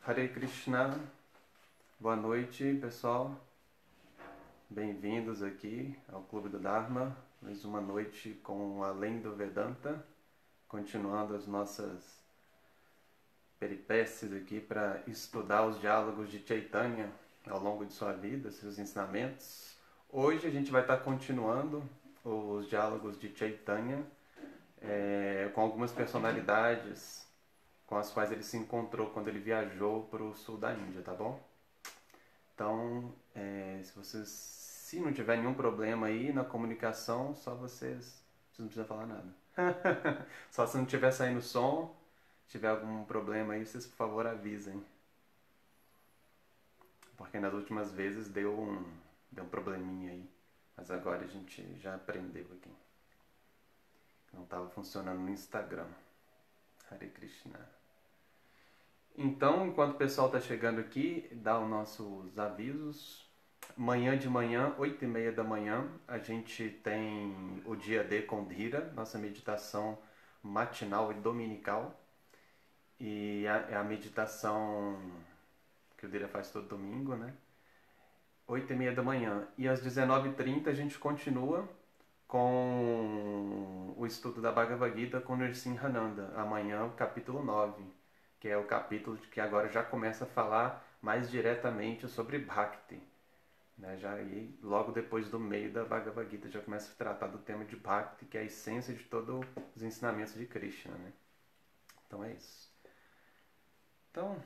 Hare Krishna, boa noite pessoal, bem-vindos aqui ao Clube do Dharma, mais uma noite com Além do Vedanta, continuando as nossas peripécias aqui para estudar os diálogos de Chaitanya ao longo de sua vida, seus ensinamentos. Hoje a gente vai estar continuando os diálogos de Chaitanya com algumas personalidades com as quais ele se encontrou quando ele viajou para o sul da Índia, tá bom? Então, se não tiver nenhum problema aí na comunicação, vocês não precisam falar nada. Só se não tiver saindo som, tiver algum problema aí, vocês por favor avisem. Porque nas últimas vezes deu um probleminha aí, mas agora a gente já aprendeu aqui. Não estava funcionando no Instagram. Hare Krishna. Então, enquanto o pessoal está chegando aqui, dá os nossos avisos. Amanhã de manhã, 8h30 da manhã, a gente tem o dia D com Dhira, nossa meditação matinal e dominical. E é a meditação que o Dhira faz todo domingo, né? 8h30 da manhã. E às 19h30 a gente continua com o estudo da Bhagavad Gita com Nrsimhananda. Amanhã, o capítulo 9, que é o capítulo que agora já começa a falar mais diretamente sobre Bhakti. Né? Já aí, logo depois do meio da Bhagavad Gita, já começa a tratar do tema de Bhakti, que é a essência de todos os ensinamentos de Krishna. Né? Então é isso. Então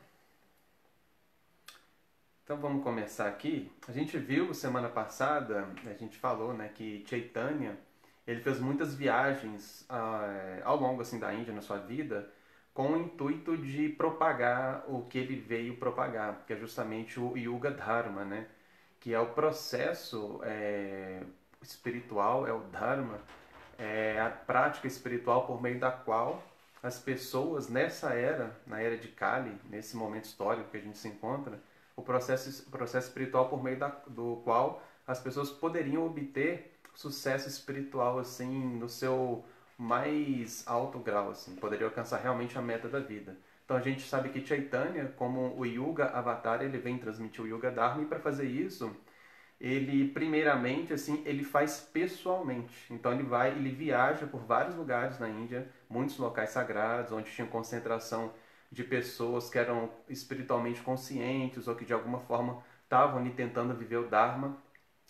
vamos começar aqui. A gente viu semana passada, a gente falou, né, que Chaitanya ele fez muitas viagens ao longo assim, da Índia na sua vida com o intuito de propagar o que ele veio propagar, que é justamente o Yuga Dharma, né, que é o processo espiritual, é o Dharma, é a prática espiritual por meio da qual as pessoas nessa era, na era de Kali, nesse momento histórico que a gente se encontra, o processo espiritual por meio do qual as pessoas poderiam obter sucesso espiritual assim no seu mais alto grau, assim, poderiam alcançar realmente a meta da vida. Então a gente sabe que Chaitanya, como o Yuga Avatar, ele vem transmitir o Yuga Dharma, e para fazer isso, ele primeiramente assim, ele faz pessoalmente. Então ele viaja por vários lugares na Índia, muitos locais sagrados, onde tinha concentração de pessoas que eram espiritualmente conscientes ou que de alguma forma estavam ali tentando viver o Dharma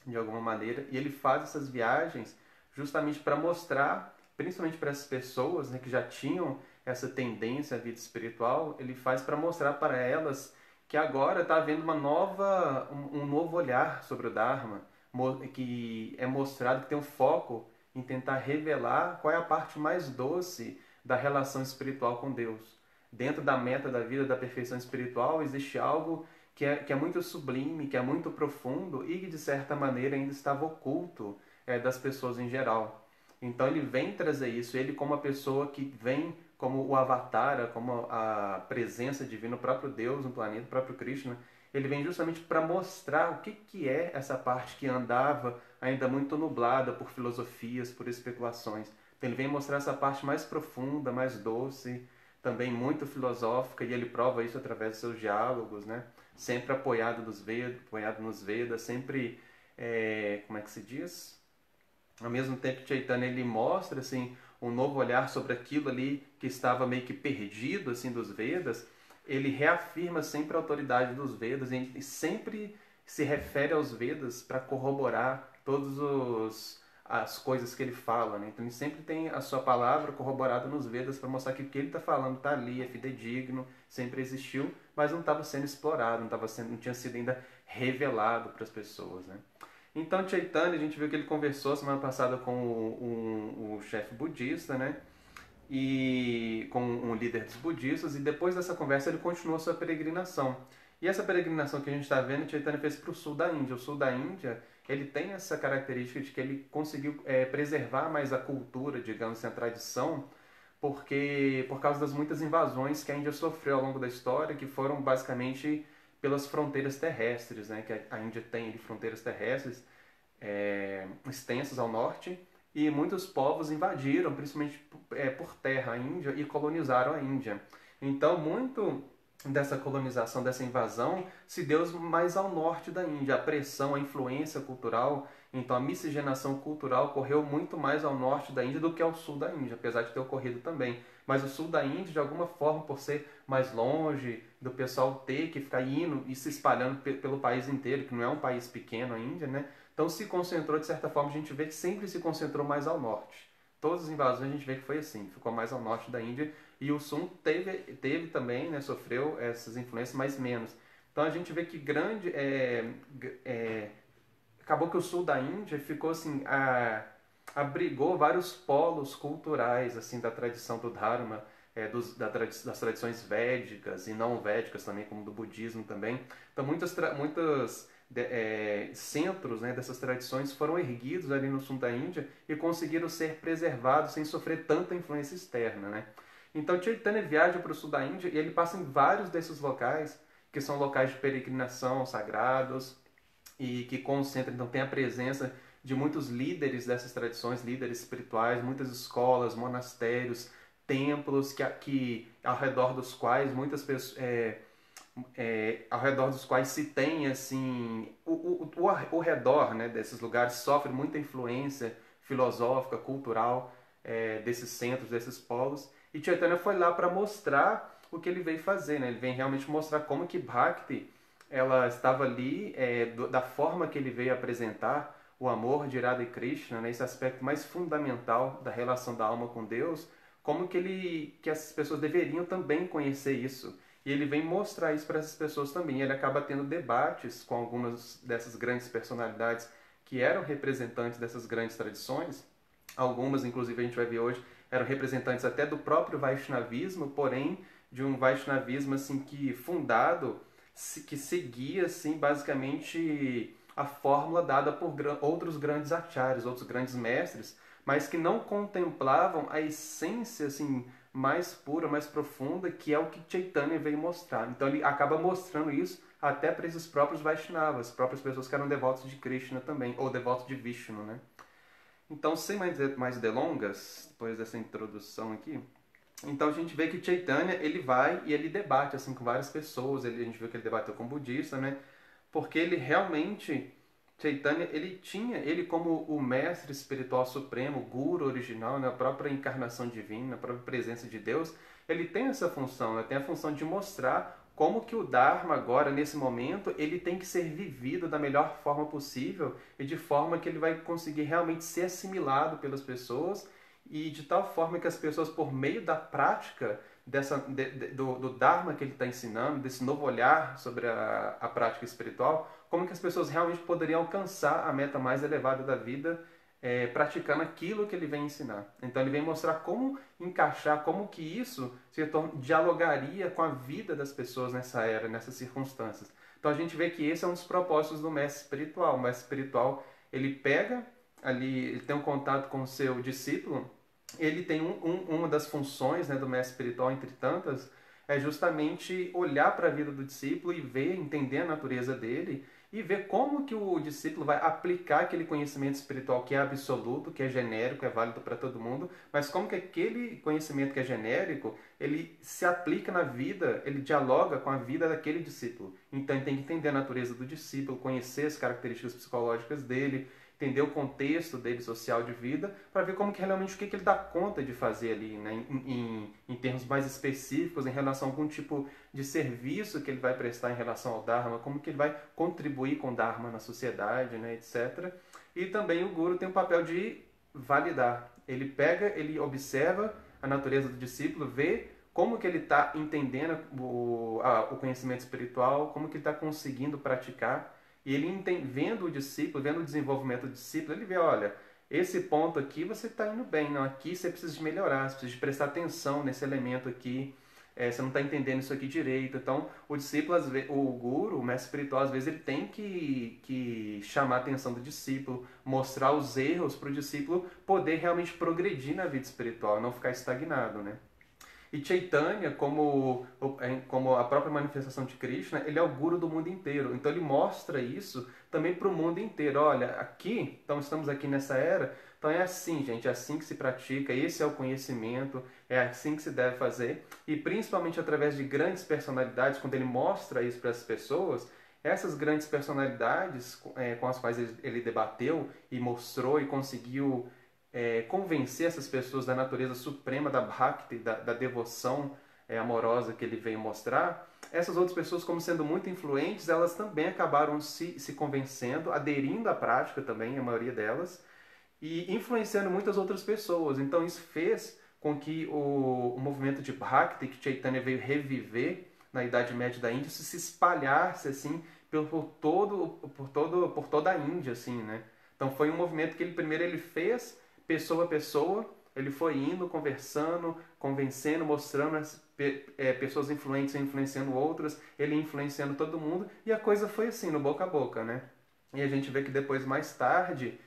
de alguma maneira, e ele faz essas viagens justamente para mostrar, principalmente para essas pessoas, né, que já tinham essa tendência à vida espiritual, ele faz para mostrar para elas que agora está havendo um novo olhar sobre o Dharma, que é mostrado que tem um foco em tentar revelar qual é a parte mais doce da relação espiritual com Deus. Dentro da meta da vida, da perfeição espiritual, existe algo que é muito sublime, que é muito profundo e que, de certa maneira, ainda estava oculto das pessoas em geral. Então ele vem trazer isso, ele como a pessoa que vem como o avatar, como a presença divina, o próprio Deus no planeta, o próprio Krishna, ele vem justamente para mostrar o que é essa parte que andava ainda muito nublada por filosofias, por especulações. Então ele vem mostrar essa parte mais profunda, mais doce, também muito filosófica, e ele prova isso através dos seus diálogos, né? Sempre apoiado nos Vedas, sempre, como é que se diz? Ao mesmo tempo que Chaitanya ele mostra assim, um novo olhar sobre aquilo ali que estava meio que perdido assim, dos Vedas, ele reafirma sempre a autoridade dos Vedas e sempre se refere aos Vedas para corroborar as coisas que ele fala, né? Então ele sempre tem a sua palavra corroborada nos Vedas para mostrar que o que ele está falando está ali, é fidedigno, sempre existiu, mas não estava sendo explorado, não tinha sido ainda revelado para as pessoas, né? Então Chaitanya, a gente viu que ele conversou semana passada com o chefe budista, né? E com um líder dos budistas, e depois dessa conversa ele continuou sua peregrinação. E essa peregrinação que a gente está vendo, Chaitanya fez para o sul da Índia. O sul da Índia, ele tem essa característica de que ele conseguiu preservar mais a cultura, digamos assim, a tradição, por causa das muitas invasões que a Índia sofreu ao longo da história, que foram basicamente pelas fronteiras terrestres, né? Que a Índia tem ali, fronteiras terrestres extensas ao norte, e muitos povos invadiram, principalmente por terra, a Índia e colonizaram a Índia. Então, muito dessa colonização, dessa invasão, se deu mais ao norte da Índia. A pressão, a influência cultural, então a miscigenação cultural ocorreu muito mais ao norte da Índia do que ao sul da Índia, apesar de ter ocorrido também. Mas o sul da Índia, de alguma forma, por ser mais longe, do pessoal ter que ficar indo e se espalhando pelo país inteiro, que não é um país pequeno a Índia, né? Então se concentrou, de certa forma, a gente vê que sempre se concentrou mais ao norte. Todas as invasões a gente vê que foi assim, ficou mais ao norte da Índia e o sul teve também, né, sofreu essas influências, mas menos. Então a gente vê que acabou que o sul da Índia ficou assim, abrigou vários polos culturais assim da tradição do Dharma, das tradições védicas e não védicas também, como do budismo também. Então muitas centros, né, dessas tradições foram erguidos ali no sul da Índia e conseguiram ser preservados sem sofrer tanta influência externa, né? Então Chaitanya viaja para o sul da Índia e ele passa em vários desses locais, que são locais de peregrinação sagrados e que concentram, então tem a presença de muitos líderes dessas tradições, líderes espirituais, muitas escolas, monastérios, templos que ao redor dos quais muitas pessoas ao redor dos quais se tem assim o redor, né, desses lugares sofre muita influência filosófica, cultural, desses centros, desses polos. E Chaitanya foi lá para mostrar o que ele veio fazer, né? Ele vem realmente mostrar como que Bhakti ela estava ali da forma que ele veio apresentar o amor de Radha e Krishna, né? Esse aspecto mais fundamental da relação da alma com Deus, como que as pessoas deveriam também conhecer isso. E ele vem mostrar isso para essas pessoas também. Ele acaba tendo debates com algumas dessas grandes personalidades que eram representantes dessas grandes tradições. Algumas, inclusive, a gente vai ver hoje, eram representantes até do próprio Vaishnavismo, porém de um Vaishnavismo assim que fundado, que seguia assim basicamente a fórmula dada por outros grandes acharyas, outros grandes mestres, mas que não contemplavam a essência assim mais pura, mais profunda, que é o que Chaitanya veio mostrar. Então ele acaba mostrando isso até para esses próprios Vaishnavas, próprias pessoas que eram devotos de Krishna também, ou devotos de Vishnu, né? Então, sem mais delongas, depois dessa introdução aqui, então a gente vê que Chaitanya, ele vai e ele debate assim com várias pessoas, a gente viu que ele debateu com budista, né? Porque ele realmente, Chaitanya, ele como o mestre espiritual supremo, o guru original, né? A própria encarnação divina, a própria presença de Deus, ele tem essa função, né? Tem a função de mostrar como que o Dharma agora, nesse momento, ele tem que ser vivido da melhor forma possível e de forma que ele vai conseguir realmente ser assimilado pelas pessoas e de tal forma que as pessoas, por meio da prática do Dharma que ele está ensinando, desse novo olhar sobre a prática espiritual, como que as pessoas realmente poderiam alcançar a meta mais elevada da vida praticando aquilo que ele vem ensinar. Então ele vem mostrar como encaixar, como que isso dialogaria com a vida das pessoas nessa era, nessas circunstâncias. Então a gente vê que esse é um dos propósitos do mestre espiritual. O mestre espiritual, ele pega ali, ele tem um contato com o seu discípulo, ele tem uma das funções, né, do mestre espiritual, entre tantas, é justamente olhar para a vida do discípulo e ver, entender a natureza dele e ver como que o discípulo vai aplicar aquele conhecimento espiritual que é absoluto, que é genérico, é válido para todo mundo, mas como que aquele conhecimento que é genérico, ele se aplica na vida, ele dialoga com a vida daquele discípulo. Então ele tem que entender a natureza do discípulo, conhecer as características psicológicas dele, entender o contexto dele social de vida, para ver como que realmente o que ele dá conta de fazer ali, né, em termos mais específicos, em relação a algum tipo de serviço que ele vai prestar em relação ao Dharma, como que ele vai contribuir com o Dharma na sociedade, né, etc. E também o Guru tem o papel de validar. Ele pega, ele observa a natureza do discípulo, vê como que ele está entendendo o conhecimento espiritual, como que ele está conseguindo praticar. E ele vendo o discípulo, vendo o desenvolvimento do discípulo, ele vê, olha, esse ponto aqui você está indo bem, não, aqui você precisa de melhorar, você precisa de prestar atenção nesse elemento aqui, você não está entendendo isso aqui direito. Então, o discípulo, o guru, o mestre espiritual, às vezes ele tem que chamar a atenção do discípulo, mostrar os erros para o discípulo poder realmente progredir na vida espiritual, não ficar estagnado, né? E Chaitanya, como a própria manifestação de Krishna, ele é o guru do mundo inteiro. Então ele mostra isso também para o mundo inteiro. Olha, aqui, então estamos aqui nessa era, Então é assim, gente, é assim que se pratica, esse é o conhecimento, é assim que se deve fazer. E principalmente através de grandes personalidades, quando ele mostra isso para as pessoas, essas grandes personalidades com as quais ele debateu e mostrou e conseguiu convencer essas pessoas da natureza suprema da Bhakti, da devoção amorosa que ele veio mostrar, essas outras pessoas, como sendo muito influentes, elas também acabaram se convencendo, aderindo à prática também, a maioria delas, e influenciando muitas outras pessoas. Então isso fez com que o movimento de Bhakti, que Chaitanya veio reviver na Idade Média da Índia, se espalhasse assim por toda a Índia, assim, né? Então foi um movimento que primeiro ele fez pessoa a pessoa, ele foi indo, conversando, convencendo, mostrando as pessoas influentes influenciando outras, ele influenciando todo mundo, e a coisa foi assim, no boca a boca, né? E a gente vê que depois, mais tarde,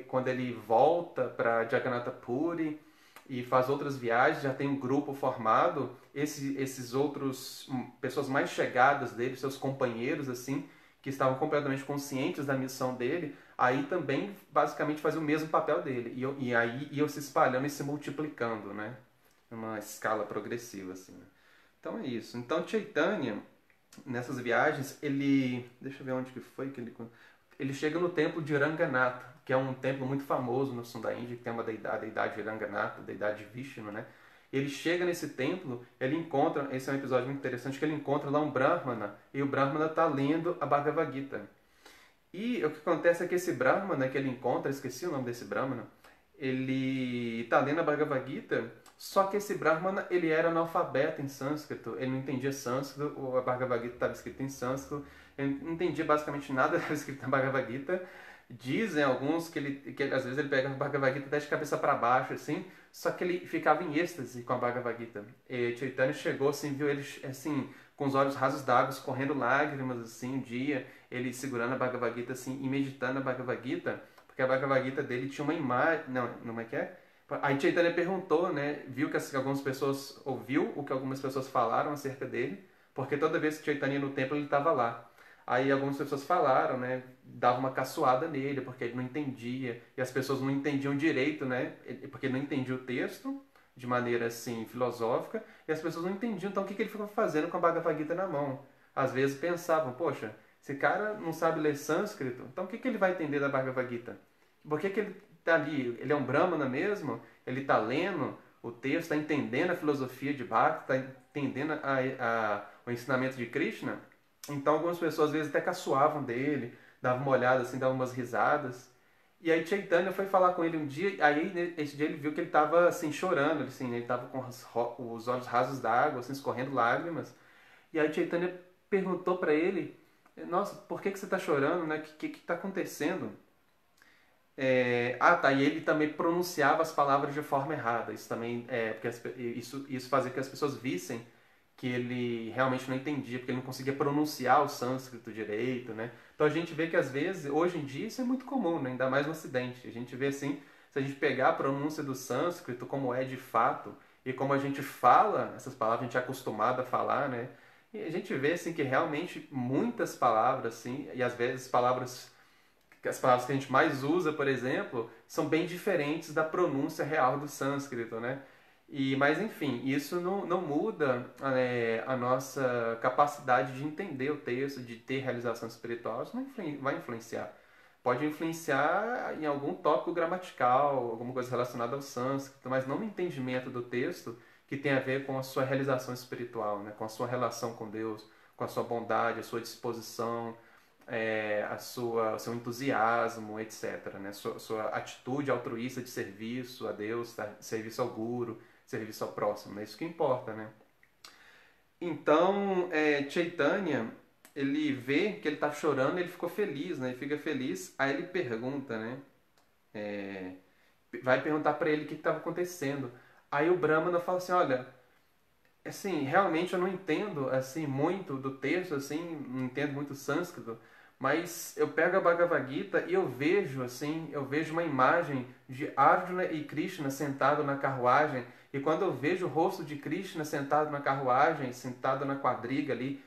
quando ele volta para Jagannatha Puri e faz outras viagens, já tem um grupo formado, esses outros pessoas mais chegadas dele, seus companheiros assim, que estavam completamente conscientes da missão dele, aí também basicamente fazia o mesmo papel dele, e aí iam se espalhando e se multiplicando, né? Numa escala progressiva assim, né? Então é isso. Então Chaitanya, nessas viagens, deixa eu ver onde que foi que ele chega no templo de Ranganatha, que é um templo muito famoso no sul da Índia, que tem uma deidade, a deidade de Ranganatha, a deidade de Vishnu, né? Ele chega nesse templo, ele encontra, esse é um episódio muito interessante, que ele encontra lá um Brahmana, e o Brahmana está lendo a Bhagavad Gita. E o que acontece é que esse Brahmana que ele encontra, esqueci o nome desse Brahmana, ele está lendo a Bhagavad Gita, só que esse Brahmana, ele era analfabeto em sânscrito, ele não entendia sânscrito, a Bhagavad Gita estava escrita em sânscrito, ele não entendia basicamente nada que estava escrito na Bhagavad Gita. Dizem alguns que às vezes ele pega a Bhagavad Gita até de cabeça para baixo, assim, só que ele ficava em êxtase com a Bhagavad Gita. E Chaitanya chegou, assim, viu ele, assim, com os olhos rasos d'água, correndo lágrimas, assim, um dia, ele segurando a Bhagavad Gita, assim, e meditando a Bhagavad Gita, porque a Bhagavad Gita dele tinha uma imagem, não é que é? Aí Chaitanya perguntou, né, viu que algumas pessoas, ouviu o que algumas pessoas falaram acerca dele, porque toda vez que Chaitanya ia no templo ele estava lá. Aí algumas pessoas falaram, né, dava uma caçoada nele, porque ele não entendia, e as pessoas não entendiam direito, né, porque ele não entendia o texto de maneira assim filosófica, e as pessoas não entendiam então o que ele ficava fazendo com a Bhagavad Gita na mão. Às vezes pensavam, poxa, esse cara não sabe ler sânscrito, então o que ele vai entender da Bhagavad Gita? Por que ele está ali? Ele é um brahmana mesmo? Ele está lendo o texto, está entendendo a filosofia de Bhakti, está entendendo o ensinamento de Krishna? Então algumas pessoas às vezes até caçoavam dele, davam uma olhada assim, davam umas risadas. E aí Chaitanya foi falar com ele um dia, aí esse dia ele viu que ele estava assim chorando, assim, ele estava com os olhos rasos d'água, assim, escorrendo lágrimas. E aí Chaitanya perguntou para ele, nossa, por que você está chorando, né? O que está acontecendo? Tá, e ele também pronunciava as palavras de forma errada. Isso também, porque isso fazia com que as pessoas vissem que ele realmente não entendia, porque ele não conseguia pronunciar o sânscrito direito, né? Então a gente vê que às vezes, hoje em dia, isso é muito comum, né? Ainda mais no Ocidente. A gente vê assim, se a gente pegar a pronúncia do sânscrito como é de fato, e como a gente fala essas palavras, a gente é acostumado a falar, né? E a gente vê assim que realmente muitas palavras, assim, e às vezes as palavras que a gente mais usa, por exemplo, são bem diferentes da pronúncia real do sânscrito, né? Mas enfim, isso não muda a nossa capacidade de entender o texto, de ter realização espiritual. Isso não vai influenciar. Pode influenciar em algum tópico gramatical, alguma coisa relacionada ao sânscrito, mas não no entendimento do texto que tem a ver com a sua realização espiritual, né? Com a sua relação com Deus, com a sua bondade, a sua disposição, o seu entusiasmo, etc. Né? Sua atitude altruísta de serviço a Deus, serviço ao guru, serviço ao próximo, é isso que importa, né? Então, Chaitanya, ele vê que ele está chorando, ele ficou feliz, né? Ele fica feliz, aí ele pergunta, né? Vai perguntar para ele o que estava acontecendo. Aí o Brahmana fala assim, olha, assim, realmente eu não entendo assim muito do texto, assim, não entendo muito sânscrito, mas eu pego a Bhagavad Gita e eu vejo assim, eu vejo uma imagem de Arjuna e Krishna sentado na carruagem, e quando eu vejo o rosto de Krishna sentado na carruagem, sentado na quadriga ali,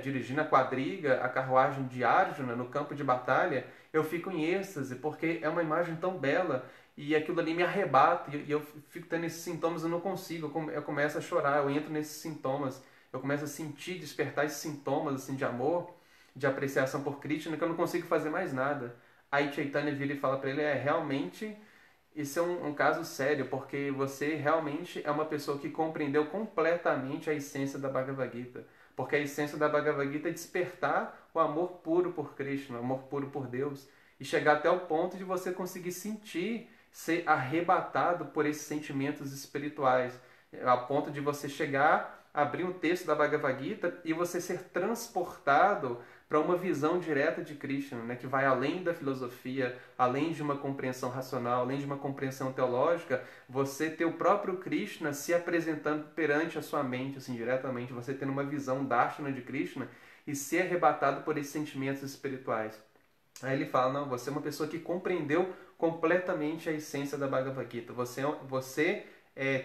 dirigindo a quadriga, a carruagem de Arjuna no campo de batalha, eu fico em êxtase, porque é uma imagem tão bela e aquilo ali me arrebata e eu fico tendo esses sintomas, eu não consigo, eu começo a chorar, eu entro nesses sintomas, eu começo a sentir, despertar esses sintomas assim, de amor, de apreciação por Krishna, que eu não consigo fazer mais nada. Aí Chaitanya vira e fala para ele, realmente isso é um caso sério, porque você realmente é uma pessoa que compreendeu completamente a essência da Bhagavad Gita. Porque a essência da Bhagavad Gita é despertar o amor puro por Krishna, o amor puro por Deus. E chegar até o ponto de você conseguir sentir, ser arrebatado por esses sentimentos espirituais. A ponto de você chegar, abrir um texto da Bhagavad Gita e você ser transportado para uma visão direta de Krishna, né, que vai além da filosofia, além de uma compreensão racional, além de uma compreensão teológica, você ter o próprio Krishna se apresentando perante a sua mente, assim, diretamente, você tendo uma visão darshana de Krishna e ser arrebatado por esses sentimentos espirituais. Aí ele fala, não, você é uma pessoa que compreendeu completamente a essência da Bhagavad Gita, você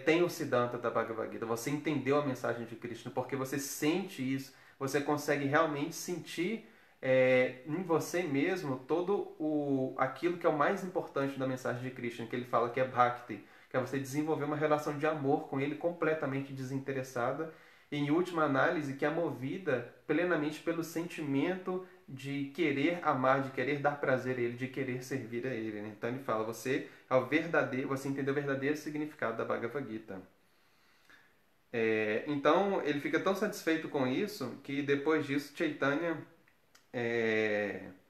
tem o Siddhanta da Bhagavad Gita, você entendeu a mensagem de Krishna, porque você sente isso, você consegue realmente sentir em você mesmo aquilo que é o mais importante da mensagem de Krishna, que ele fala que é Bhakti, que é você desenvolver uma relação de amor com ele completamente desinteressada, e em última análise, que é movida plenamente pelo sentimento de querer amar, de querer dar prazer a ele, de querer servir a ele. Né? Então ele fala, você entendeu o verdadeiro significado da Bhagavad Gita. Então ele fica tão satisfeito com isso que depois disso Chaitanya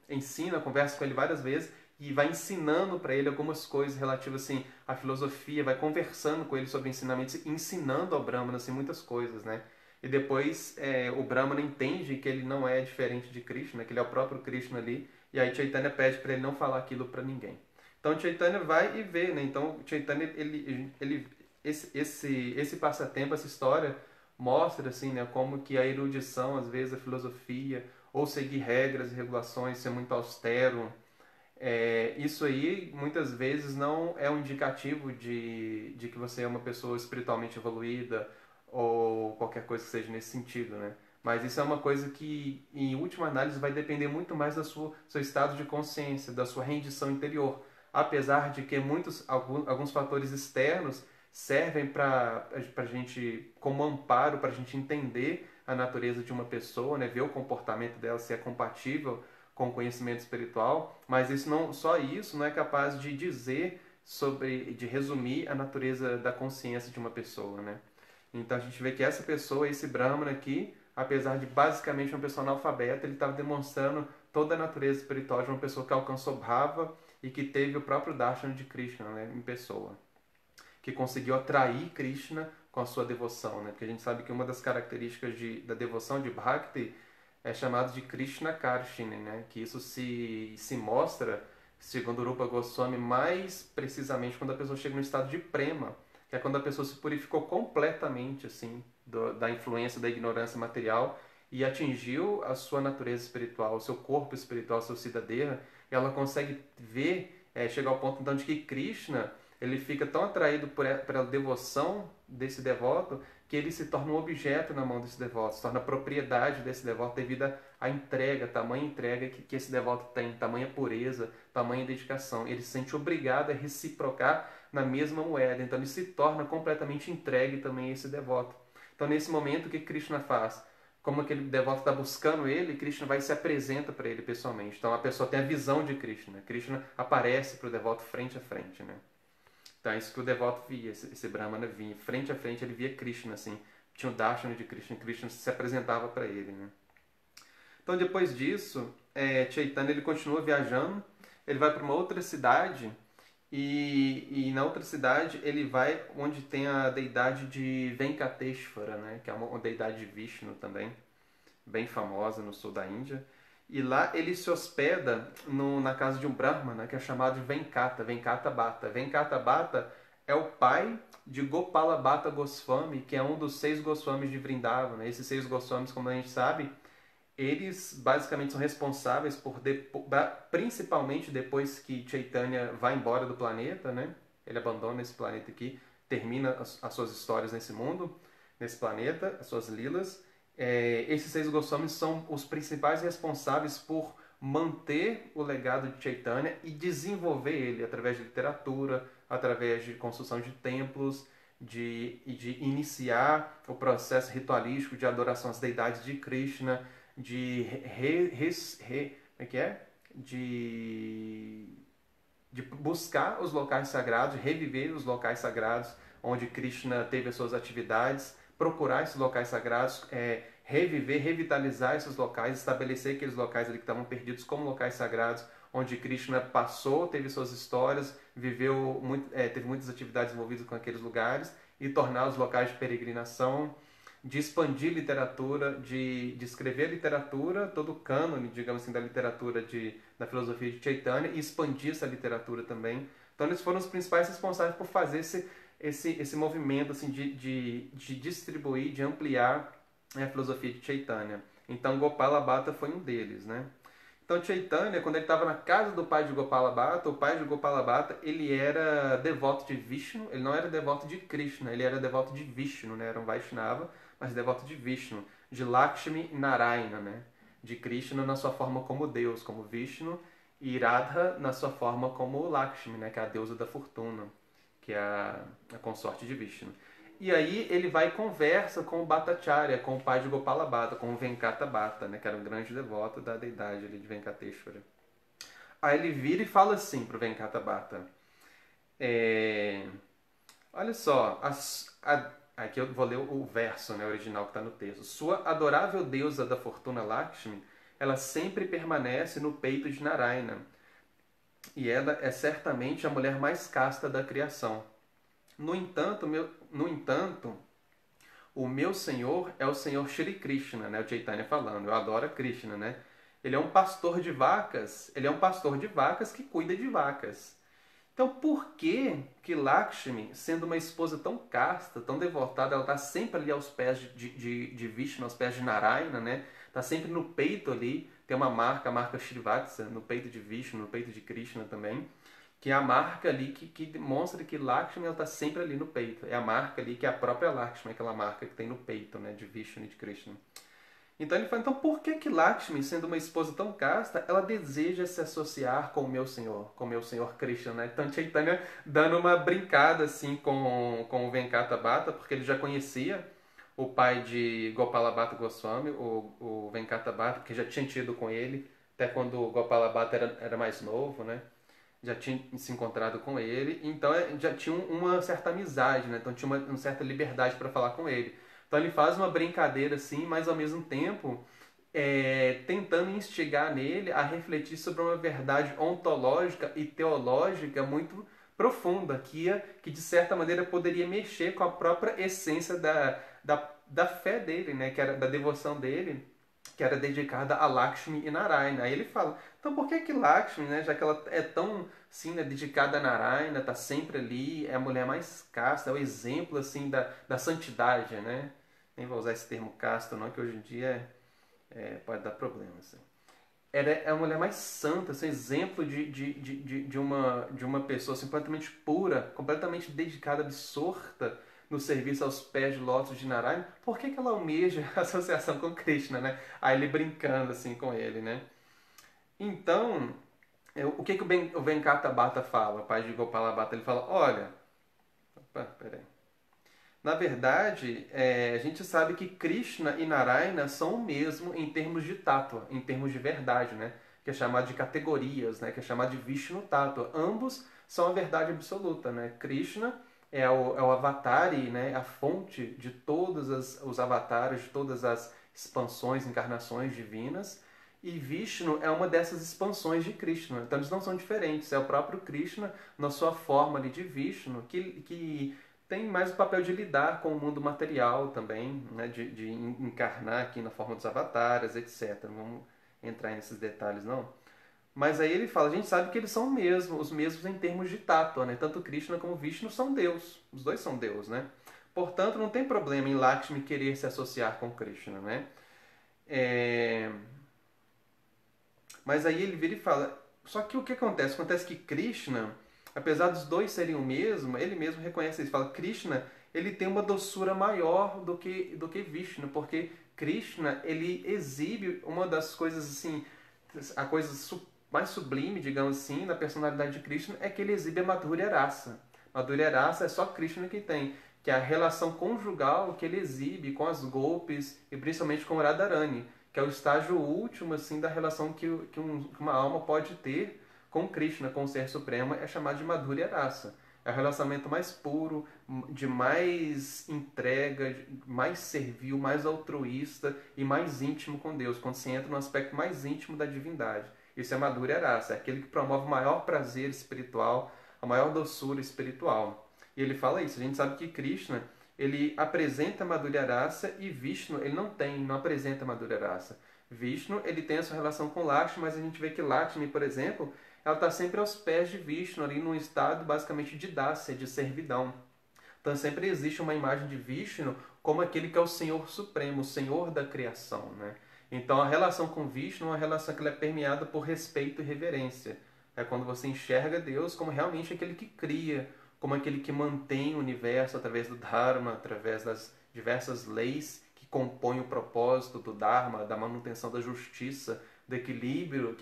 ensina, conversa com ele várias vezes e vai ensinando para ele algumas coisas relativas assim à filosofia, vai conversando com ele sobre ensinamentos, ensinando ao Brahmana assim, muitas coisas, né? E depois o Brahmana entende que ele não é diferente de Krishna, que ele é o próprio Krishna ali, e aí Chaitanya pede para ele não falar aquilo para ninguém. Então Chaitanya vai e vê, né? Então Chaitanya esse passatempo, essa história mostra assim, né, como que a erudição, às vezes a filosofia, ou seguir regras e regulações, ser muito austero, isso aí muitas vezes não é um indicativo de que você é uma pessoa espiritualmente evoluída ou qualquer coisa que seja nesse sentido, né? Mas isso é uma coisa que, em última análise, vai depender muito mais do seu estado de consciência, da sua rendição interior. Apesar de que alguns fatores externos servem para a gente, como amparo, para a gente entender a natureza de uma pessoa, né? Ver o comportamento dela, se é compatível com o conhecimento espiritual, mas só isso não é capaz de dizer de resumir a natureza da consciência de uma pessoa, né? Então a gente vê que essa pessoa, esse Brahmana aqui, apesar de basicamente uma pessoa analfabeta, ele estava demonstrando toda a natureza espiritual de uma pessoa que alcançou Bhava e que teve o próprio Darshan de Krishna, né, em pessoa, que conseguiu atrair Krishna com a sua devoção, né? Porque a gente sabe que uma das características da devoção de Bhakti é chamado de Krishna Karshini, né? Que isso se mostra, segundo Rupa Goswami, mais precisamente quando a pessoa chega no estado de prema, que é quando a pessoa se purificou completamente assim da influência da ignorância material e atingiu a sua natureza espiritual, o seu corpo espiritual, o seu Siddhadeha, e ela consegue ver, chegar ao ponto então de que Krishna ele fica tão atraído pela devoção desse devoto que ele se torna um objeto na mão desse devoto, se torna propriedade desse devoto devido à entrega, tamanha entrega que esse devoto tem, tamanha pureza, tamanha dedicação. Ele se sente obrigado a reciprocar na mesma moeda, então ele se torna completamente entregue também a esse devoto. Então nesse momento o que Krishna faz? Como aquele devoto está buscando ele, Krishna vai e se apresenta para ele pessoalmente. Então a pessoa tem a visão de Krishna. Krishna aparece para o devoto frente a frente, né? Então é isso que o devoto via, esse Brahmana vinha. Frente a frente ele via Krishna, assim. Tinha o Darshana de Krishna, Krishna se apresentava para ele, né? Então depois disso, Chaitanya ele continua viajando, ele vai para uma outra cidade e na outra cidade ele vai onde tem a deidade de Venkateshvara, né? Que é uma deidade de Vishnu também, bem famosa no sul da Índia. E lá ele se hospeda na casa de um Brahmana, que é chamado de Venkata Bhatta. Venkata Bhatta é o pai de Gopala Bhatta Goswami, que é um dos 6 Goswamis de Vrindavan. Né? Esses 6 Goswamis, como a gente sabe, eles basicamente são responsáveis principalmente depois que Chaitanya vai embora do planeta, né? Ele abandona esse planeta aqui, termina as suas histórias nesse mundo, nesse planeta, as suas lilas. Esses 6 Goswamis são os principais responsáveis por manter o legado de Chaitanya e desenvolver ele através de literatura, através de construção de templos, de iniciar o processo ritualístico de adoração às deidades de Krishna, como é que é? De buscar os locais sagrados, reviver os locais sagrados onde Krishna teve as suas atividades, procurar esses locais sagrados, reviver, revitalizar esses locais, estabelecer aqueles locais ali que estavam perdidos como locais sagrados, onde Krishna passou, teve suas histórias, viveu teve muitas atividades envolvidas com aqueles lugares, e tornar os locais de peregrinação, de expandir literatura, de escrever literatura, todo o cânone, digamos assim, da literatura da filosofia de Chaitanya, e expandir essa literatura também. Então eles foram os principais responsáveis por fazer esse movimento assim, de distribuir, de ampliar a filosofia de Chaitanya. Então Gopala Bhatta foi um deles, né? Então Chaitanya, quando ele estava na casa do pai de Gopala Bhatta, o pai de Gopala Bhatta, ele era devoto de Vishnu, ele não era devoto de Krishna, ele era devoto de Vishnu, né? Era um Vaishnava, mas devoto de Vishnu, de Lakshmi Narayana, né? De Krishna na sua forma como Deus, como Vishnu, e Radha na sua forma como Lakshmi, né? Que é a deusa da fortuna, que é a consorte de Vishnu. E aí ele vai e conversa com o Bhattacharya, com o pai de Gopala Bhatta, com o Venkata Bhatta, né, que era um grande devoto da deidade ali de Venkateshwara. Aí ele vira e fala assim pro Venkata Bhatta. Olha só, aqui eu vou ler o verso, né, original que está no texto. Sua adorável deusa da fortuna Lakshmi, ela sempre permanece no peito de Narayana. E ela é certamente a mulher mais casta da criação. No entanto, o meu Senhor é o Senhor Shri Krishna, né? O Chaitanya falando, eu adoro Krishna, né? Ele é um pastor de vacas, que cuida de vacas. Então, por que Lakshmi, sendo uma esposa tão casta, tão devotada, ela está sempre ali aos pés de Vishnu, aos pés de Narayana, né? Está sempre no peito ali, tem uma marca, a marca Srivatsa, no peito de Vishnu, no peito de Krishna também, que é a marca ali que demonstra que Lakshmi está sempre ali no peito. É a marca ali que é a própria Lakshmi, aquela marca que tem no peito, né, de Vishnu e de Krishna. Então ele fala, então por que Lakshmi, sendo uma esposa tão casta, ela deseja se associar com o meu senhor Krishna, né? Então Chaitanya dando uma brincada assim com o Venkata Bhatta, porque ele já conhecia o pai de Gopala Bhatta Goswami, o Venkata Bhatta, porque já tinha tido com ele, até quando o Gopala Bhatta era mais novo, né? Já tinha se encontrado com ele, então já tinha uma certa amizade, né? Então tinha uma certa liberdade para falar com ele. Então ele faz uma brincadeira assim, mas ao mesmo tempo tentando instigar nele a refletir sobre uma verdade ontológica e teológica muito profunda, que de certa maneira poderia mexer com a própria essência da fé dele, né? Que era da devoção dele, que era dedicada a Lakshmi e Narayana. Aí ele fala, então por que Lakshmi, né, já que ela é tão assim, né, dedicada a Narayana, está sempre ali, é a mulher mais casta, é o exemplo assim da santidade, né? Nem vou usar esse termo casta não, que hoje em dia pode dar problema. Assim. É a mulher mais santa, assim, exemplo de uma pessoa assim, completamente pura, completamente dedicada, absorta no serviço aos pés de lótus de Narayana. Por que ela almeja a associação com Krishna, né? Aí ele brincando assim com ele, né? Então, o que o Venkata Bhatta fala, o pai de Gopala Bhatta? Ele fala, olha, peraí. Na verdade, a gente sabe que Krishna e Narayana são o mesmo em termos de tattva, em termos de verdade, né? Que é chamado de categorias, né? Que é chamado de Vishnu Tattva. Ambos são a verdade absoluta, né? Krishna é o avatar, né? A fonte de todos os avatares, de todas as expansões, encarnações divinas. E Vishnu é uma dessas expansões de Krishna. Então eles não são diferentes. É o próprio Krishna, na sua forma ali de Vishnu, que tem mais o papel de lidar com o mundo material também, né? de encarnar aqui na forma dos avatares, etc. Não vamos entrar nesses detalhes, não. Mas aí ele fala, a gente sabe que eles são os mesmos em termos de tattva, né? Tanto Krishna como Vishnu são Deus. Os dois são Deus, né? Portanto, não tem problema em Lakshmi querer se associar com Krishna, né? Mas aí ele vira e fala, só que o que acontece? Acontece que Krishna, apesar dos dois serem o mesmo, ele mesmo reconhece isso. Fala, Krishna, ele tem uma doçura maior do que Vishnu, porque Krishna, ele exibe uma das coisas assim, a coisa mais sublime, digamos assim, na personalidade de Krishna é que ele exibe a Madhurya Rasa. Madhurya Rasa é só Krishna que tem, que é a relação conjugal que ele exibe com as golpes e principalmente com o Radharani, que é o estágio último assim da relação que uma alma pode ter com Krishna, com o Ser Supremo, é chamado de Madhurya Rasa. É o relacionamento mais puro, de mais entrega, mais servil, mais altruísta e mais íntimo com Deus, quando se entra no aspecto mais íntimo da divindade. Isso é Madhurya Rasa, é aquele que promove o maior prazer espiritual, a maior doçura espiritual. E ele fala isso, a gente sabe que Krishna, ele apresenta Madhurya Rasa e Vishnu, ele não apresenta Madhurya Rasa. Vishnu, ele tem a sua relação com Lakshmi, mas a gente vê que Lakshmi, por exemplo, ela está sempre aos pés de Vishnu, ali num estado basicamente de dácia, de servidão. Então sempre existe uma imagem de Vishnu como aquele que é o Senhor Supremo, o Senhor da criação, né? Então a relação com Vishnu é uma relação que ela é permeada por respeito e reverência. É quando você enxerga Deus como realmente aquele que cria, como aquele que mantém o universo através do Dharma, através das diversas leis que compõem o propósito do Dharma, da manutenção da justiça, do equilíbrio,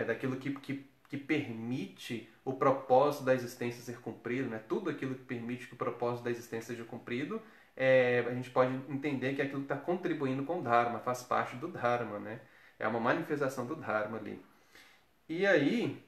daquilo que permite o propósito da existência ser cumprido, né? Tudo aquilo que permite que o propósito da existência seja cumprido, a gente pode entender que é aquilo que está contribuindo com o Dharma, faz parte do Dharma, né? É uma manifestação do Dharma ali. E aí,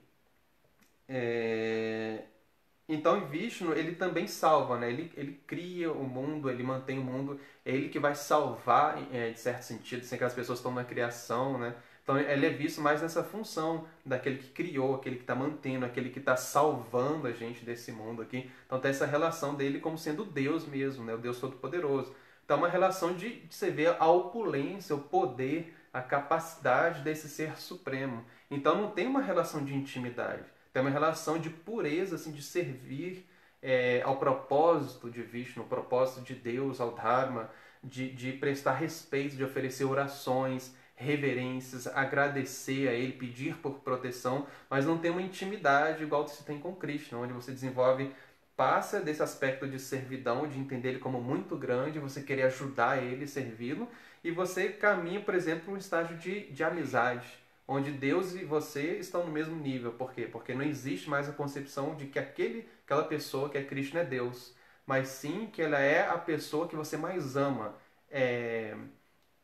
então Vishnu, ele também salva, né? Ele cria o mundo, ele mantém o mundo, é ele que vai salvar, de certo sentido, sem que as pessoas estão na criação, né? Então ele é visto mais nessa função daquele que criou, aquele que está mantendo, aquele que está salvando a gente desse mundo aqui. Então tem essa relação dele como sendo Deus mesmo, né? O Deus Todo-Poderoso. Então é uma relação de você ver a opulência, o poder, a capacidade desse ser supremo. Então não tem uma relação de intimidade. Tem uma relação de pureza, assim, de servir ao propósito de Vishnu, ao propósito de Deus, ao Dharma, de prestar respeito, de oferecer orações, reverências, agradecer a Ele, pedir por proteção, mas não tem uma intimidade igual se tem com Krishna, onde você desenvolve, passa desse aspecto de servidão, de entender Ele como muito grande, você querer ajudar Ele, servi-lo, e você caminha, por exemplo, um estágio de amizade, onde Deus e você estão no mesmo nível. Por quê? Porque não existe mais a concepção de que aquela pessoa que é Krishna é Deus, mas sim que ela é a pessoa que você mais ama,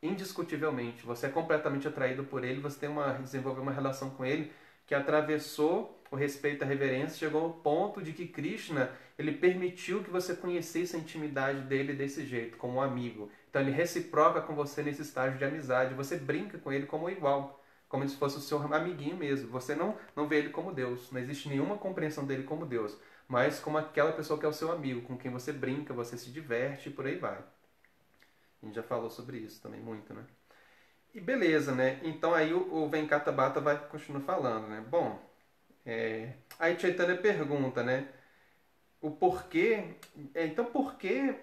indiscutivelmente. Você é completamente atraído por ele, você desenvolveu uma relação com ele que atravessou o respeito e a reverência, chegou ao ponto de que Krishna, ele permitiu que você conhecesse a intimidade dele desse jeito, como um amigo. Então ele reciproca com você nesse estágio de amizade, você brinca com ele como igual, como se fosse o seu amiguinho mesmo. Você não vê ele como Deus, não existe nenhuma compreensão dele como Deus, mas como aquela pessoa que é o seu amigo, com quem você brinca, você se diverte e por aí vai. A gente já falou sobre isso também muito, né? E beleza, né? Então aí o Venkata Bhatta vai continuar falando, né? Bom, aí Chaitanya pergunta, né? O porquê... então por que,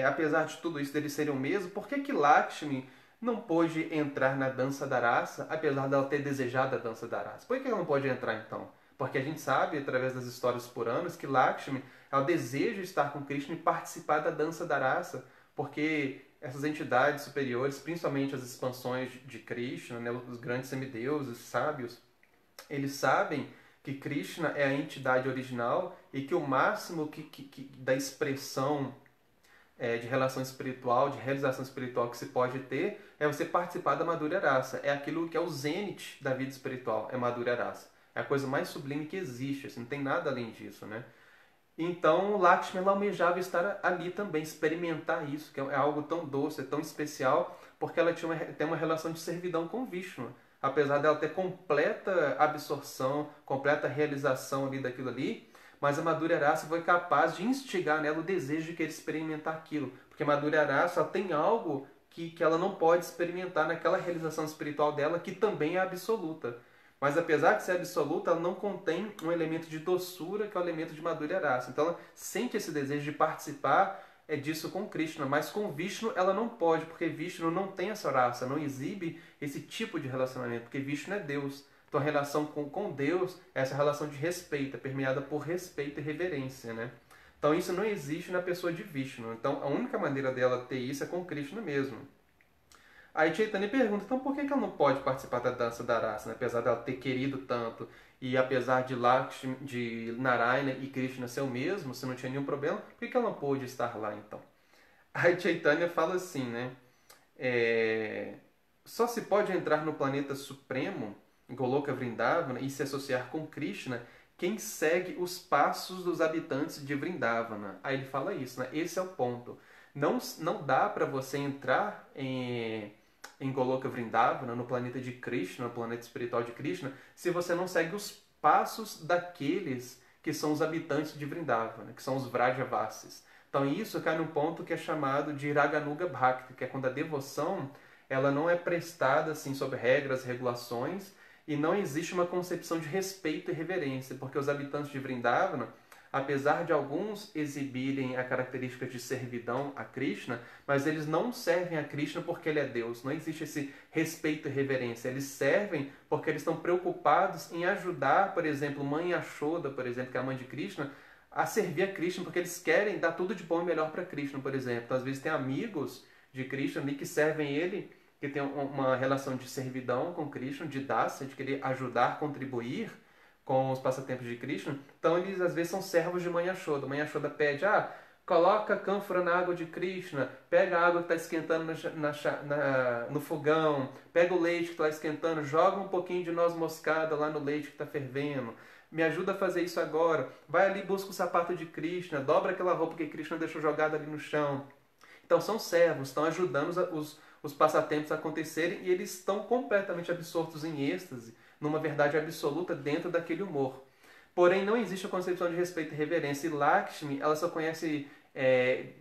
apesar de tudo isso deles serem o mesmo, por que Lakshmi não pôde entrar na dança da raça, apesar dela ter desejado a dança da raça? Por que ela não pode entrar, então? Porque a gente sabe, através das histórias puranas, que Lakshmi, ela deseja estar com Krishna e participar da dança da raça, porque essas entidades superiores, principalmente as expansões de Krishna, né, os grandes semideuses, sábios, eles sabem que Krishna é a entidade original e que o máximo da expressão de relação espiritual, de realização espiritual que se pode ter, é você participar da Madhurya Rasa. É aquilo que é o zênite da vida espiritual, é Madhurya Rasa. É a coisa mais sublime que existe, assim, não tem nada além disso, né? Então Lakshmi, ela almejava estar ali também, experimentar isso, que é algo tão doce, é tão especial, porque ela tem uma relação de servidão com Vishnu. Apesar dela ter completa absorção, completa realização ali daquilo ali, mas a Madhurya Rasa foi capaz de instigar nela o desejo de querer experimentar aquilo. Porque a Madhurya Rasa ela tem algo que ela não pode experimentar naquela realização espiritual dela, que também é absoluta. Mas apesar de ser absoluta, ela não contém um elemento de doçura, que é o elemento de Madhurya Rasa. Então ela sente esse desejo de participar disso com Krishna, mas com Vishnu ela não pode, porque Vishnu não tem essa raça, não exibe esse tipo de relacionamento, porque Vishnu é Deus. Então a relação com Deus é essa relação de respeito, é permeada por respeito e reverência, né? Então isso não existe na pessoa de Vishnu. Então a única maneira dela ter isso é com Krishna mesmo. Aí Chaitanya pergunta, então por que ela não pode participar da dança da raça, né? Apesar dela ter querido tanto, e apesar de Lakshmi, de Narayana e Krishna ser o mesmo, se não tinha nenhum problema, por que ela não pôde estar lá então? Aí Chaitanya fala assim, né? É, só se pode entrar no planeta supremo, Goloka Vrindavana, e se associar com Krishna quem segue os passos dos habitantes de Vrindavana. Aí ele fala isso, né? Esse é o ponto. Não dá para você entrar em Goloka Vrindavana, no planeta de Krishna, no planeta espiritual de Krishna, se você não segue os passos daqueles que são os habitantes de Vrindavana, que são os Vrajavasis. Então isso cai num ponto que é chamado de Raganuga Bhakti, que é quando a devoção ela não é prestada assim sob regras, regulações, e não existe uma concepção de respeito e reverência, porque os habitantes de Vrindavana, apesar de alguns exibirem a característica de servidão a Krishna, mas eles não servem a Krishna porque ele é Deus. Não existe esse respeito e reverência. Eles servem porque eles estão preocupados em ajudar, por exemplo, Mãe Yashoda, por exemplo, que é a mãe de Krishna, a servir a Krishna, porque eles querem dar tudo de bom e melhor para Krishna, por exemplo. Então, às vezes tem amigos de Krishna ali que servem ele, que tem uma relação de servidão com Krishna, de dasa, de querer ajudar, contribuir com os passatempos de Krishna. Então, eles às vezes são servos de Mãe Yashoda. Mãe Yashoda pede, coloca cânfora na água de Krishna, pega a água que está esquentando no fogão, pega o leite que está esquentando, joga um pouquinho de noz moscada lá no leite que está fervendo, me ajuda a fazer isso agora, vai ali, busca o sapato de Krishna, dobra aquela roupa que Krishna deixou jogada ali no chão. Então são servos, estão ajudando os passatempos a acontecerem e eles estão completamente absortos em êxtase, numa verdade absoluta dentro daquele humor. Porém, não existe a concepção de respeito e reverência. E Lakshmi, ela só conhece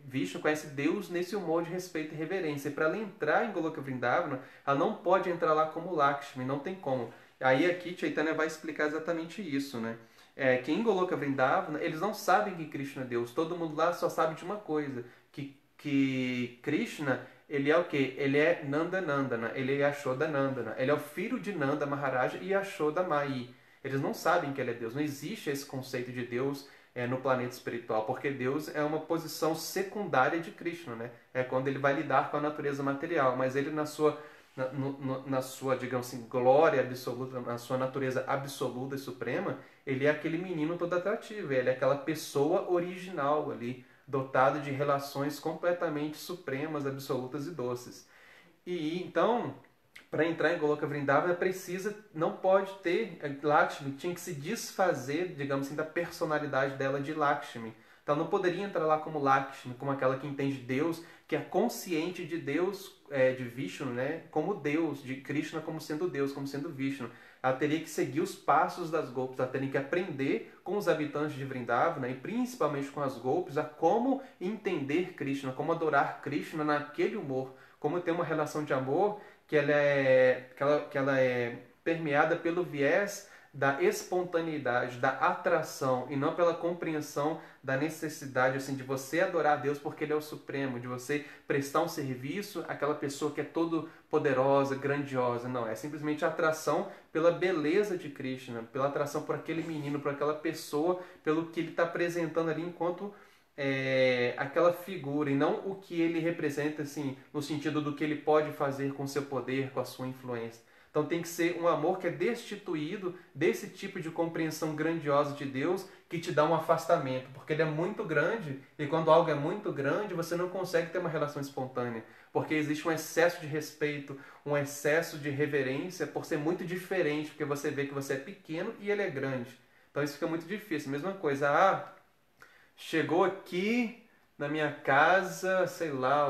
Vishnu, conhece Deus nesse humor de respeito e reverência. E para ela entrar em Goloka Vrindavana, ela não pode entrar lá como Lakshmi, não tem como. Aí aqui Chaitanya vai explicar exatamente isso, né? Que em Goloka Vrindavana, eles não sabem que Krishna é Deus. Todo mundo lá só sabe de uma coisa, que Krishna, ele é o quê? Ele é Nanda Nandana, ele é Yashoda Nandana. Ele é o filho de Nanda Maharaja e Yashoda Mai. Eles não sabem que ele é Deus. Não existe esse conceito de Deus no planeta espiritual, porque Deus é uma posição secundária de Krishna, né? É quando ele vai lidar com a natureza material, mas ele na sua, digamos assim, glória absoluta, na sua natureza absoluta e suprema, ele é aquele menino todo atrativo, ele é aquela pessoa original ali, dotado de relações completamente supremas, absolutas e doces. E então, para entrar em Goloka Vrindavana, não pode ter, Lakshmi tinha que se desfazer, digamos assim, da personalidade dela de Lakshmi. Então, ela não poderia entrar lá como Lakshmi, como aquela que entende Deus, que é consciente de Deus, de Vishnu, né, como Deus, de Krishna como sendo Deus, como sendo Vishnu. Ela teria que seguir os passos das golpes, ela teria que aprender com os habitantes de Vrindavana, e principalmente com as golpes, a como entender Krishna, como adorar Krishna naquele humor, como ter uma relação de amor que ela é permeada pelo viés da espontaneidade, da atração, e não pela compreensão da necessidade assim, de você adorar a Deus porque Ele é o Supremo, de você prestar um serviço àquela pessoa que é todo poderosa, grandiosa. Não, é simplesmente a atração pela beleza de Krishna, pela atração por aquele menino, por aquela pessoa, pelo que ele está apresentando ali enquanto aquela figura, e não o que ele representa, assim, no sentido do que ele pode fazer com seu poder, com a sua influência. Então tem que ser um amor que é destituído desse tipo de compreensão grandiosa de Deus que te dá um afastamento, porque ele é muito grande e quando algo é muito grande você não consegue ter uma relação espontânea, porque existe um excesso de respeito, um excesso de reverência por ser muito diferente, porque você vê que você é pequeno e ele é grande. Então isso fica muito difícil. Mesma coisa, chegou aqui na minha casa, sei lá,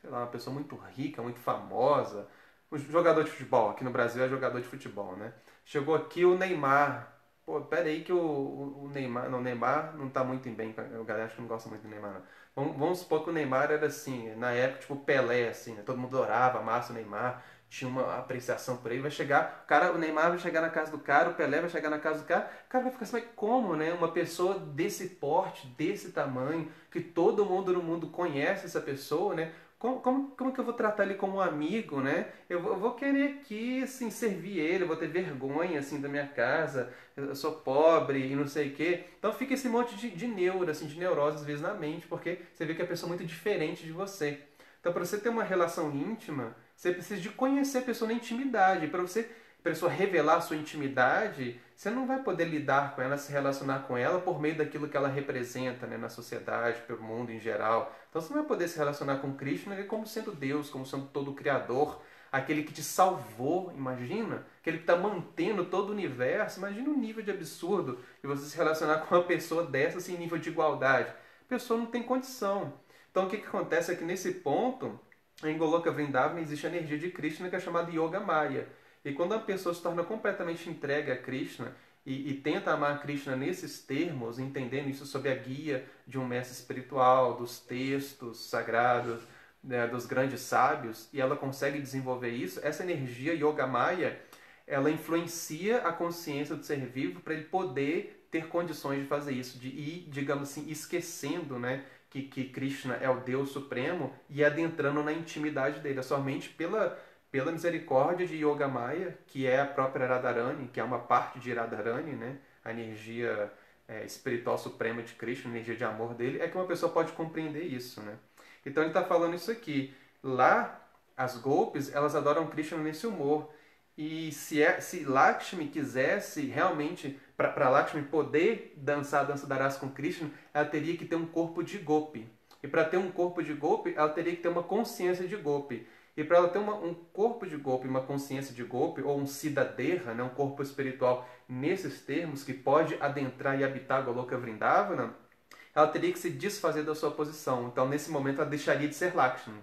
uma pessoa muito rica, muito famosa, um jogador de futebol, aqui no Brasil é jogador de futebol, né? Chegou aqui o Neymar. Pô, pera aí que o Neymar, não, o Neymar não tá muito bem, a galera acho que não gosta muito do Neymar, não. Vamos supor que o Neymar era assim, na época, tipo Pelé, assim, né? Todo mundo adorava, amava o Neymar, tinha uma apreciação por ele. Vai chegar, o Neymar vai chegar na casa do cara, o Pelé vai chegar na casa do cara, o cara vai ficar assim, mas como, né? Uma pessoa desse porte, desse tamanho, que todo mundo no mundo conhece essa pessoa, né? Como que eu vou tratar ele como um amigo, né? Eu vou querer aqui, assim, servir ele, eu vou ter vergonha, assim, da minha casa, eu sou pobre e não sei o quê. Então fica esse monte de neuro, assim, de neurose às vezes na mente, porque você vê que é a pessoa é muito diferente de você. Então, para você ter uma relação íntima, você precisa de conhecer a pessoa na intimidade. Para você, a pessoa revelar a sua intimidade, você não vai poder lidar com ela, se relacionar com ela por meio daquilo que ela representa, né, na sociedade, pelo mundo em geral. Então, você não vai poder se relacionar com Krishna como sendo Deus, como sendo todo o Criador, aquele que te salvou, imagina, aquele que está mantendo todo o universo. Imagina o nível de absurdo de você se relacionar com uma pessoa dessa assim, em nível de igualdade. A pessoa não tem condição. Então o que acontece é que nesse ponto, em Goloka Vrindavan existe a energia de Krishna que é chamada Yoga Maya. E quando a pessoa se torna completamente entregue a Krishna e tenta amar Krishna nesses termos, entendendo isso sob a guia de um mestre espiritual, dos textos sagrados, né, dos grandes sábios, e ela consegue desenvolver isso, essa energia Yoga Maya, ela influencia a consciência do ser vivo para ele poder ter condições de fazer isso, de ir, digamos assim, esquecendo, né, que Krishna é o Deus Supremo e adentrando na intimidade dele. É somente pela misericórdia de Yoga Maya, que é a própria Radharani, que é uma parte de Radharani, né, a energia espiritual suprema de Krishna, a energia de amor dele, é que uma pessoa pode compreender isso, né? Então ele está falando isso aqui. Lá, as golpes, elas adoram Krishna nesse humor. E se Lakshmi quisesse realmente, para Lakshmi poder dançar a dança da rasa com Krishna, ela teria que ter um corpo de golpe. E para ter um corpo de golpe, ela teria que ter uma consciência de golpe. E para ela ter um corpo de golpe, uma consciência de golpe, ou um siddhadeha, né, um corpo espiritual nesses termos, que pode adentrar e habitar Goloka Vrindavana, ela teria que se desfazer da sua posição. Então, nesse momento, ela deixaria de ser Lakshmi.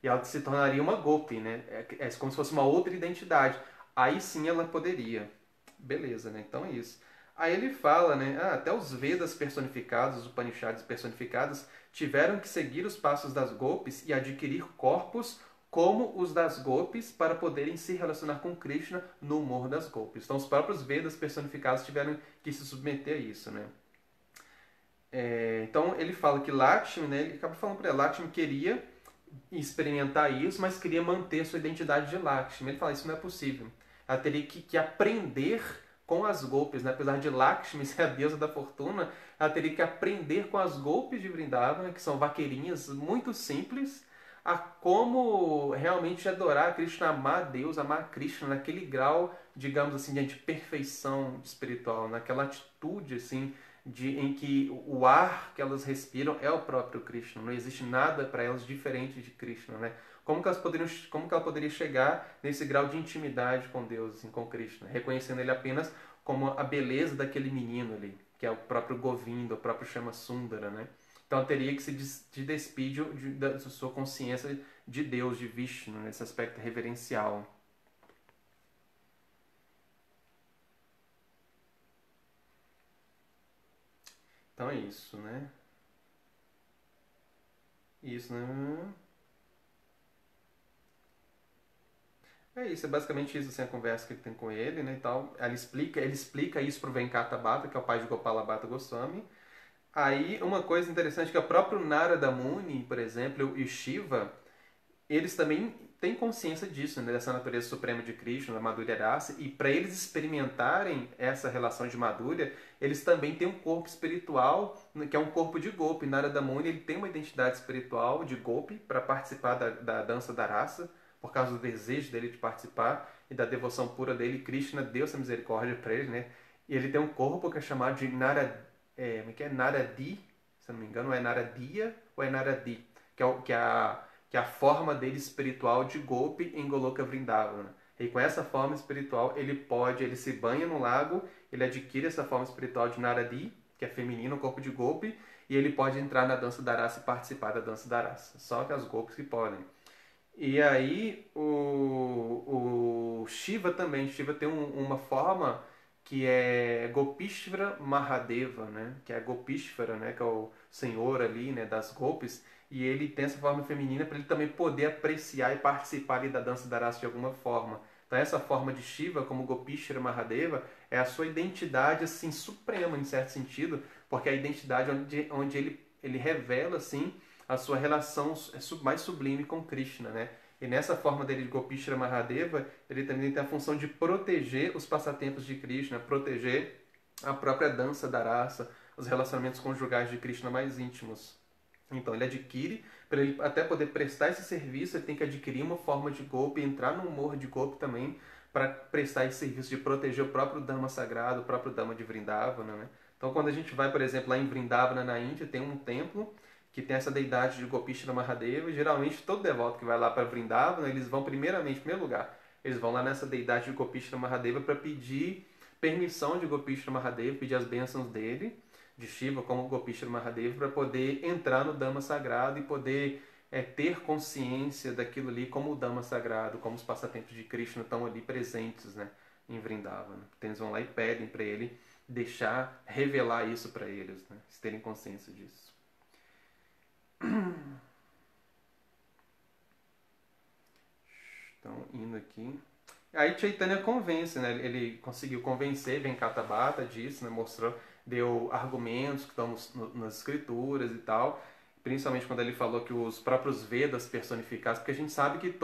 E ela se tornaria uma Gopi, né? É como se fosse uma outra identidade. Aí sim ela poderia. Beleza, né? Então é isso. Aí ele fala, né? Até os Vedas personificados, os Upanishads personificados, tiveram que seguir os passos das Gopis e adquirir corpos como os das Gopis para poderem se relacionar com Krishna no humor das Gopis. Então os próprios Vedas personificados tiveram que se submeter a isso, né? Então ele fala que Lakshmi, né, ele acaba falando para ela, Lakshmi queria experimentar isso, mas queria manter sua identidade de Lakshmi. Ele fala, isso não é possível. Ela teria que aprender com as golpes, né? Apesar de Lakshmi ser a deusa da fortuna, ela teria que aprender com as golpes de Vrindavan, que são vaqueirinhas muito simples, a como realmente adorar Krishna, amar Deus, amar Krishna naquele grau, digamos assim, de perfeição espiritual, naquela atitude assim, em que o ar que elas respiram é o próprio Krishna. Não existe nada para elas diferente de Krishna, né? Como que ela poderia chegar nesse grau de intimidade com Deus, assim, com Krishna, reconhecendo ele apenas como a beleza daquele menino ali, que é o próprio Govinda, o próprio Shama Sundara, né? Então ela teria que se despir da sua consciência de Deus, de Vishnu, nesse aspecto reverencial. Então é isso, né? Isso, né? É isso, é basicamente isso, assim, a conversa que ele tem com ele, né, e tal. Ele explica isso pro Venkata Bhatta, que é o pai de Gopala Bhatta Goswami. Aí, uma coisa interessante é que o próprio Narada Muni, por exemplo, e o Shiva, eles também têm consciência disso, né, dessa natureza suprema de Krishna, da Madhurya Rasa, e para eles experimentarem essa relação de Madhurya, eles também têm um corpo espiritual, né, que é um corpo de Gopi. Narada Muni, ele tem uma identidade espiritual de Gopi para participar da dança da rasa, por causa do desejo dele de participar e da devoção pura dele. Krishna deu essa misericórdia para ele, né? E ele tem um corpo que é chamado de Naradi, se eu não me engano, é Naradia ou é Naradi, que é a forma dele espiritual de Gopi em Goloka Vrindavana. E com essa forma espiritual, ele se banha no lago, ele adquire essa forma espiritual de Naradi, que é feminino, o corpo de Gopi, e ele pode entrar na dança da raça e participar da dança da raça. Só que as Gopis que podem. E aí o Shiva também, Shiva tem uma forma que é Gopishvara Mahadeva, né? Que é Gopishvara, né? Que é o senhor ali, né? Das Gopis. E ele tem essa forma feminina para ele também poder apreciar e participar ali da dança da raça de alguma forma. Então essa forma de Shiva, como Gopishvara Mahadeva, é a sua identidade assim suprema em certo sentido, porque é a identidade onde ele revela assim a sua relação mais sublime com Krishna, né? E nessa forma dele de Gopishvara Mahadeva, ele também tem a função de proteger os passatempos de Krishna, proteger a própria dança da raça, os relacionamentos conjugais de Krishna mais íntimos. Então ele adquire Para ele até poder prestar esse serviço, ele tem que adquirir uma forma de golpe, entrar num humor de golpe também, para prestar esse serviço de proteger o próprio Dhamma sagrado, o próprio Dhamma de Vrindavana, né? Então, quando a gente vai, por exemplo, lá em Vrindavana, na Índia, tem um templo que tem essa deidade de Gopishna Mahadeva, e geralmente todo devoto que vai lá para Vrindavana, eles vão primeiramente, em primeiro lugar, eles vão lá nessa deidade de Gopishna Mahadeva para pedir permissão de Gopishna Mahadeva, pedir as bênçãos dele, de Shiva como Gopishna Mahadeva, para poder entrar no Dhamma sagrado e poder ter consciência daquilo ali como o Dhamma sagrado, como os passatempos de Krishna estão ali presentes, né, em Vrindavana. Então eles vão lá e pedem para ele deixar, revelar isso para eles, né, eles terem consciência disso. Então, indo aqui. Aí Chaitanya convence, né? Ele conseguiu convencer Venkatabhata disso, né? Mostrou, deu argumentos que estão nas escrituras e tal. Principalmente quando ele falou que os próprios Vedas personificados, porque a gente sabe que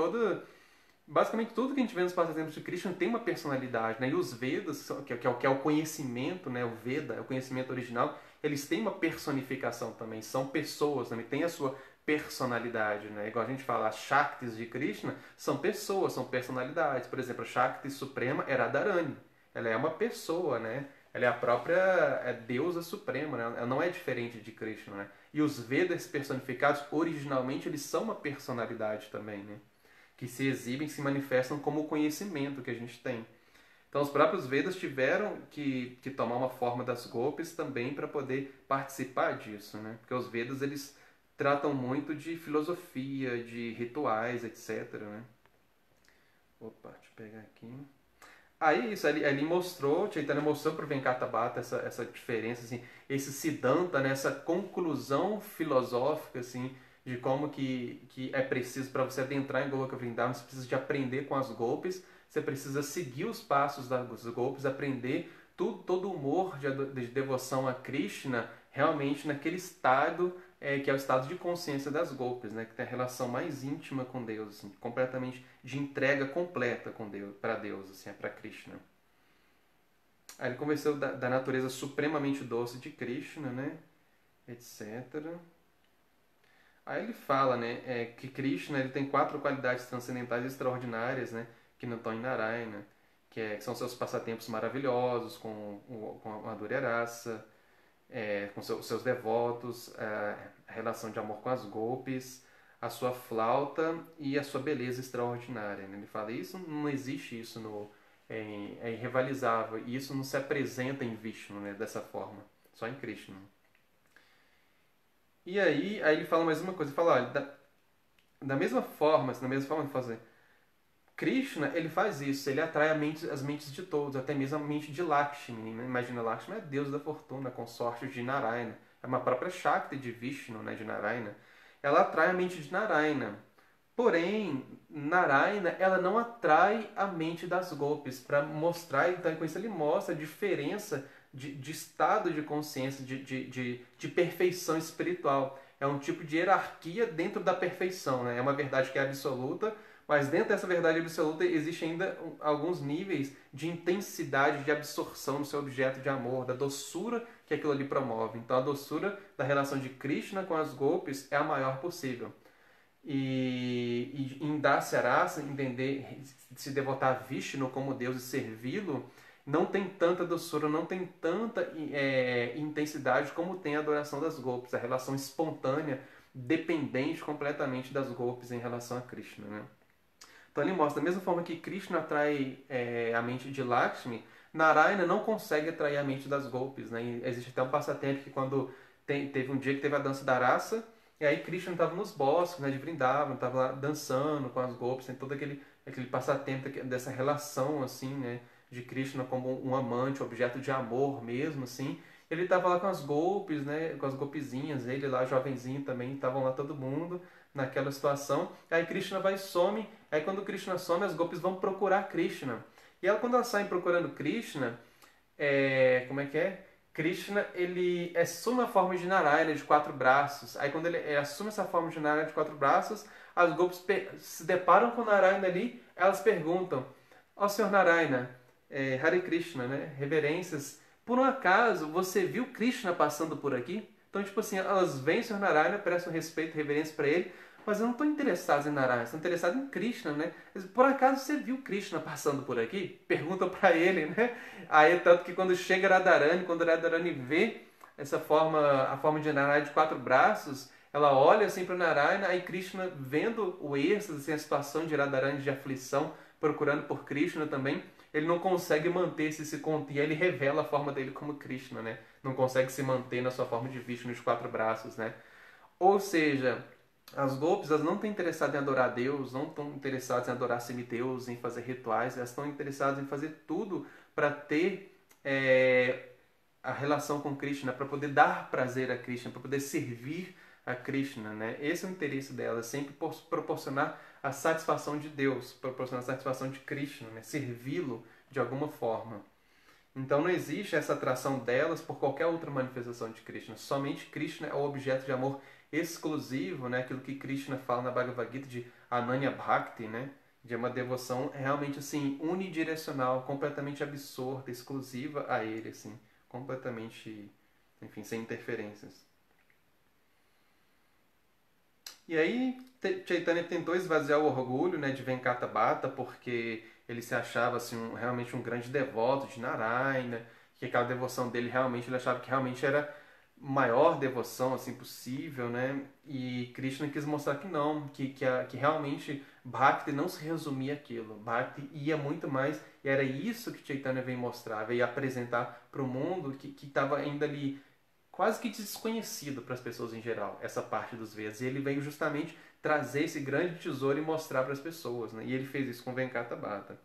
basicamente tudo que a gente vê nos passatempos de Krishna tem uma personalidade, né? E os Vedas, que é o conhecimento, né? O Veda, é o conhecimento original, eles têm uma personificação também, são pessoas, também têm a sua personalidade, né? Igual a gente fala, as Shaktis de Krishna são pessoas, são personalidades. Por exemplo, a Shakti Suprema é Radharani, ela é uma pessoa, né? Ela é a própria deusa suprema, né? Ela não é diferente de Krishna, né? E os Vedas personificados, originalmente, eles são uma personalidade também, né? Que se exibem, se manifestam como o conhecimento que a gente tem. Então, os próprios Vedas tiveram que tomar uma forma das Gopis também para poder participar disso, né? Porque os Vedas, eles tratam muito de filosofia, de rituais, etc, né? Opa, deixa eu pegar aqui. Aí isso, ele mostrou, Chaitanya mostrou para o Venkatabhata essa diferença, assim, esse Siddhanta, né, essa conclusão filosófica, assim, de como que é preciso para você adentrar em Goloka Vrindavan, você precisa de aprender com as golpes, você precisa seguir os passos das golpes, aprender todo o humor de devoção a Krishna, realmente naquele estado que é o estado de consciência das golpes, né, que tem a relação mais íntima com Deus, assim, completamente de entrega completa com Deus, para Deus, assim, para Krishna. Aí ele conversou da natureza supremamente doce de Krishna, né, etc. Aí ele fala, né, que Krishna ele tem 4 qualidades transcendentais extraordinárias, né, que não estão em Narayana, que são seus passatempos maravilhosos com a Adurya Rasa, com seus devotos, a relação de amor com as golpes, a sua flauta e a sua beleza extraordinária, né? Ele fala, isso não existe, isso é irrivalizável, e isso não se apresenta em Vishnu, né, dessa forma, só em Krishna. E aí ele fala mais uma coisa, ele fala, olha, da mesma forma de fazer, Krishna, ele faz isso, ele atrai as mentes de todos, até mesmo a mente de Lakshmi, né? Imagina, Lakshmi é a deusa da fortuna, consorte de Narayana, é uma própria Shakti de Vishnu, né, de Narayana. Ela atrai a mente de Narayana. Porém, Narayana, ela não atrai a mente das golpes, para mostrar, então com isso ele mostra a diferença de estado de consciência, de perfeição espiritual. É um tipo de hierarquia dentro da perfeição, né? É uma verdade que é absoluta, mas dentro dessa verdade absoluta existe ainda alguns níveis de intensidade de absorção no seu objeto de amor, da doçura que aquilo ali promove. Então a doçura da relação de Krishna com as golpes é a maior possível. E em Dasya Rasa, entender, se devotar a Vishnu como Deus e servi-lo, não tem tanta doçura, não tem tanta intensidade como tem a adoração das golpes, a relação espontânea, dependente completamente das golpes em relação a Krishna, né? Então ele mostra, da mesma forma que Krishna atrai a mente de Lakshmi, Narayana não consegue atrair a mente das golpes, né? E existe até um passatempo que quando teve um dia que teve a dança da raça, e aí Krishna estava nos bosques, né, de Vrindavan, estava lá dançando com as golpes, tem todo aquele passatempo dessa relação, assim, né, de Krishna como um amante, um objeto de amor mesmo, assim. Ele estava lá com as golpes, né, com as golpezinhas, ele lá, jovenzinho também, estavam lá todo mundo naquela situação. Aí Krishna vai e some, aí quando Krishna some, as golpes vão procurar Krishna. E ela, quando elas saem procurando Krishna, como é que é? Krishna, ele assume a forma de Narayana, de 4 braços. Aí quando ele assume essa forma de Narayana de 4 braços, as golpes se deparam com Narayana ali, elas perguntam, ó Senhor Narayana, Hare Krishna, né? Reverências, por um acaso você viu Krishna passando por aqui? Então, tipo assim, elas vêm o Senhor Narayana, prestam respeito e reverência para ele, mas eu não estou interessado em Narayana, estou interessado em Krishna, né? Por acaso você viu Krishna passando por aqui? Pergunta para ele, né? Aí, tanto que quando chega Radharani, quando Radharani vê essa forma, a forma de Narayana de quatro braços, ela olha assim para Narayana, aí Krishna, vendo o êxtase, assim, a situação de Radharani de aflição, procurando por Krishna também, ele não consegue manter-se, se conter, ele revela a forma dele como Krishna, né? Não consegue se manter na sua forma de Vishnu de quatro braços, né? Ou seja, as golpes, elas não estão interessadas em adorar Deus, não estão interessadas em adorar semideuses, em fazer rituais, elas estão interessadas em fazer tudo para ter a relação com Krishna, para poder dar prazer a Krishna, para poder servir a Krishna, né? Esse é o interesse delas, sempre proporcionar a satisfação de Deus, proporcionar a satisfação de Krishna, né? Servi-lo de alguma forma. Então não existe essa atração delas por qualquer outra manifestação de Krishna. Somente Krishna é o objeto de amor exclusivo, né? Aquilo que Krishna fala na Bhagavad Gita de Ananya Bhakti, né? De uma devoção realmente assim unidirecional, completamente absorta, exclusiva a ele, assim, completamente, enfim, sem interferências. E aí Chaitanya tentou esvaziar o orgulho, né, de Venkata Bhatta, porque ele se achava assim, realmente um grande devoto de Narayana, que aquela devoção dele realmente, ele achava que realmente era a maior devoção assim possível, né? E Krishna quis mostrar que não, que realmente Bhakti não se resumia àquilo. Bhakti ia muito mais, e era isso que Chaitanya veio mostrar, veio apresentar para o mundo que estava ainda ali quase que desconhecido para as pessoas em geral, essa parte dos Vedas. E ele veio justamente trazer esse grande tesouro e mostrar para as pessoas, né? E ele fez isso com Venkata Bhatta.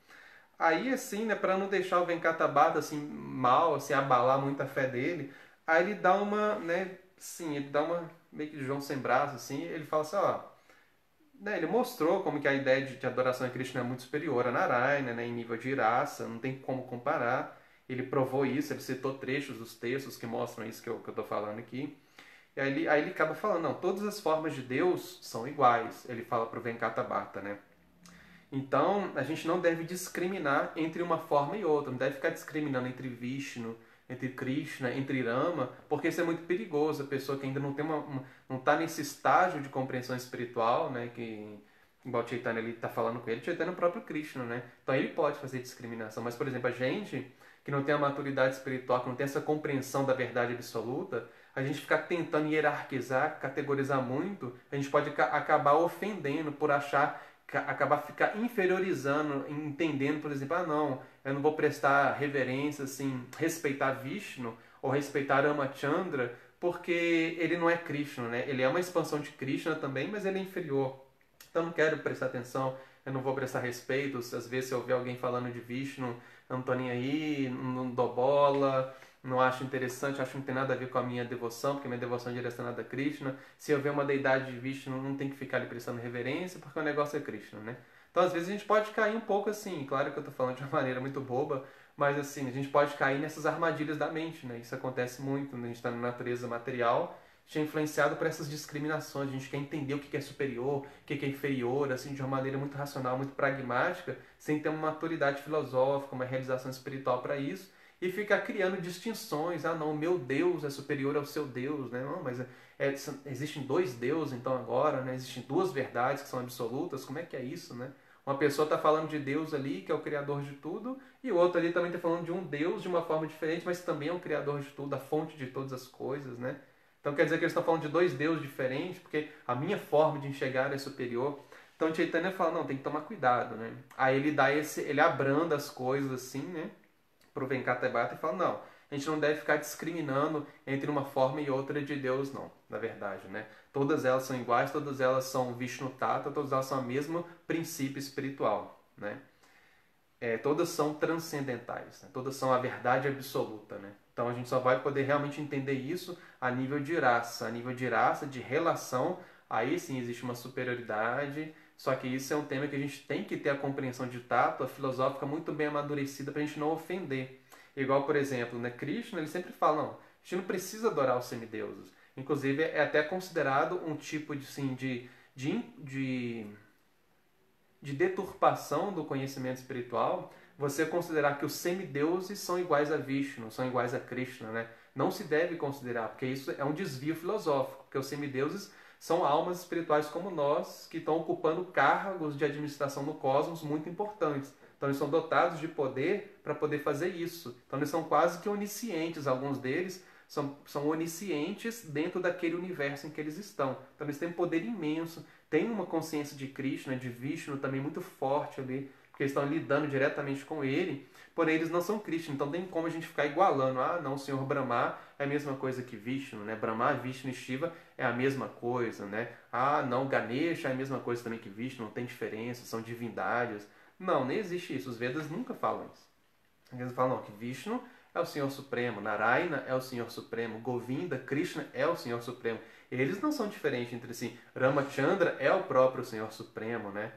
Aí, assim, né, para não deixar o Venkata Bhatta assim, mal, assim, abalar muito a fé dele, aí ele dá uma, né, sim, ele dá uma meio que de João sem braço, assim, ele fala assim, ó, né, ele mostrou como que a ideia de adoração a Krishna é muito superior a Narayana, né, em nível de raça, não tem como comparar. Ele provou isso, ele citou trechos dos textos que mostram isso que eu estou falando aqui. E aí ele acaba falando, não, todas as formas de Deus são iguais. Ele fala para o Venkata Bhatta, né? Então, a gente não deve discriminar entre uma forma e outra, não deve ficar discriminando entre Vishnu, entre Krishna, entre Rama, porque isso é muito perigoso. A pessoa que ainda não tem não está nesse estágio de compreensão espiritual, né, que igual o Chaitanya ele está falando com ele, Chaitanya é o próprio Krishna, né? Então ele pode fazer discriminação, mas por exemplo, a gente que não tem a maturidade espiritual, que não tem essa compreensão da verdade absoluta, a gente ficar tentando hierarquizar, categorizar muito, a gente pode acabar ofendendo por achar acabar ficar inferiorizando, entendendo, por exemplo, ah não, eu não vou prestar reverência, assim, respeitar Vishnu ou respeitar Ramachandra, porque ele não é Krishna, né? Ele é uma expansão de Krishna também, mas ele é inferior. Então eu não quero prestar atenção, eu não vou prestar respeito. Às vezes se eu ouvir alguém falando de Vishnu, eu não tô nem aí, não dou bola, não acho interessante, acho que não tem nada a ver com a minha devoção, porque minha devoção é direcionada a Krishna. Se eu ver uma deidade de Vishnu, não tem que ficar ali prestando reverência, porque o negócio é Krishna, né? Então, às vezes, a gente pode cair um pouco assim. Claro que eu estou falando de uma maneira muito boba, mas assim, a gente pode cair nessas armadilhas da mente, né? Isso acontece muito, né? A gente está na natureza material, a gente é influenciado por essas discriminações, a gente quer entender o que é superior, o que é inferior, assim, de uma maneira muito racional, muito pragmática, sem ter uma maturidade filosófica, uma realização espiritual para isso, e ficar criando distinções. Ah, não, meu Deus é superior ao seu Deus, né? Não, mas existem dois deuses, então agora, né? Existem duas verdades que são absolutas. Como é que é isso, né? Uma pessoa está falando de Deus ali, que é o Criador de tudo, e o outro ali também está falando de um Deus de uma forma diferente, mas também é o Criador de tudo, a fonte de todas as coisas, né? Então quer dizer que eles estão falando de dois deuses diferentes, porque a minha forma de enxergar é superior. Então Chaitanya fala, não, tem que tomar cuidado, né? Aí ele abranda as coisas assim, né? Para o Venkata Bhatta e fala, não, a gente não deve ficar discriminando entre uma forma e outra de Deus, não, na verdade, né? Todas elas são iguais, todas elas são Vishnu Tata, todas elas são o mesmo princípio espiritual, né? Todas são transcendentais, né? Todas são a verdade absoluta, né? Então a gente só vai poder realmente entender isso a nível de raça, de relação, aí sim existe uma superioridade, só que isso é um tema que a gente tem que ter a compreensão de tato, a filosófica muito bem amadurecida para a gente não ofender. Igual, por exemplo, né, Krishna, ele sempre fala, não, a gente não precisa adorar os semideuses. Inclusive é até considerado um tipo de, assim, de deturpação do conhecimento espiritual, você considerar que os semideuses são iguais a Vishnu, são iguais a Krishna, né? não se deve considerar, porque isso é um desvio filosófico, porque os semideuses são almas espirituais como nós, que estão ocupando cargos de administração no cosmos muito importantes. Então eles são dotados de poder para poder fazer isso. Então eles são quase que oniscientes, alguns deles são oniscientes dentro daquele universo em que eles estão. Então eles têm um poder imenso, têm uma consciência de Krishna, de Vishnu também muito forte ali, porque eles estão lidando diretamente com ele, porém eles não são Krishna, então tem como a gente ficar igualando. Ah, não, o Senhor Brahma é a mesma coisa que Vishnu, né? Brahma, Vishnu e Shiva é a mesma coisa, né? Ah, não, Ganesha é a mesma coisa também que Vishnu, não tem diferença, são divindades. Não, nem existe isso, os Vedas nunca falam isso. Eles falam que Vishnu é o Senhor Supremo, Narayana é o Senhor Supremo, Govinda, Krishna é o Senhor Supremo. Eles não são diferentes entre si. Ramachandra é o próprio Senhor Supremo, né?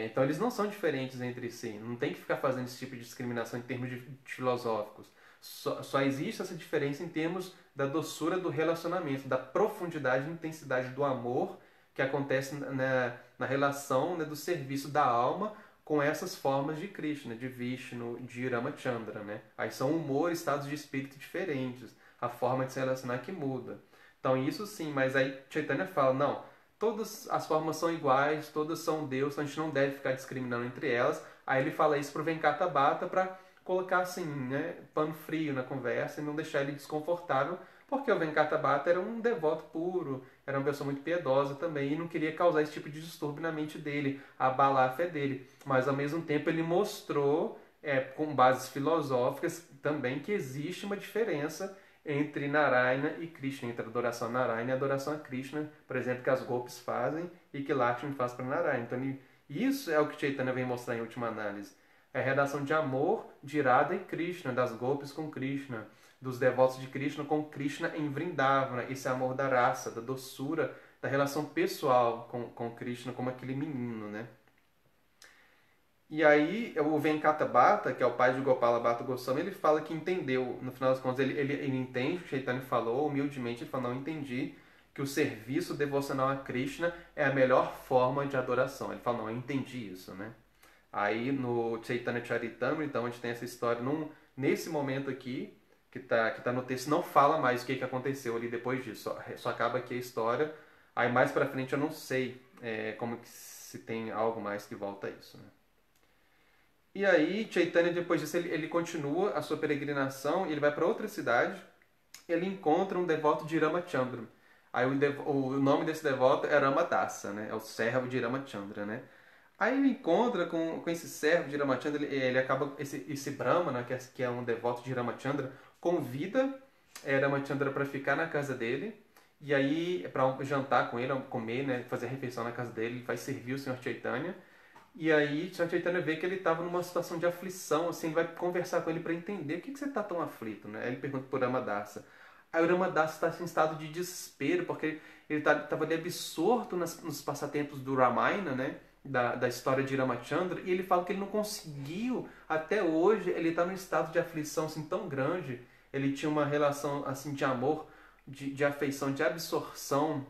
Então eles não são diferentes entre si. Não tem que ficar fazendo esse tipo de discriminação em termos de filosóficos. Só existe essa diferença em termos da doçura do relacionamento, da profundidade e intensidade do amor que acontece na relação, né, do serviço da alma com essas formas de Krishna, de Vishnu, de Ramachandra, né? Aí são humor, estados de espírito diferentes, a forma de se relacionar que muda. Então isso sim, mas aí Chaitanya fala, não, todas as formas são iguais, todas são Deus, então a gente não deve ficar discriminando entre elas. Aí ele fala isso pro Venkata Bhatta para colocar assim, né, pano frio na conversa e não deixar ele desconfortável, porque o Venkata Bhatta era um devoto puro, era uma pessoa muito piedosa também e não queria causar esse tipo de distúrbio na mente dele, abalar a fé dele. Mas ao mesmo tempo ele mostrou, com bases filosóficas também, que existe uma diferença entre Narayana e Krishna, entre a adoração a Narayana e a adoração a Krishna, por exemplo, que as Gopis fazem e que Lakshmi faz para Narayana. Então isso é o que Chaitanya vem mostrar em última análise. É a relação de amor de Radha e Krishna, das Gopis com Krishna, dos devotos de Krishna com Krishna em Vrindavana, esse amor da raça, da doçura, da relação pessoal com Krishna como aquele menino, né? E aí o Venkata Bhatta, que é o pai de Gopala Bhatta Goswami, ele fala que entendeu, no final das contas, ele entende o que Chaitanya falou, humildemente ele fala, não entendi, que o serviço devocional a Krishna é a melhor forma de adoração. Ele fala, não, eu entendi isso, né? Aí no Chaitanya Charitamrita, então, onde tem essa história, nesse momento aqui, que tá no texto, não fala mais o que aconteceu ali depois disso, só acaba aqui a história. Aí mais pra frente eu não sei como que se tem algo mais que volta a isso, né? E aí Chaitanya, depois disso, ele continua a sua peregrinação, ele vai para outra cidade, ele encontra um devoto de Ramachandra. Aí o nome desse devoto é Ramadasa, né? É o servo de Ramachandra, né? Aí ele encontra com esse servo de Ramachandra, ele acaba, esse Brahmana, que é um devoto de Ramachandra, convida Ramachandra para ficar na casa dele, e aí para jantar com ele, comer, né, fazer a refeição na casa dele, ele vai servir o Senhor Chaitanya. E aí o Senhor Chaitanya vê que ele estava numa situação de aflição, assim, ele vai conversar com ele para entender o que você está tão aflito, né? Aí ele pergunta por Ramadasa. Aí o Ramadasa está em estado de desespero, porque ele estava ali absorto nos passatempos do Ramayana, né? Da história de Ramachandra, e ele fala que ele não conseguiu, até hoje, ele está num estado de aflição assim, tão grande, ele tinha uma relação assim de amor, de afeição, de absorção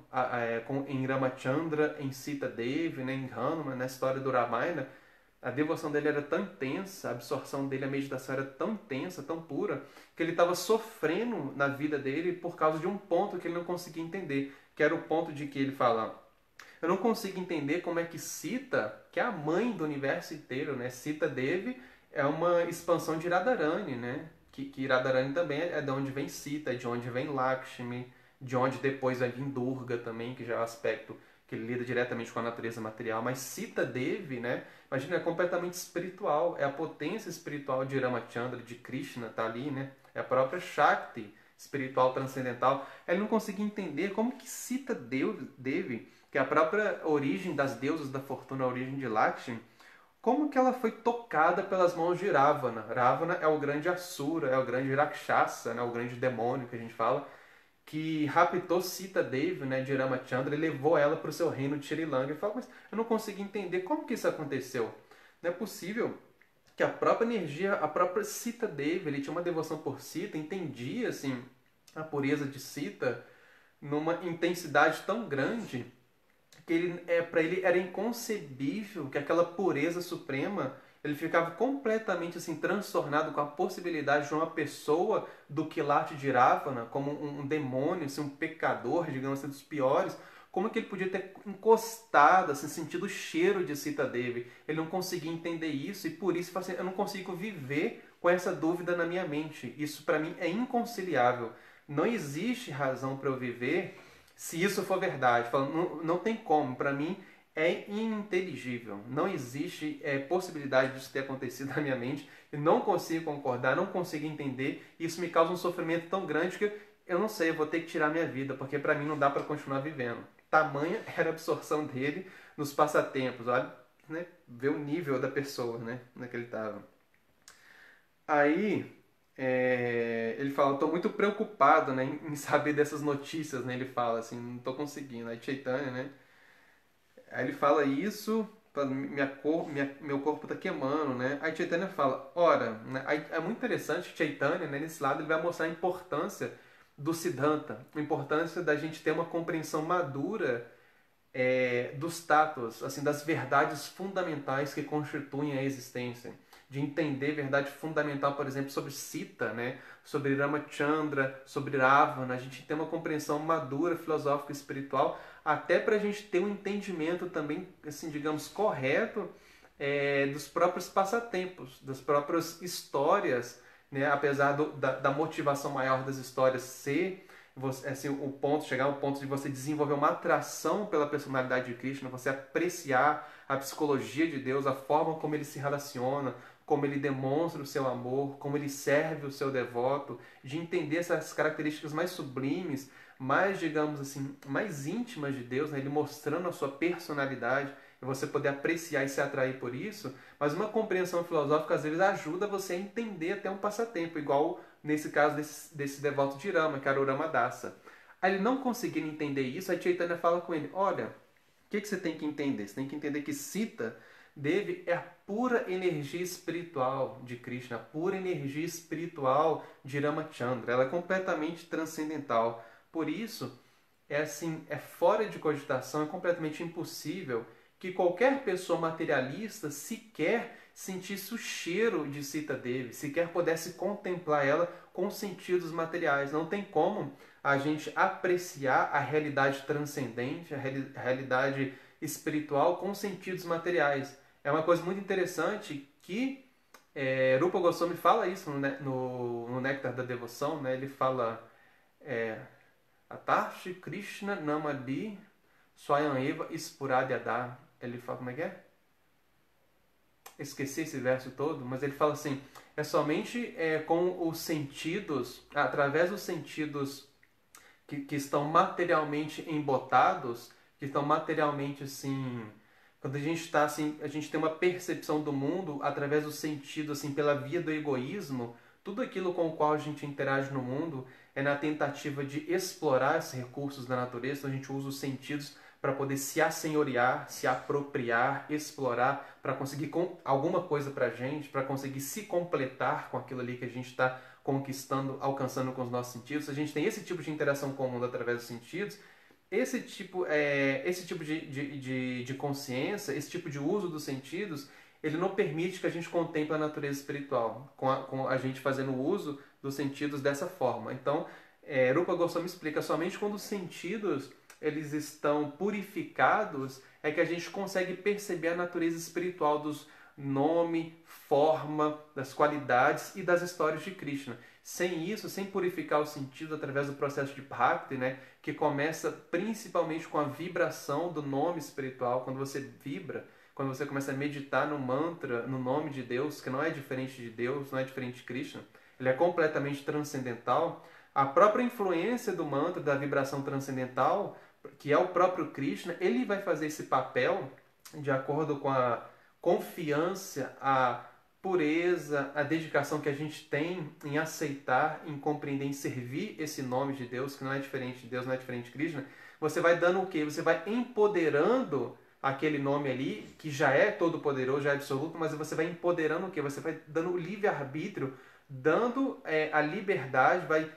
em Ramachandra, em Sita Devi, né, em Hanuman, na história do Ramayana. A devoção dele era tão intensa, a absorção dele, a meditação era tão intensa, tão pura, que ele estava sofrendo na vida dele por causa de um ponto que ele não conseguia entender, que era o ponto de que ele fala: eu não consigo entender como é que Sita, que é a mãe do universo inteiro, né? Sita Devi é uma expansão de Radharani, né? Que Radharani também é de onde vem Sita, é de onde vem Lakshmi, de onde depois vai vir Durga também, que já é o aspecto que ele lida diretamente com a natureza material. Mas Sita Devi, né? Imagina, é completamente espiritual, é a potência espiritual de Ramachandra, de Krishna, tá ali, né? É a própria Shakti espiritual transcendental. Ele não conseguia entender como que Sita Devi, que é a própria origem das deusas da fortuna, a origem de Lakshmi, como que ela foi tocada pelas mãos de Ravana. Ravana é o grande Asura, é o grande Rakshasa, né, o grande demônio que a gente fala, que raptou Sita Devi, né, de Ramachandra, e levou ela para o seu reino de Sri Lanka. Ele fala, mas eu não consigo entender como que isso aconteceu. Não é possível que a própria energia, a própria Sita Devi, ele tinha uma devoção por Sita, entendia assim a pureza de Sita numa intensidade tão grande que para ele era inconcebível que aquela pureza suprema Ele ficava completamente assim transtornado com a possibilidade de uma pessoa do quilate de Ravana, como um demônio, assim, um pecador, digamos assim, dos piores, como que ele podia ter encostado, assim, sentido o cheiro de Sita Devi? Ele não conseguia entender isso e por isso assim, eu não consigo viver com essa dúvida na minha mente. Isso para mim é inconciliável. Não existe razão para eu viver se isso for verdade. Não tem como. Para mim é ininteligível. Não existe possibilidade disso ter acontecido na minha mente. Eu não consigo concordar, não consigo entender. Isso me causa um sofrimento tão grande que eu não sei, eu vou ter que tirar minha vida, porque para mim não dá para continuar vivendo. Tamanha era a absorção dele nos passatempos. Olha, né, ver o nível da pessoa, né, que ele estava. Aí ele fala, estou muito preocupado, né, em saber dessas notícias, né? Ele fala assim, não estou conseguindo. Aí Chaitanya, né? Aí ele fala isso, fala, meu corpo está queimando, né? Aí Chaitanya fala, ora, né? Aí é muito interessante, Chaitanya, né, nesse lado, ele vai mostrar a importância do Siddhanta, a importância da gente ter uma compreensão madura dos tatos, assim, das verdades fundamentais que constituem a existência, de entender verdade fundamental, por exemplo, sobre Sita, né? Sobre Ramachandra, sobre Ravana, a gente tem uma compreensão madura, filosófica e espiritual, até para a gente ter um entendimento também, assim, digamos, correto dos próprios passatempos, das próprias histórias, né? Apesar da motivação maior das histórias ser você, assim, chegar ao ponto de você desenvolver uma atração pela personalidade de Krishna, você apreciar a psicologia de Deus, a forma como ele se relaciona, como ele demonstra o seu amor, como ele serve o seu devoto, de entender essas características mais sublimes, mais, digamos assim, mais íntimas de Deus, né? Ele mostrando a sua personalidade, e você poder apreciar e se atrair por isso, mas uma compreensão filosófica às vezes ajuda você a entender até um passatempo, igual nesse caso desse devoto de Rama, que era o Ramadasa. Aí ele não conseguindo entender isso, aí Chaitanya fala com ele, olha, o que você tem que entender? Você tem que entender que Sita Devi é a pura energia espiritual de Krishna, a pura energia espiritual de Ramachandra. Ela é completamente transcendental. Por isso, é fora de cogitação, é completamente impossível que qualquer pessoa materialista sequer sentisse o cheiro de Sita Devi, sequer pudesse contemplar ela com sentidos materiais. Não tem como a gente apreciar a realidade transcendente, a realidade espiritual com sentidos materiais. É uma coisa muito interessante que Rupa Goswami fala isso no Néctar da Devoção, né? Ele fala Atarshi Krishna Namadi Swayam Eva Spuradhyada. Ele fala, como é que é? Esqueci esse verso todo, mas ele fala assim, é somente com os sentidos, através dos sentidos que estão materialmente embotados, que estão materialmente assim, quando a gente está assim, a gente tem uma percepção do mundo através do sentido assim, pela via do egoísmo, tudo aquilo com o qual a gente interage no mundo é na tentativa de explorar esses recursos da natureza, então a gente usa os sentidos para poder se assenhorear, se apropriar, explorar, para conseguir alguma coisa para a gente, para conseguir se completar com aquilo ali que a gente está conquistando, alcançando com os nossos sentidos. A gente tem esse tipo de interação com o mundo através dos sentidos. Esse tipo de consciência, esse tipo de uso dos sentidos, ele não permite que a gente contemple a natureza espiritual, com a gente fazendo uso dos sentidos dessa forma. Então, Rupa Goswami explica, somente quando os sentidos eles estão purificados é que a gente consegue perceber a natureza espiritual dos nome, forma, das qualidades e das histórias de Krishna. Sem isso, sem purificar o sentido através do processo de Bhakti, né, que começa principalmente com a vibração do nome espiritual, quando você vibra, quando você começa a meditar no mantra, no nome de Deus, que não é diferente de Deus, não é diferente de Krishna, ele é completamente transcendental. A própria influência do mantra, da vibração transcendental, que é o próprio Krishna, ele vai fazer esse papel de acordo com a confiança, a pureza, a dedicação que a gente tem em aceitar, em compreender, em servir esse nome de Deus, que não é diferente de Deus, não é diferente de Krishna. Você vai dando o quê? Você vai empoderando aquele nome ali, que já é todo poderoso, já é absoluto, mas você vai empoderando o quê? Você vai dando o livre-arbítrio, dando a liberdade, vai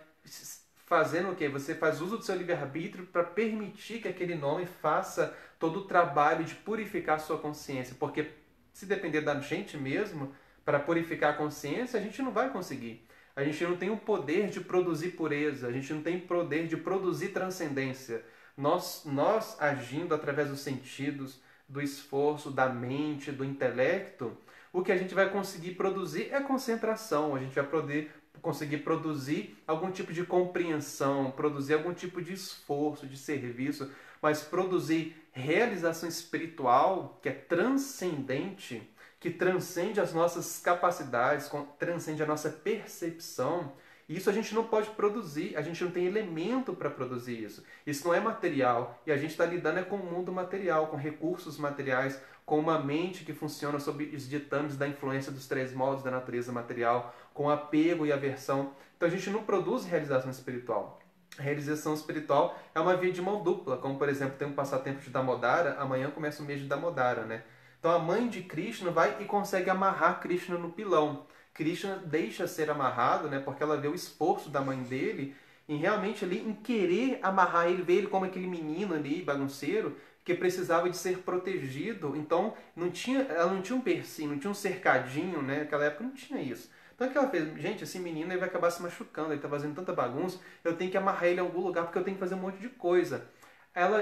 fazendo o quê? Você faz uso do seu livre-arbítrio para permitir que aquele nome faça todo o trabalho de purificar a sua consciência, porque se depender da gente mesmo para purificar a consciência, a gente não vai conseguir. A gente não tem o poder de produzir pureza, a gente não tem o poder de produzir transcendência. Nós agindo através dos sentidos, do esforço, da mente, do intelecto, o que a gente vai conseguir produzir é concentração, a gente vai poder conseguir produzir algum tipo de compreensão, produzir algum tipo de esforço, de serviço, mas produzir realização espiritual que é transcendente, que transcende as nossas capacidades, transcende a nossa percepção. Isso a gente não pode produzir, a gente não tem elemento para produzir isso. Isso não é material e a gente está lidando com o mundo material, com recursos materiais, com uma mente que funciona sob os ditames da influência dos três modos da natureza material, com apego e aversão. Então a gente não produz realização espiritual. A realização espiritual é uma via de mão dupla, como por exemplo tem um passatempo de Damodara, amanhã começa o mês de Damodara, né? Então a mãe de Krishna vai e consegue amarrar Krishna no pilão. Krishna deixa ser amarrado, né, porque ela vê o esforço da mãe dele em realmente ali em querer amarrar ele, ver ele como aquele menino ali, bagunceiro, que precisava de ser protegido. Então ela não tinha um persim, não tinha um cercadinho, né? Naquela época não tinha isso. Então o que ela fez? Gente, esse menino ele vai acabar se machucando, ele está fazendo tanta bagunça, eu tenho que amarrar ele em algum lugar porque eu tenho que fazer um monte de coisa.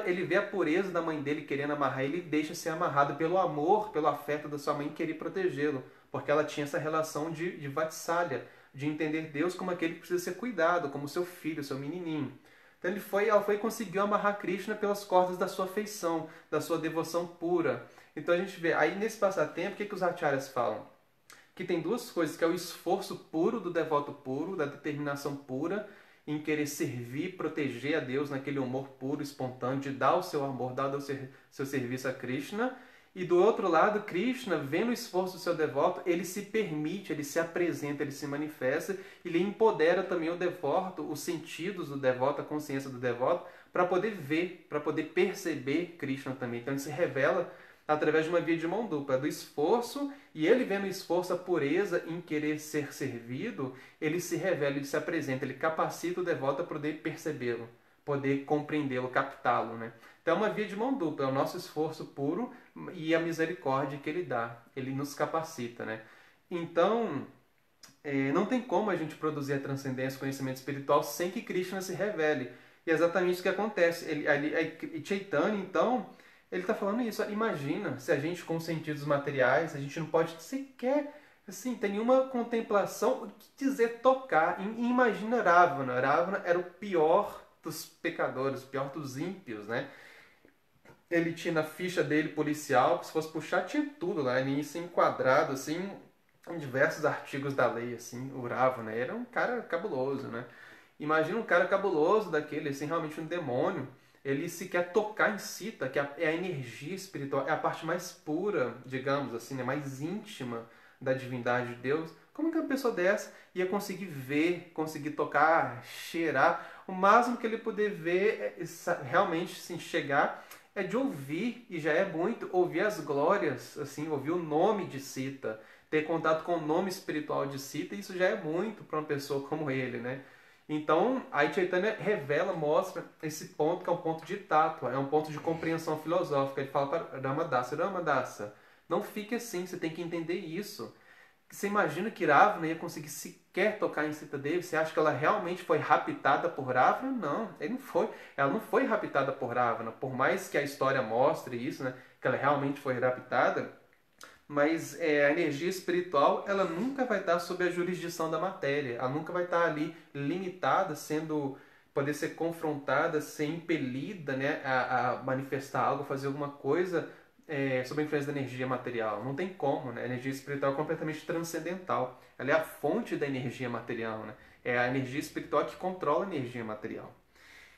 Ele vê a pureza da mãe dele querendo amarrar ele e deixa ser amarrado pelo amor, pelo afeto da sua mãe querer protegê-lo. Porque ela tinha essa relação de vatsalya, de entender Deus como aquele que precisa ser cuidado, como seu filho, seu menininho. Então ela foi e conseguiu amarrar Krishna pelas cordas da sua afeição, da sua devoção pura. Então a gente vê, aí nesse passatempo, o que os acharyas falam? Que tem duas coisas, que é o esforço puro do devoto puro, da determinação pura, em querer servir, proteger a Deus naquele amor puro, espontâneo, de dar o seu amor, dar o seu serviço a Krishna. E do outro lado, Krishna, vendo o esforço do seu devoto, ele se permite, ele se apresenta, ele se manifesta, e ele empodera também o devoto, os sentidos do devoto, a consciência do devoto, para poder ver, para poder perceber Krishna também. Então ele se revela através de uma via de mão dupla, do esforço, e ele vendo o esforço, a pureza em querer ser servido, ele se revela, ele se apresenta, ele capacita o devoto a poder percebê-lo, poder compreendê-lo, captá-lo, né? Então é uma via de mão dupla, é o nosso esforço puro e a misericórdia que ele dá, ele nos capacita, né? Então, não tem como a gente produzir a transcendência, o conhecimento espiritual, sem que Krishna se revele. E é exatamente isso que acontece. Chaitanya, então, ele está falando isso. Imagina se a gente, com sentidos materiais, a gente não pode sequer, assim, ter nenhuma contemplação, o que dizer tocar. E imagina Ravana. Ravana era o pior dos pecadores, o pior dos ímpios, né? Ele tinha na ficha dele policial, que se fosse puxar, tinha tudo lá, isso enquadrado, assim, em diversos artigos da lei, assim, o Ravana era um cara cabuloso, né? Imagina um cara cabuloso daquele, assim, realmente um demônio, ele se quer tocar em Sita, que é a energia espiritual, é a parte mais pura, digamos assim, né, mais íntima da divindade de Deus. Como que uma pessoa dessa ia conseguir ver, conseguir tocar, cheirar? O máximo que ele poder ver, realmente se chegar, é de ouvir, e já é muito, ouvir as glórias, assim, ouvir o nome de Sita, ter contato com o nome espiritual de Sita, isso já é muito para uma pessoa como ele, né? Então, a Chaitanya revela, mostra esse ponto que é um ponto de tato, é um ponto de compreensão filosófica. Ele fala para Ramadasa, Ramadasa, não fique assim, você tem que entender isso. Você imagina que Ravana ia conseguir sequer tocar em Sita Devi? Você acha que ela realmente foi raptada por Ravana? Não, ele não foi. Ela não foi raptada por Ravana. Por mais que a história mostre isso, né, que ela realmente foi raptada, mas a energia espiritual ela nunca vai estar sob a jurisdição da matéria. Ela nunca vai estar ali limitada, poder ser confrontada, ser impelida, né, a manifestar algo, fazer alguma coisa sob a influência da energia material. Não tem como, né? A energia espiritual é completamente transcendental. Ela é a fonte da energia material, né? É a energia espiritual que controla a energia material.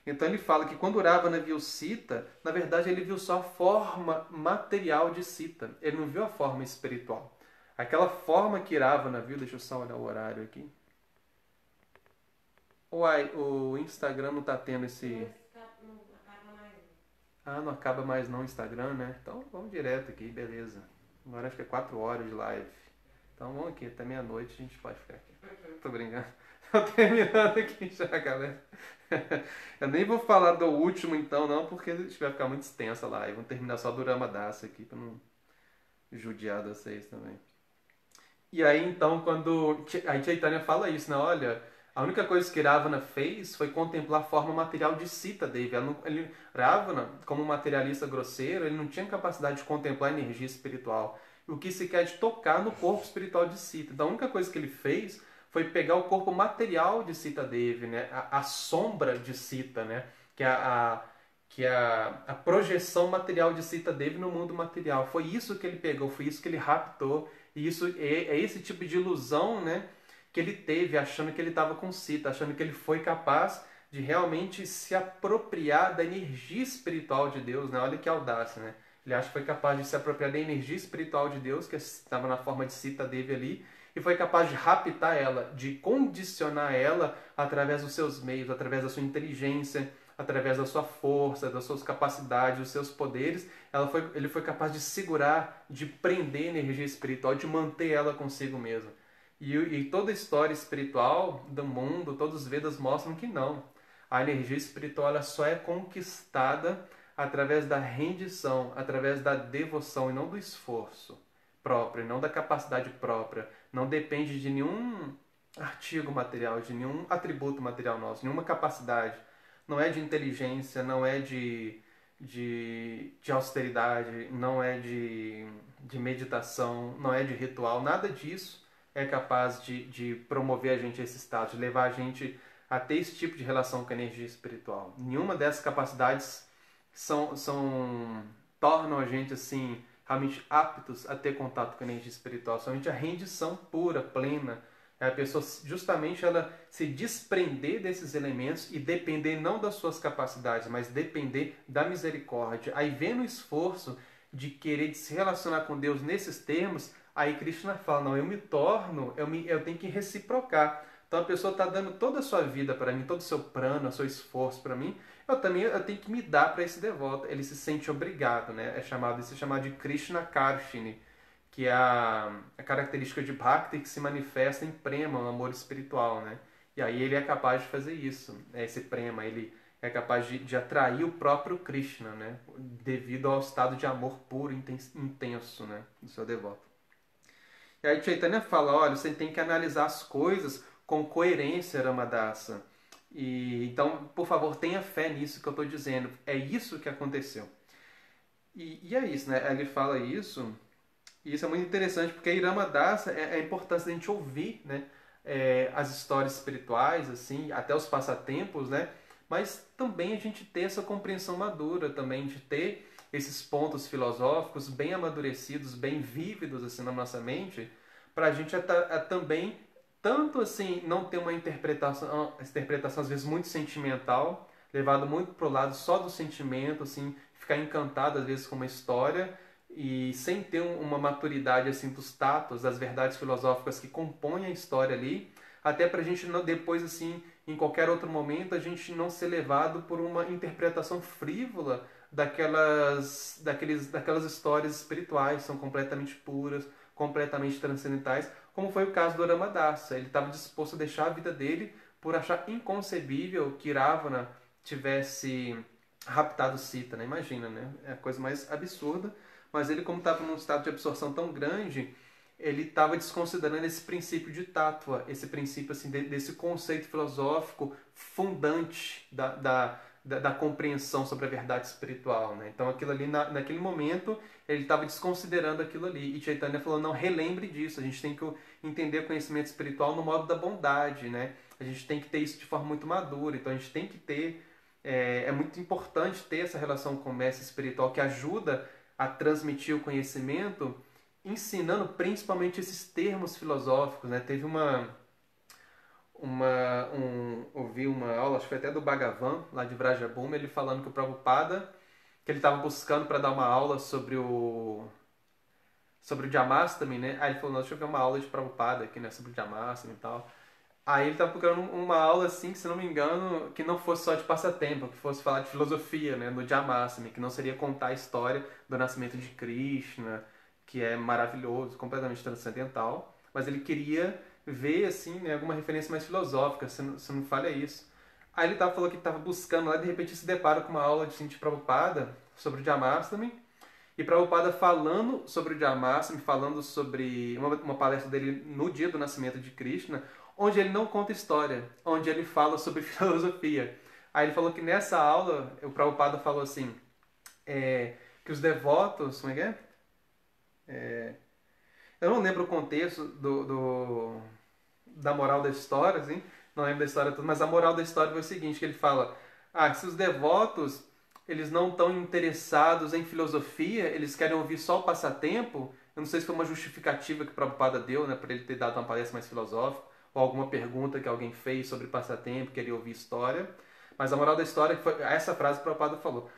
Então ele fala que quando Ravana viu Sita, na verdade ele viu só a forma material de Sita. Ele não viu a forma espiritual. Aquela forma que Ravana viu, deixa eu só olhar o horário aqui. Uai, o Instagram não está tendo esse... Ah, não acaba mais não o Instagram, né? Então vamos direto aqui, beleza. Agora acho que é 4 horas de live. Então vamos aqui, até meia-noite a gente pode ficar aqui. Tô brincando. Tô terminando aqui já, galera. Eu nem vou falar do último então, não, porque vai ficar muito extensa a live. Vamos terminar só do Ramadasa aqui, pra não judiar de vocês também. E aí, então, quando aí Chaitanya fala isso, né? Olha, a única coisa que Ravana fez foi contemplar a forma material de Sita Devi. Ravana, como um materialista grosseiro, ele não tinha capacidade de contemplar a energia espiritual. O que se quer é de tocar no corpo espiritual de Sita. Então, a única coisa que ele fez foi pegar o corpo material de Sita Devi, né? A sombra de Sita, né? Que é a projeção material de Sita Devi no mundo material. Foi isso que ele pegou, foi isso que ele raptou. E isso é esse tipo de ilusão, né, que ele teve, achando que ele estava com Sita, achando que ele foi capaz de realmente se apropriar da energia espiritual de Deus, né? Olha que audácia, né? Ele acha que foi capaz de se apropriar da energia espiritual de Deus, que estava na forma de Sita Devi ali, e foi capaz de raptar ela, de condicionar ela através dos seus meios, através da sua inteligência, através da sua força, das suas capacidades, dos seus poderes. Ele foi capaz de segurar, de prender a energia espiritual, de manter ela consigo mesmo. E toda a história espiritual do mundo, todos os Vedas mostram que não. A energia espiritual ela só é conquistada através da rendição, através da devoção e não do esforço próprio, não da capacidade própria. Não depende de nenhum artigo material, de nenhum atributo material nosso, nenhuma capacidade. Não é de inteligência, não é de austeridade, não é de meditação, não é de ritual, nada disso é capaz de promover a gente a esse estado, de levar a gente a ter esse tipo de relação com a energia espiritual. Nenhuma dessas capacidades tornam a gente assim realmente aptos a ter contato com a energia espiritual. Somente a rendição pura, plena, é a pessoa justamente ela se desprender desses elementos e depender não das suas capacidades, mas depender da misericórdia. Aí vendo o esforço de querer de se relacionar com Deus nesses termos, aí Krishna fala, não, eu tenho que reciprocar. Então a pessoa está dando toda a sua vida para mim, todo o seu prana, o seu esforço para mim, eu tenho que me dar para esse devoto. Ele se sente obrigado, né? Isso é chamado de Krishna Karshini, que é a característica de Bhakti que se manifesta em prema, no amor espiritual, né? E aí ele é capaz de fazer isso, né? Esse prema, ele é capaz de atrair o próprio Krishna, né? Devido ao estado de amor puro, intenso, né? Do seu devoto. E aí Chaitanya fala, olha, você tem que analisar as coisas com coerência, Ramadasa. E então, por favor, tenha fé nisso que eu estou dizendo. É isso que aconteceu. E é isso, né? Ele fala isso, e isso é muito interessante, porque a Ramadasa é a importância da gente ouvir, né? As histórias espirituais, assim, até os passatempos, né? Mas também a gente ter essa compreensão madura, também de ter esses pontos filosóficos bem amadurecidos, bem vívidos assim na nossa mente, para a gente também tanto assim não ter uma interpretação às vezes muito sentimental, levado muito pro lado só do sentimento, assim, ficar encantado às vezes com uma história e sem ter uma maturidade assim dos tatos, das verdades filosóficas que compõem a história ali, até para a gente não, depois assim, em qualquer outro momento, a gente não ser levado por uma interpretação frívola daquelas histórias espirituais, são completamente puras, completamente transcendentais, como foi o caso do Ramadasa. Ele estava disposto a deixar a vida dele por achar inconcebível que Ravana tivesse raptado Sita, né? Imagina, né? É a coisa mais absurda. Mas ele, como estava num estado de absorção tão grande, ele estava desconsiderando esse princípio de tattva, esse princípio assim, desse conceito filosófico fundante da compreensão sobre a verdade espiritual, né? Então aquilo ali, naquele momento, ele estava desconsiderando aquilo ali. E Chaitanya falou, não, relembre disso, a gente tem que entender o conhecimento espiritual no modo da bondade, né? A gente tem que ter isso de forma muito madura, então a gente tem que ter, é muito importante ter essa relação com o mestre espiritual que ajuda a transmitir o conhecimento, ensinando principalmente esses termos filosóficos, né? Teve ouvi uma aula, acho que foi até do Bhagavan, lá de Vrajabhumi, ele falando que o Prabhupada, que ele estava buscando para dar uma aula sobre o Jamastami, né? Aí ele falou, não, deixa eu ver uma aula de Prabhupada aqui, né, sobre o Jamastami e tal. Aí ele estava procurando uma aula, assim, que se não me engano, que não fosse só de passatempo, que fosse falar de filosofia, né, no Jamastami, que não seria contar a história do nascimento de Krishna, que é maravilhoso, completamente transcendental, mas ele queria ver, assim, né, alguma referência mais filosófica, se não falha isso. Aí ele falou que estava buscando lá, de repente se depara com uma aula de Prabhupada sobre o Jamastami, E Prabhupada falando sobre o Janmashtami, falando sobre uma palestra dele no dia do nascimento de Krishna, onde ele não conta história, onde ele fala sobre filosofia. Aí ele falou que nessa aula, o Prabhupada falou assim, que os devotos, como é que é? Eu não lembro o contexto da moral da história, assim, não lembro da história toda, mas a moral da história foi o seguinte, que ele fala, se os devotos eles não estão interessados em filosofia, eles querem ouvir só o passatempo, eu não sei se foi uma justificativa que o Prabhupada deu, né, para ele ter dado uma palestra mais filosófica, ou alguma pergunta que alguém fez sobre passatempo, queria ouvir história, mas a moral da história foi essa frase que o Prabhupada falou.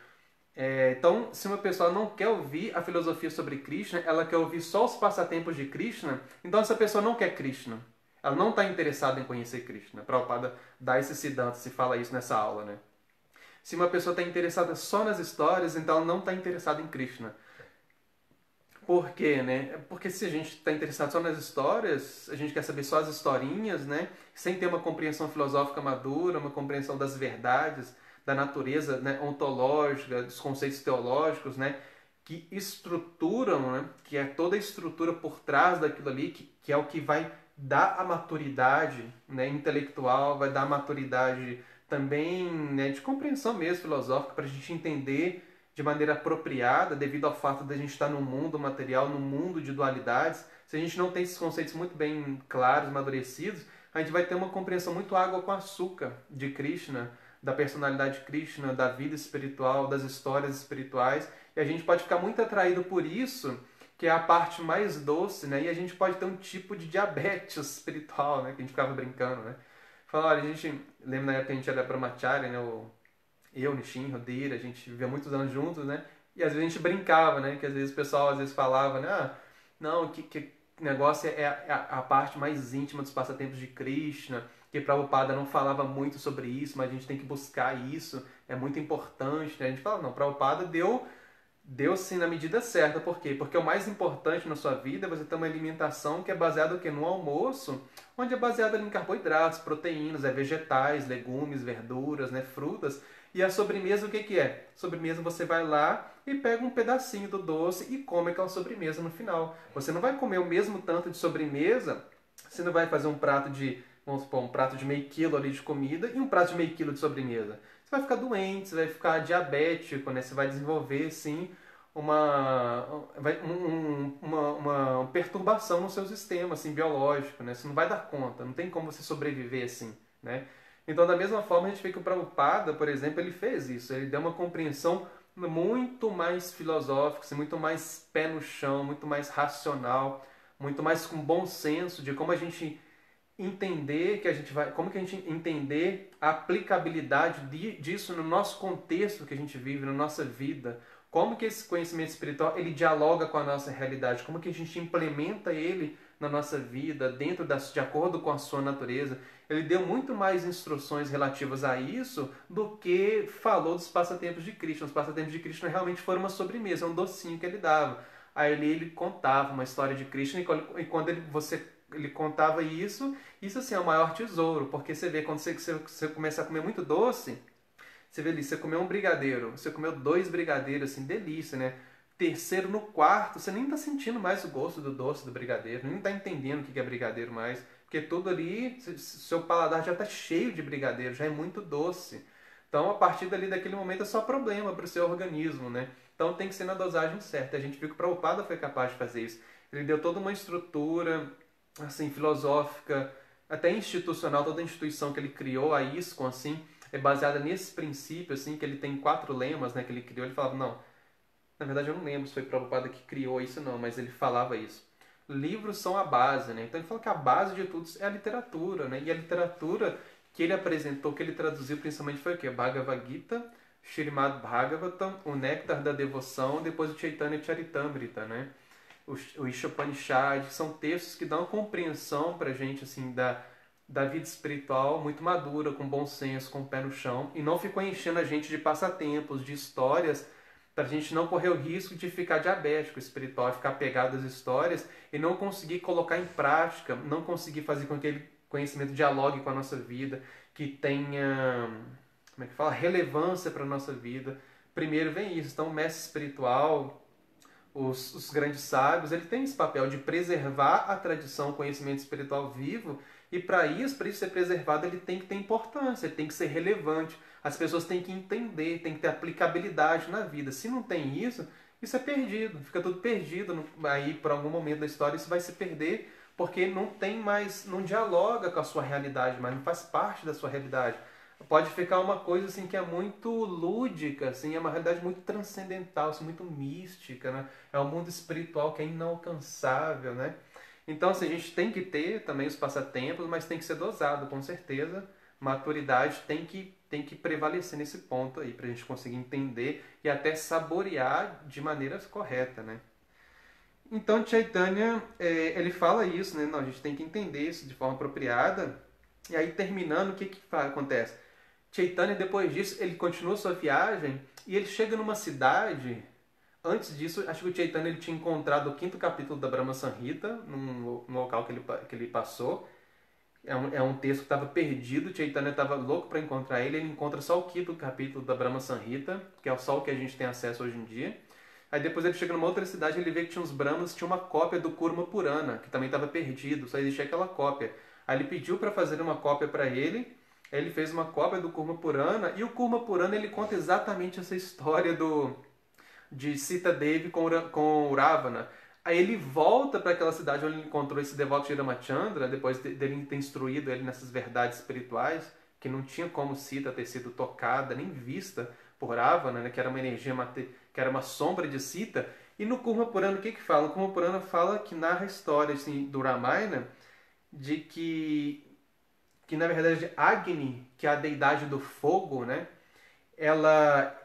Então, se uma pessoa não quer ouvir a filosofia sobre Krishna, ela quer ouvir só os passatempos de Krishna, então essa pessoa não quer Krishna. Ela não está interessada em conhecer Krishna. Prabhupada dá esse siddhanta, se fala isso nessa aula, né? Se uma pessoa está interessada só nas histórias, então ela não está interessada em Krishna. Por quê, né? Porque se a gente está interessado só nas histórias, a gente quer saber só as historinhas, né? Sem ter uma compreensão filosófica madura, uma compreensão das verdades, da natureza, né, ontológica, dos conceitos teológicos, né? Que estruturam, né? Que é toda a estrutura por trás daquilo ali, que é o que vai dar a maturidade, né, intelectual, vai dar a maturidade também, né, de compreensão mesmo filosófica para a gente entender de maneira apropriada, devido ao fato de a gente estar num mundo material, num mundo de dualidades. Se a gente não tem esses conceitos muito bem claros, amadurecidos, a gente vai ter uma compreensão muito água com açúcar de Krishna, da personalidade de Krishna, da vida espiritual, das histórias espirituais, e a gente pode ficar muito atraído por isso, que é a parte mais doce, né? E a gente pode ter um tipo de diabetes espiritual, né? Que a gente ficava brincando, né? Fala, olha, a gente lembra na época que a gente era brahmachari, né? Eu, Nishin, Rodira, a gente vivia muitos anos juntos, né? E às vezes a gente brincava, né? Que às vezes o pessoal às vezes falava, né? Não, que negócio é a parte mais íntima dos passatempos de Krishna, que Prabhupada não falava muito sobre isso, mas a gente tem que buscar isso, é muito importante, né? A gente fala, não, Prabhupada deu sim na medida certa. Por quê? Porque o mais importante na sua vida é você ter uma alimentação que é baseada o quê? No almoço, onde é baseada em carboidratos, proteínas, vegetais, legumes, verduras, né? Frutas. E a sobremesa o que que é? Sobremesa você vai lá e pega um pedacinho do doce e come aquela sobremesa no final. Você não vai comer o mesmo tanto de sobremesa, você não vai fazer um prato de, vamos supor, um prato de meio quilo ali de comida e um prato de meio quilo de sobremesa. Você vai ficar doente, você vai ficar diabético, né? Você vai desenvolver, sim, uma perturbação no seu sistema, assim, biológico, né? Você não vai dar conta, não tem como você sobreviver assim, né? Então, da mesma forma, a gente vê que o Prabhupada, por exemplo, ele fez isso. Ele deu uma compreensão muito mais filosófica, assim, muito mais pé no chão, muito mais racional, muito mais com bom senso de como a gente entender que a gente vai, como que a gente entender a aplicabilidade disso no nosso contexto que a gente vive, na nossa vida, como que esse conhecimento espiritual ele dialoga com a nossa realidade, como que a gente implementa ele na nossa vida, de acordo com a sua natureza. Ele deu muito mais instruções relativas a isso do que falou dos passatempos de Krishna. Os passatempos de Krishna realmente foram uma sobremesa, um docinho que ele dava. Aí ele contava uma história de Krishna e quando ele contava isso assim é o maior tesouro, porque você vê quando você começa a comer muito doce, você vê ali, você comeu um brigadeiro, você comeu 2 brigadeiros, assim, delícia, né? Terceiro no quarto, você nem tá sentindo mais o gosto do doce do brigadeiro, nem tá entendendo o que é brigadeiro mais, porque tudo ali, seu paladar já tá cheio de brigadeiro, já é muito doce. Então, a partir dali, daquele momento, é só problema para o seu organismo, né? Então, tem que ser na dosagem certa. A gente viu que o Prabhupada foi capaz de fazer isso. Ele deu toda uma estrutura, assim, filosófica, até institucional, toda a instituição que ele criou, a ISKCON, assim, é baseada nesse princípio, assim, que ele tem 4 lemas, né, que ele criou. Ele falava, não, na verdade eu não lembro se foi Prabhupada que criou isso não, mas ele falava isso. Livros são a base, né? Então ele fala que a base de tudo é a literatura, né? E a literatura que ele apresentou, que ele traduziu principalmente foi o quê? Bhagavad Gita, Srimad Bhagavatam, o Néctar da Devoção, depois o Chaitanya Charitamrita, né? O Ishopanishad, são textos que dão compreensão pra gente, assim, da vida espiritual muito madura, com bom senso, com o pé no chão, e não ficou enchendo a gente de passatempos, de histórias, para a gente não correr o risco de ficar diabético espiritual, ficar pegado às histórias e não conseguir colocar em prática, não conseguir fazer com que aquele conhecimento dialogue com a nossa vida, que tenha, como é que fala, relevância para a nossa vida. Primeiro vem isso, então o mestre espiritual, os grandes sábios, ele tem esse papel de preservar a tradição, o conhecimento espiritual vivo, e para isso ser preservado, ele tem que ter importância, ele tem que ser relevante. As pessoas têm que entender, tem que ter aplicabilidade na vida. Se não tem isso, isso é perdido, fica tudo perdido. Aí, por algum momento da história, isso vai se perder, porque não tem mais, não dialoga com a sua realidade, mas não faz parte da sua realidade. Pode ficar uma coisa assim que é muito lúdica, assim, é uma realidade muito transcendental, assim, muito mística, né? É um mundo espiritual que é inalcançável, né? Então, assim, a gente tem que ter também os passatempos, mas tem que ser dosado, com certeza. Maturidade tem que prevalecer nesse ponto aí, para a gente conseguir entender e até saborear de maneira correta, né? Então, Chaitanya, ele fala isso, né? Não, a gente tem que entender isso de forma apropriada. E aí, terminando, o que acontece? Chaitanya, depois disso, ele continua sua viagem e ele chega numa cidade. Antes disso, acho que o Chaitanya ele tinha encontrado o quinto capítulo da Brahma Samhita, num local que ele passou. É um texto que estava perdido, o Chaitanya estava louco para encontrar ele. Ele encontra só o quinto capítulo da Brahma Samhita, que é só o que a gente tem acesso hoje em dia. Aí depois ele chega numa outra cidade e ele vê que tinha uns brahmanas, tinha uma cópia do Kurma Purana, que também estava perdido, só existia aquela cópia. Aí ele pediu para fazer uma cópia para ele, aí ele fez uma cópia do Kurma Purana, e o Kurma Purana ele conta exatamente essa história de Sita Devi com Ravana. Aí ele volta para aquela cidade onde ele encontrou esse devoto de Ramachandra, depois dele ter instruído ele nessas verdades espirituais, que não tinha como Sita ter sido tocada, nem vista por Ravana, né, que era uma energia, que era uma sombra de Sita. E no Kurma Purana, o que fala? O Kurma Purana fala que narra a história assim, do Ramayana, de que na verdade Agni, que é a deidade do fogo, né, ela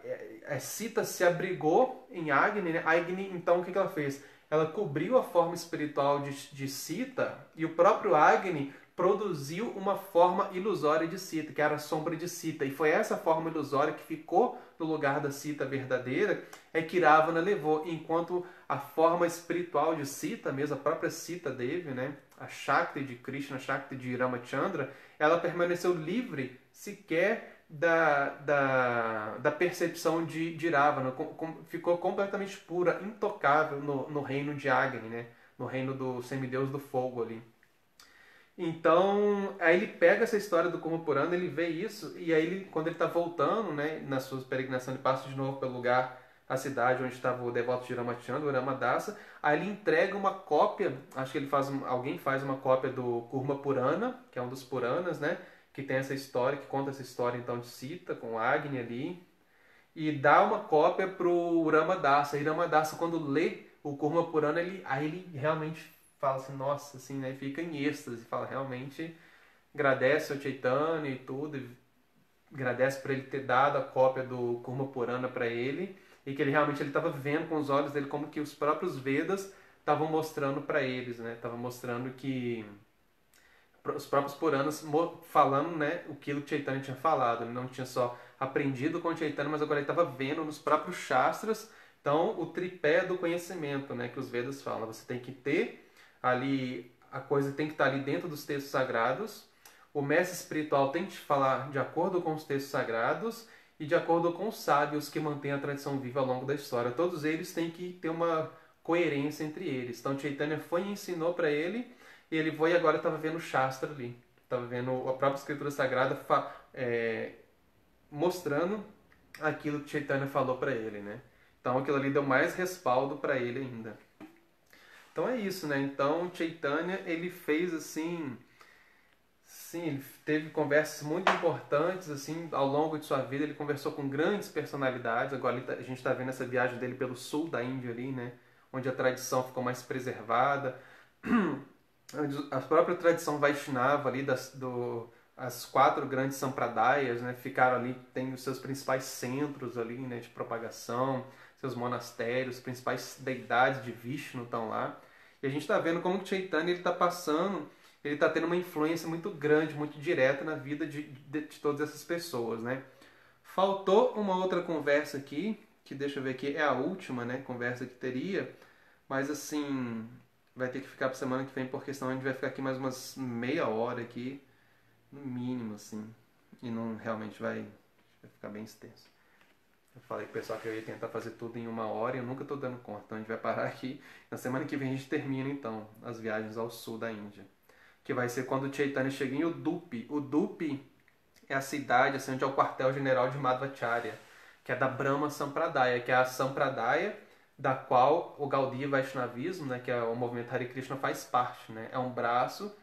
Sita se abrigou em Agni, né? Agni, então o que ela fez? Ela cobriu a forma espiritual de Sita e o próprio Agni produziu uma forma ilusória de Sita, que era a sombra de Sita. E foi essa forma ilusória que ficou no lugar da Sita verdadeira, é que Ravana levou, enquanto a forma espiritual de Sita, mesmo a própria Sita Devi, né? A Shakti de Krishna, a Shakti de Ramachandra, ela permaneceu livre sequer da percepção de Ravana, ficou completamente pura, intocável no reino de Agni, né? No reino do semideus do fogo ali. Então, aí ele pega essa história do Kurma Purana, ele vê isso, e aí quando ele está voltando, né, na sua peregrinação, ele passa de novo pelo lugar, a cidade onde estava o devoto de Ramachandra, o Ramadasa, aí ele entrega uma cópia, acho que alguém faz uma cópia do Kurma Purana, que é um dos Puranas, né, que tem essa história, que conta essa história então de Sita, com Agni ali, e dá uma cópia pro Ramadasa, e Ramadasa quando lê o Kurma Purana, aí ele realmente fala assim, nossa, assim, né, fica em êxtase, fala realmente, agradece ao Chaitanya e tudo, e agradece por ele ter dado a cópia do Kurma Purana para ele, e que ele realmente estava vendo com os olhos dele como que os próprios Vedas estavam mostrando para eles, né? Estavam mostrando que os próprios Puranas falando, né, aquilo que Chaitanya tinha falado. Ele não tinha só aprendido com Chaitanya, mas agora ele estava vendo nos próprios Shastras. Então, o tripé do conhecimento, né, que os Vedas falam. Você tem que ter ali, a coisa tem que estar ali dentro dos textos sagrados. O mestre espiritual tem que te falar de acordo com os textos sagrados e de acordo com os sábios que mantêm a tradição viva ao longo da história. Todos eles têm que ter uma coerência entre eles. Então, Chaitanya foi e ensinou para ele, e ele foi e agora estava vendo o Shastra ali. Estava vendo a própria escritura sagrada mostrando aquilo que Chaitanya falou para ele, né? Então aquilo ali deu mais respaldo para ele ainda. Então é isso, né? Então Chaitanya, ele fez assim, sim, ele teve conversas muito importantes assim ao longo de sua vida. Ele conversou com grandes personalidades. Agora a gente está vendo essa viagem dele pelo sul da Índia ali, né? Onde a tradição ficou mais preservada. A própria tradição Vaishnava ali as quatro grandes sampradayas, né, ficaram ali, tem os seus principais centros ali, né, de propagação, seus monastérios, as principais deidades de Vishnu estão lá. E a gente está vendo como o Chaitanya está passando, ele está tendo uma influência muito grande, muito direta na vida de todas essas pessoas, né. Faltou uma outra conversa aqui, que deixa eu ver aqui, é a última, né, conversa que teria, mas assim, vai ter que ficar para semana que vem, porque senão a gente vai ficar aqui mais umas meia hora aqui, no mínimo, assim. E não realmente vai ficar bem extenso. Eu falei com o pessoal que eu ia tentar fazer tudo em 1 hora e eu nunca estou dando conta. Então a gente vai parar aqui. Na semana que vem a gente termina então as viagens ao sul da Índia. Que vai ser quando o Chaitanya chega em Udupi. Udupi é a cidade assim, onde é o quartel-general de Madhvacharya, que é da Brahma Sampradaya, que é a Sampradaya da qual o Gaudiya Vaishnavismo, né, que é o movimento Hare Krishna, faz parte. Né? É um braço,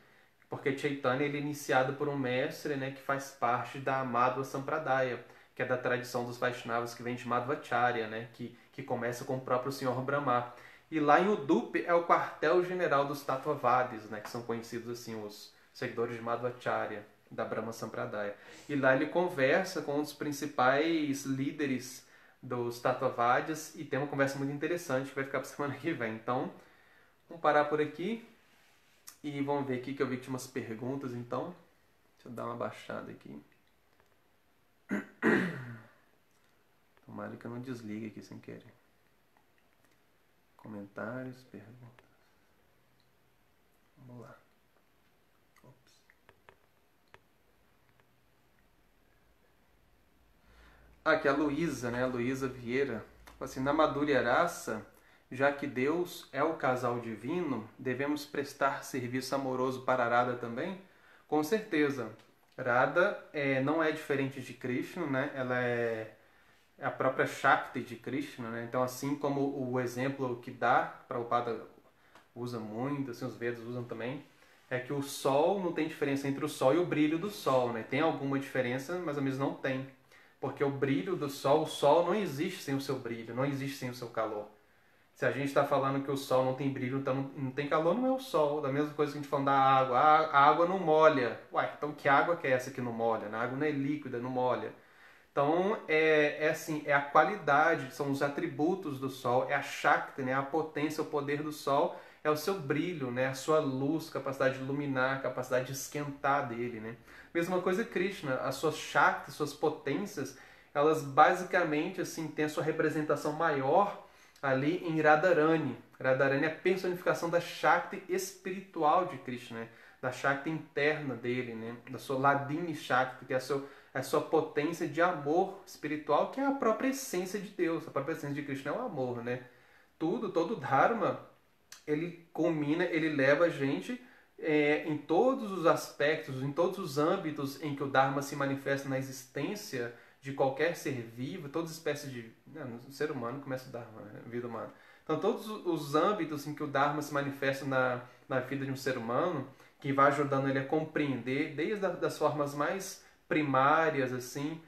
porque Chaitanya ele é iniciado por um mestre, né, que faz parte da Madhva Sampradaya, que é da tradição dos Vaishnavas, que vem de Madhvacharya, né, que começa com o próprio Senhor Brahma. E lá em Udupi é o quartel-general dos Tattvavadis, né, que são conhecidos assim os seguidores de Madhvacharya, da Brahma Sampradaya. E lá ele conversa com um dos principais líderes dos Tattvavadis e tem uma conversa muito interessante que vai ficar para semana que vem. Então, vamos parar por aqui e vamos ver aqui que eu vi que tinha umas perguntas, então. Deixa eu dar uma baixada aqui. Tomara que eu não desligue aqui sem querer. Comentários, perguntas. Vamos lá. Ops. Aqui a Luísa, né? A Luísa Vieira. Assim, na Madhurya-rasa, já que Deus é o casal divino, devemos prestar serviço amoroso para Radha também? Com certeza. Radha não é diferente de Krishna, né? Ela é a própria Shakti de Krishna, né? Então, assim como o exemplo que dá, Prabhupada usa muito, assim, os Vedas usam também, é que o Sol não tem diferença entre o Sol e o brilho do Sol, né? Tem alguma diferença, mas ao mesmo não tem. Porque o brilho do Sol, o Sol não existe sem o seu brilho, não existe sem o seu calor. Se a gente está falando que o Sol não tem brilho, então não tem calor, não é o Sol. Da mesma coisa que a gente falando da água. A água não molha. Uai, então que água que é essa que não molha? A água não é líquida, não molha. Então, assim, é a qualidade, são os atributos do Sol, é a Shakti, né? A potência, o poder do Sol, é o seu brilho, né? A sua luz, capacidade de iluminar, capacidade de esquentar dele, né? Mesma coisa Krishna, as suas Shakti, suas potências, elas basicamente, assim, têm a sua representação maior ali em Radharani. Radharani é a personificação da Shakti espiritual de Krishna, né? Da Shakti interna dele, né? Da sua Ladini Shakti, que é a sua potência de amor espiritual, que é a própria essência de Deus. A própria essência de Krishna é o amor, né? Todo Dharma, ele culmina, ele leva a gente em todos os aspectos, em todos os âmbitos em que o Dharma se manifesta na existência de qualquer ser vivo, todas as espécies de... no ser humano começa o Dharma, né? Vida humana. Então, todos os âmbitos em que o Dharma se manifesta na vida de um ser humano, que vai ajudando ele a compreender, desde das formas mais primárias, assim,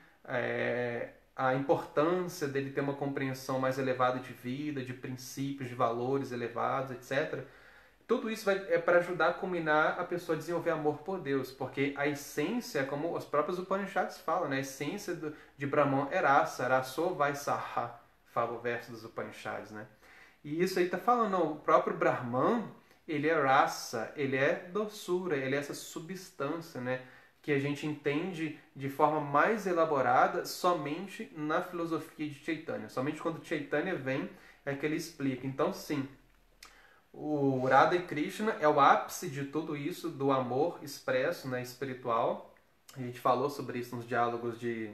a importância dele ter uma compreensão mais elevada de vida, de princípios, de valores elevados, etc. Tudo isso é para ajudar a culminar a pessoa a desenvolver amor por Deus, porque a essência, como os próprios Upanishads falam, né? A essência de Brahman é rasa, raso vai saha, fala o verso dos Upanishads, né? E isso aí está falando, não, o próprio Brahman, ele é rasa, ele é doçura, ele é essa substância, né? Que a gente entende de forma mais elaborada somente na filosofia de Chaitanya. Somente quando Chaitanya vem é que ele explica. Então, sim, o Radha e Krishna é o ápice de tudo isso, do amor expresso, né, espiritual. A gente falou sobre isso nos diálogos de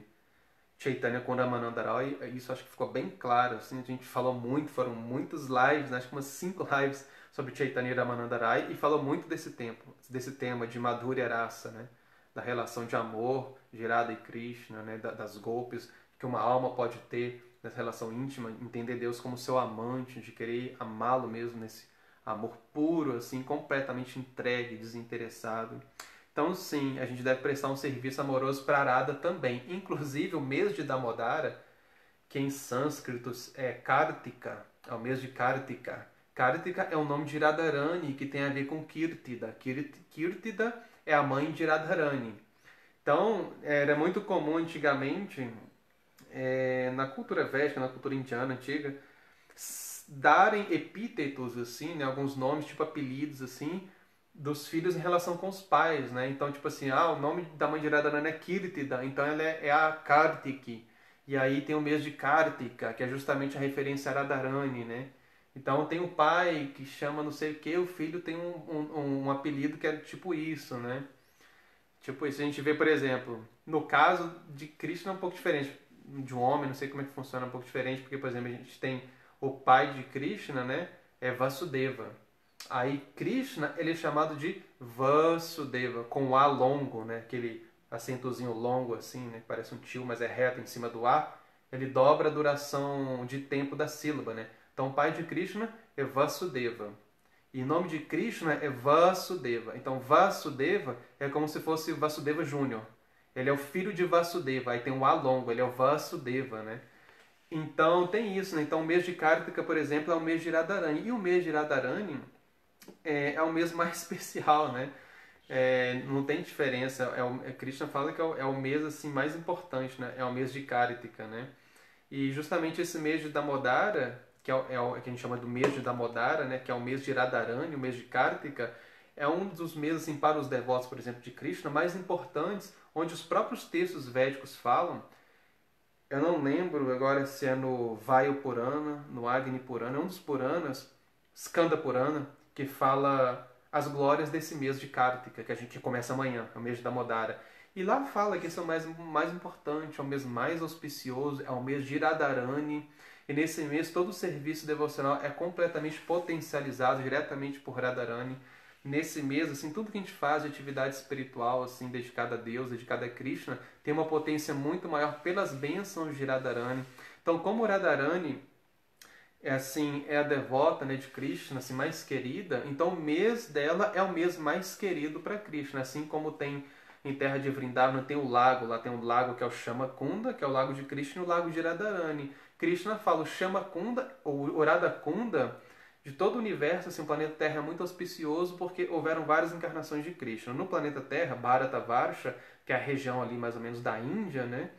Chaitanya com Ramananda Roy, isso acho que ficou bem claro. Assim, a gente falou muito, foram muitas lives, né, acho que umas 5 lives sobre Chaitanya e Ramananda Roy, e falou muito desse tema de Madhurya Rasa, né, da relação de amor de Radha e Krishna, né, das golpes que uma alma pode ter nessa relação íntima, entender Deus como seu amante, de querer amá-lo mesmo nesse amor puro, assim, completamente entregue, desinteressado. Então, sim, a gente deve prestar um serviço amoroso para Arada também. Inclusive, o mês de Damodara, que em sânscrito é Kartika, é o mês de Kartika. Kartika é o nome de Radharani, que tem a ver com Kirtida. Kirtida é a mãe de Radharani. Então, era muito comum antigamente, na cultura védica, na cultura indiana antiga, darem epítetos, assim, né, alguns nomes, tipo apelidos, assim, dos filhos em relação com os pais, né? Então, tipo assim, o nome da mãe de Radharani é Kirtida, então ela é a Kartiki. E aí tem o mês de Kartika, que é justamente a referência a Radharani, né? Então tem o pai que chama não sei o que, o filho tem um apelido que é tipo isso, né? Tipo isso, a gente vê, por exemplo, no caso de Krishna é um pouco diferente. de um homem, não sei como é que funciona, um pouco diferente, porque, por exemplo, a gente tem o pai de Krishna, né? É Vasudeva. Aí Krishna, ele é chamado de Vasudeva, com o A longo, né? Aquele acentozinho longo assim, né? Que parece um tio, mas é reto em cima do A. Ele dobra a duração de tempo da sílaba, né? Então o pai de Krishna é Vasudeva. E o nome de Krishna é Vasudeva. Então Vasudeva é como se fosse Vasudeva Júnior. Ele é o filho de Vasudeva. Aí tem um A longo, ele é o Vasudeva, né? Então tem isso, né? Então o mês de Kartika, por exemplo, é o mês de Radharani. E o mês de Radharani é o mês mais especial, né? Não tem diferença. Krishna fala que é o mês assim, mais importante, né? É o mês de Kartika, né? E justamente esse mês de Damodara, que a gente chama do mês de Damodara, né? Que é o mês de Radharani, o mês de Kartika, é um dos meses, assim, para os devotos, por exemplo, de Krishna, mais importantes, onde os próprios textos védicos falam. Eu não lembro agora se é no Vayu Purana, no Agni Purana, é um dos Puranas, Skanda Purana, que fala as glórias desse mês de Kartika, que a gente começa amanhã, é o mês da Damodara. E lá fala que esse é o mês mais importante, é o mês mais auspicioso, é o mês de Radharani. E nesse mês todo o serviço devocional é completamente potencializado diretamente por Radharani. Nesse mês, assim, tudo que a gente faz de atividade espiritual, assim, dedicada a Deus, dedicada a Krishna, tem uma potência muito maior pelas bênçãos de Radharani. Então, como Radharani é a devota, né, de Krishna, assim, mais querida, então o mês dela é o mês mais querido para Krishna, assim como tem em terra de Vrindavana, tem o lago, lá tem um lago que é o Shama Kunda, que é o lago de Krishna, e o lago de Radharani. Krishna fala o Shama Kunda, ou o Radha Kunda, de todo o universo, assim, o planeta Terra é muito auspicioso porque houveram várias encarnações de Krishna. No planeta Terra, Bharatavarsha, que é a região ali mais ou menos da Índia, né?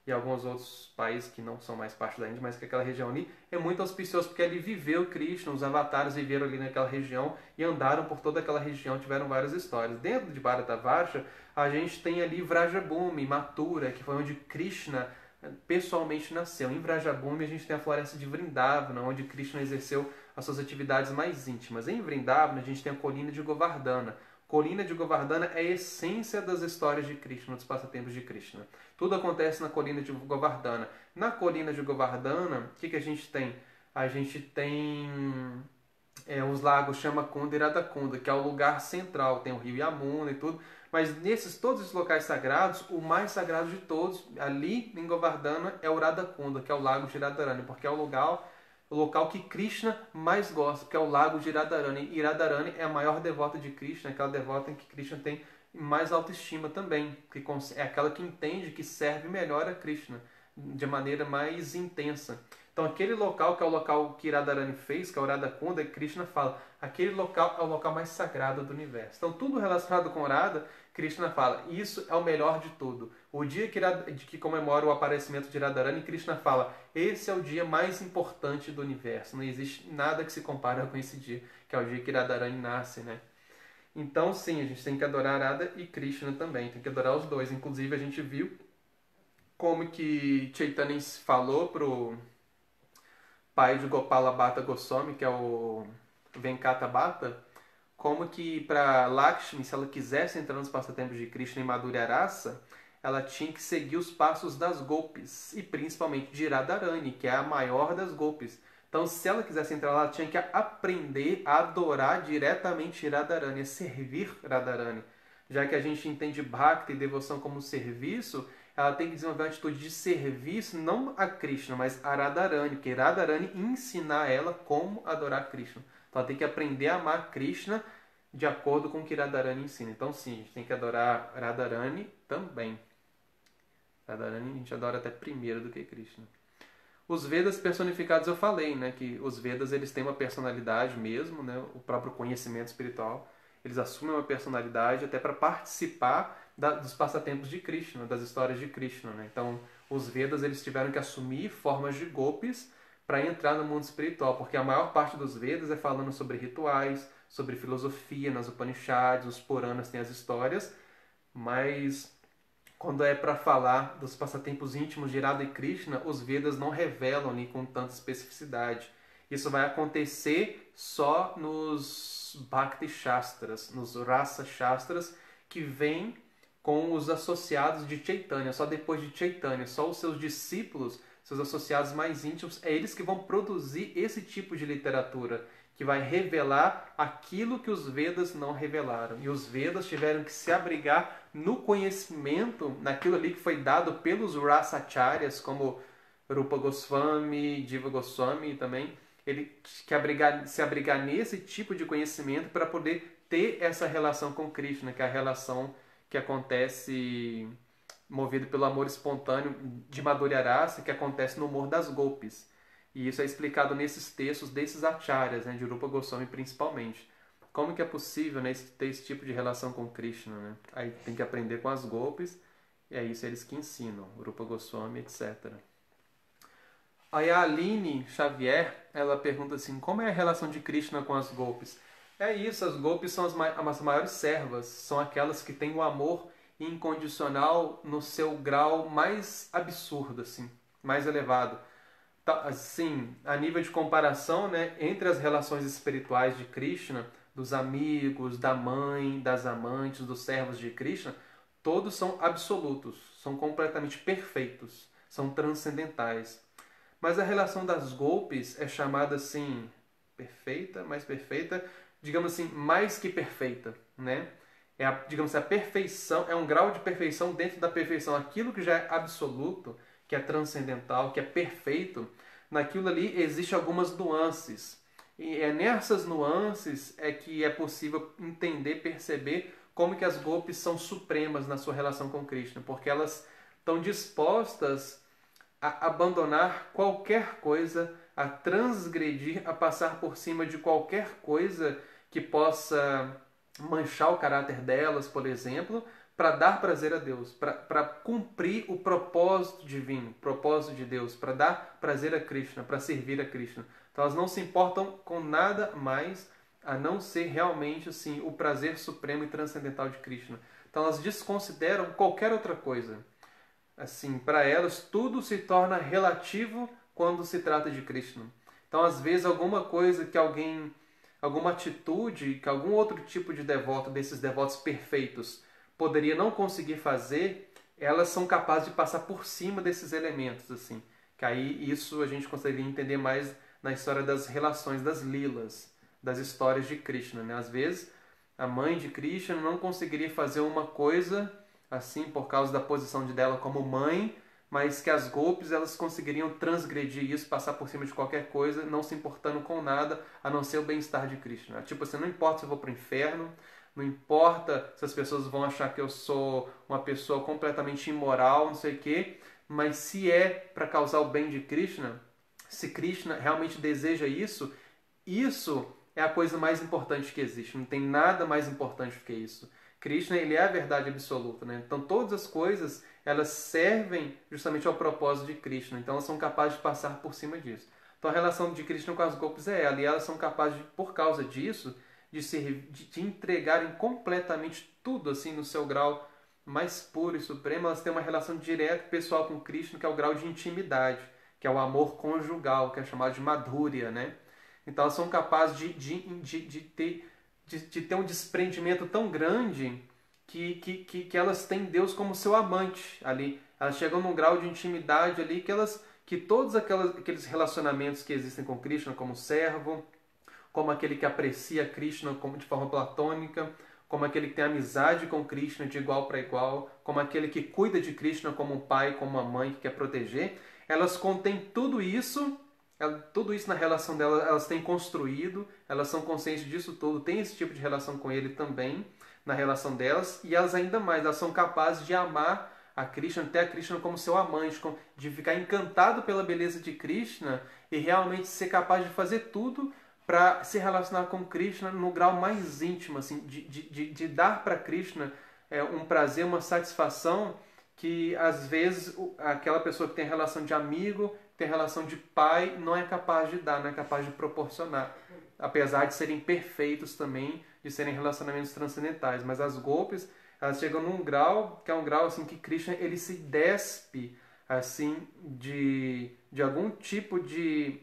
E alguns outros países que não são mais parte da Índia, mas que aquela região ali é muito auspicioso porque ali viveu Krishna, os avatares viveram ali naquela região e andaram por toda aquela região, tiveram várias histórias. Dentro de Bharatavarsha, a gente tem ali Vrajabhumi, Mathura, que foi onde Krishna pessoalmente nasceu. Em Vrajabhumi a gente tem a floresta de Vrindavana, onde Krishna exerceu as suas atividades mais íntimas. Em Vrindavana a gente tem a colina de Govardhana. Colina de Govardhana é a essência das histórias de Krishna, dos passatempos de Krishna. Tudo acontece na colina de Govardhana. Na colina de Govardhana, o que a gente tem? A gente tem os lagos Chamakunda e Radhakunda, que é o lugar central. Tem o rio Yamuna e tudo. Mas nesses todos os locais sagrados, o mais sagrado de todos, ali em Govardhana, é o Radhakunda, que é o lago de Radharani, porque é o local que Krishna mais gosta, que é o lago de Radharani. E Radharani é a maior devota de Krishna, aquela devota em que Krishna tem mais autoestima também, que é aquela que entende que serve melhor a Krishna, de maneira mais intensa. Então aquele local que é o local que Radharani fez, que é o Radhakunda, Krishna fala, aquele local é o local mais sagrado do universo. Então tudo relacionado com Radha, Krishna fala, isso é o melhor de tudo. O dia que comemora o aparecimento de Radharani, Krishna fala, esse é o dia mais importante do universo. Não existe nada que se compare com esse dia, que é o dia que Radharani nasce, né? Então sim, a gente tem que adorar Radha e Krishna também, tem que adorar os dois. Inclusive a gente viu como que Chaitanya falou pro pai de Gopala Bhatta Goswami, que é o Venkata Bhatta, como que para Lakshmi, se ela quisesse entrar nos passatempos de Krishna em Madhurya Rasa, ela tinha que seguir os passos das Gopis, e principalmente de Radharani, que é a maior das Gopis. Então, se ela quisesse entrar lá, ela tinha que aprender a adorar diretamente Radharani, a servir Radharani. Já que a gente entende Bhakti e devoção como serviço, ela tem que desenvolver uma atitude de serviço, não a Krishna, mas a Radharani, porque Radharani ensinar ela como adorar Krishna. Então ela tem que aprender a amar Krishna de acordo com o que Radharani ensina. Então sim, a gente tem que adorar Radharani também. Radharani a gente adora até primeiro do que Krishna. Os Vedas personificados eu falei, né, que os Vedas eles têm uma personalidade mesmo, né, o próprio conhecimento espiritual. Eles assumem uma personalidade até para participar dos passatempos de Krishna, das histórias de Krishna, né? Então, os Vedas eles tiveram que assumir formas de gopis para entrar no mundo espiritual, porque a maior parte dos Vedas é falando sobre rituais, sobre filosofia, nas Upanishads, os Puranas têm as histórias, mas quando é para falar dos passatempos íntimos de Radha e Krishna, os Vedas não revelam ali com tanta especificidade. Isso vai acontecer só nos Bhakti Shastras, nos Rasa Shastras, que vêm com os associados de Chaitanya, só depois de Chaitanya, só os seus discípulos, seus associados mais íntimos, é eles que vão produzir esse tipo de literatura, que vai revelar aquilo que os Vedas não revelaram. E os Vedas tiveram que se abrigar no conhecimento, naquilo ali que foi dado pelos Rasacharyas, como Rupa Goswami, Jiva Goswami também. Ele quer se abrigar nesse tipo de conhecimento para poder ter essa relação com Krishna, que é a relação que acontece movido pelo amor espontâneo de Madhurya Rasa, que acontece no humor das Gopis. E isso é explicado nesses textos desses acharyas, né, de Rupa Goswami principalmente. Como que é possível, né, ter esse tipo de relação com Krishna? Né? Aí tem que aprender com as Gopis, e é isso eles que ensinam, Rupa Goswami, etc. Aí a Aline Xavier, ela pergunta assim, como é a relação de Krishna com as Gopis? É isso, as Gopis são as maiores servas, são aquelas que têm o amor incondicional no seu grau mais absurdo, assim, mais elevado. Assim, a nível de comparação, né, entre as relações espirituais de Krishna, dos amigos, da mãe, das amantes, dos servos de Krishna, todos são absolutos, são completamente perfeitos, são transcendentais. Mas a relação das Gopis é chamada assim, perfeita, mais perfeita, digamos assim, mais que perfeita, né? Digamos assim, a perfeição é um grau de perfeição dentro da perfeição. Aquilo que já é absoluto, que é transcendental, que é perfeito, naquilo ali existem algumas nuances. E é nessas nuances é que é possível entender, perceber como que as Gopis são supremas na sua relação com Krishna, porque elas estão dispostas a abandonar qualquer coisa, a transgredir, a passar por cima de qualquer coisa que possa manchar o caráter delas, por exemplo, para dar prazer a Deus, para cumprir o propósito divino, o propósito de Deus, para dar prazer a Krishna, para servir a Krishna. Então elas não se importam com nada mais a não ser realmente assim o prazer supremo e transcendental de Krishna. Então elas desconsideram qualquer outra coisa. Assim, para elas tudo se torna relativo quando se trata de Krishna. Então, às vezes, alguma coisa que alguém, alguma atitude que algum outro tipo de devoto, desses devotos perfeitos, poderia não conseguir fazer, elas são capazes de passar por cima desses elementos, assim. Que aí isso a gente conseguiria entender mais na história das relações das lilas, das histórias de Krishna, né? Às vezes, a mãe de Krishna não conseguiria fazer uma coisa assim por causa da posição dela como mãe, mas que as Gopis elas conseguiriam transgredir isso, passar por cima de qualquer coisa, não se importando com nada, a não ser o bem-estar de Krishna. Tipo assim, não importa se eu vou para o inferno, não importa se as pessoas vão achar que eu sou uma pessoa completamente imoral, não sei o quê, mas se é para causar o bem de Krishna, se Krishna realmente deseja isso, isso é a coisa mais importante que existe. Não tem nada mais importante do que isso. Krishna, ele é a verdade absoluta, né? Então todas as coisas, elas servem justamente ao propósito de Krishna. Então elas são capazes de passar por cima disso. Então a relação de Krishna com as Gopis é ela. E elas são capazes, por causa disso, de entregarem completamente tudo assim no seu grau mais puro e supremo. Elas têm uma relação direta pessoal com Krishna, que é o grau de intimidade, que é o amor conjugal, que é chamado de Madhurya, né? Então elas são capazes de ter um desprendimento tão grande que elas têm Deus como seu amante ali. Elas chegam num grau de intimidade ali que todos aqueles relacionamentos que existem com Krishna, como servo, como aquele que aprecia Krishna como de forma platônica, como aquele que tem amizade com Krishna de igual para igual, como aquele que cuida de Krishna como um pai, como uma mãe que quer proteger, elas contêm tudo isso na relação delas, elas têm construído, elas são conscientes disso tudo, têm esse tipo de relação com ele também, na relação delas, e elas ainda mais, elas são capazes de amar a Krishna, ter a Krishna como seu amante, de ficar encantado pela beleza de Krishna e realmente ser capaz de fazer tudo para se relacionar com Krishna no grau mais íntimo, assim, de dar para Krishna um prazer, uma satisfação que às vezes aquela pessoa que tem relação de amigo, tem relação de pai, não é capaz de dar, não é capaz de proporcionar. Apesar de serem perfeitos também, de serem relacionamentos transcendentais. Mas as Gopis, elas chegam num grau, que é um grau assim, que Krishna ele se despe assim, de algum tipo de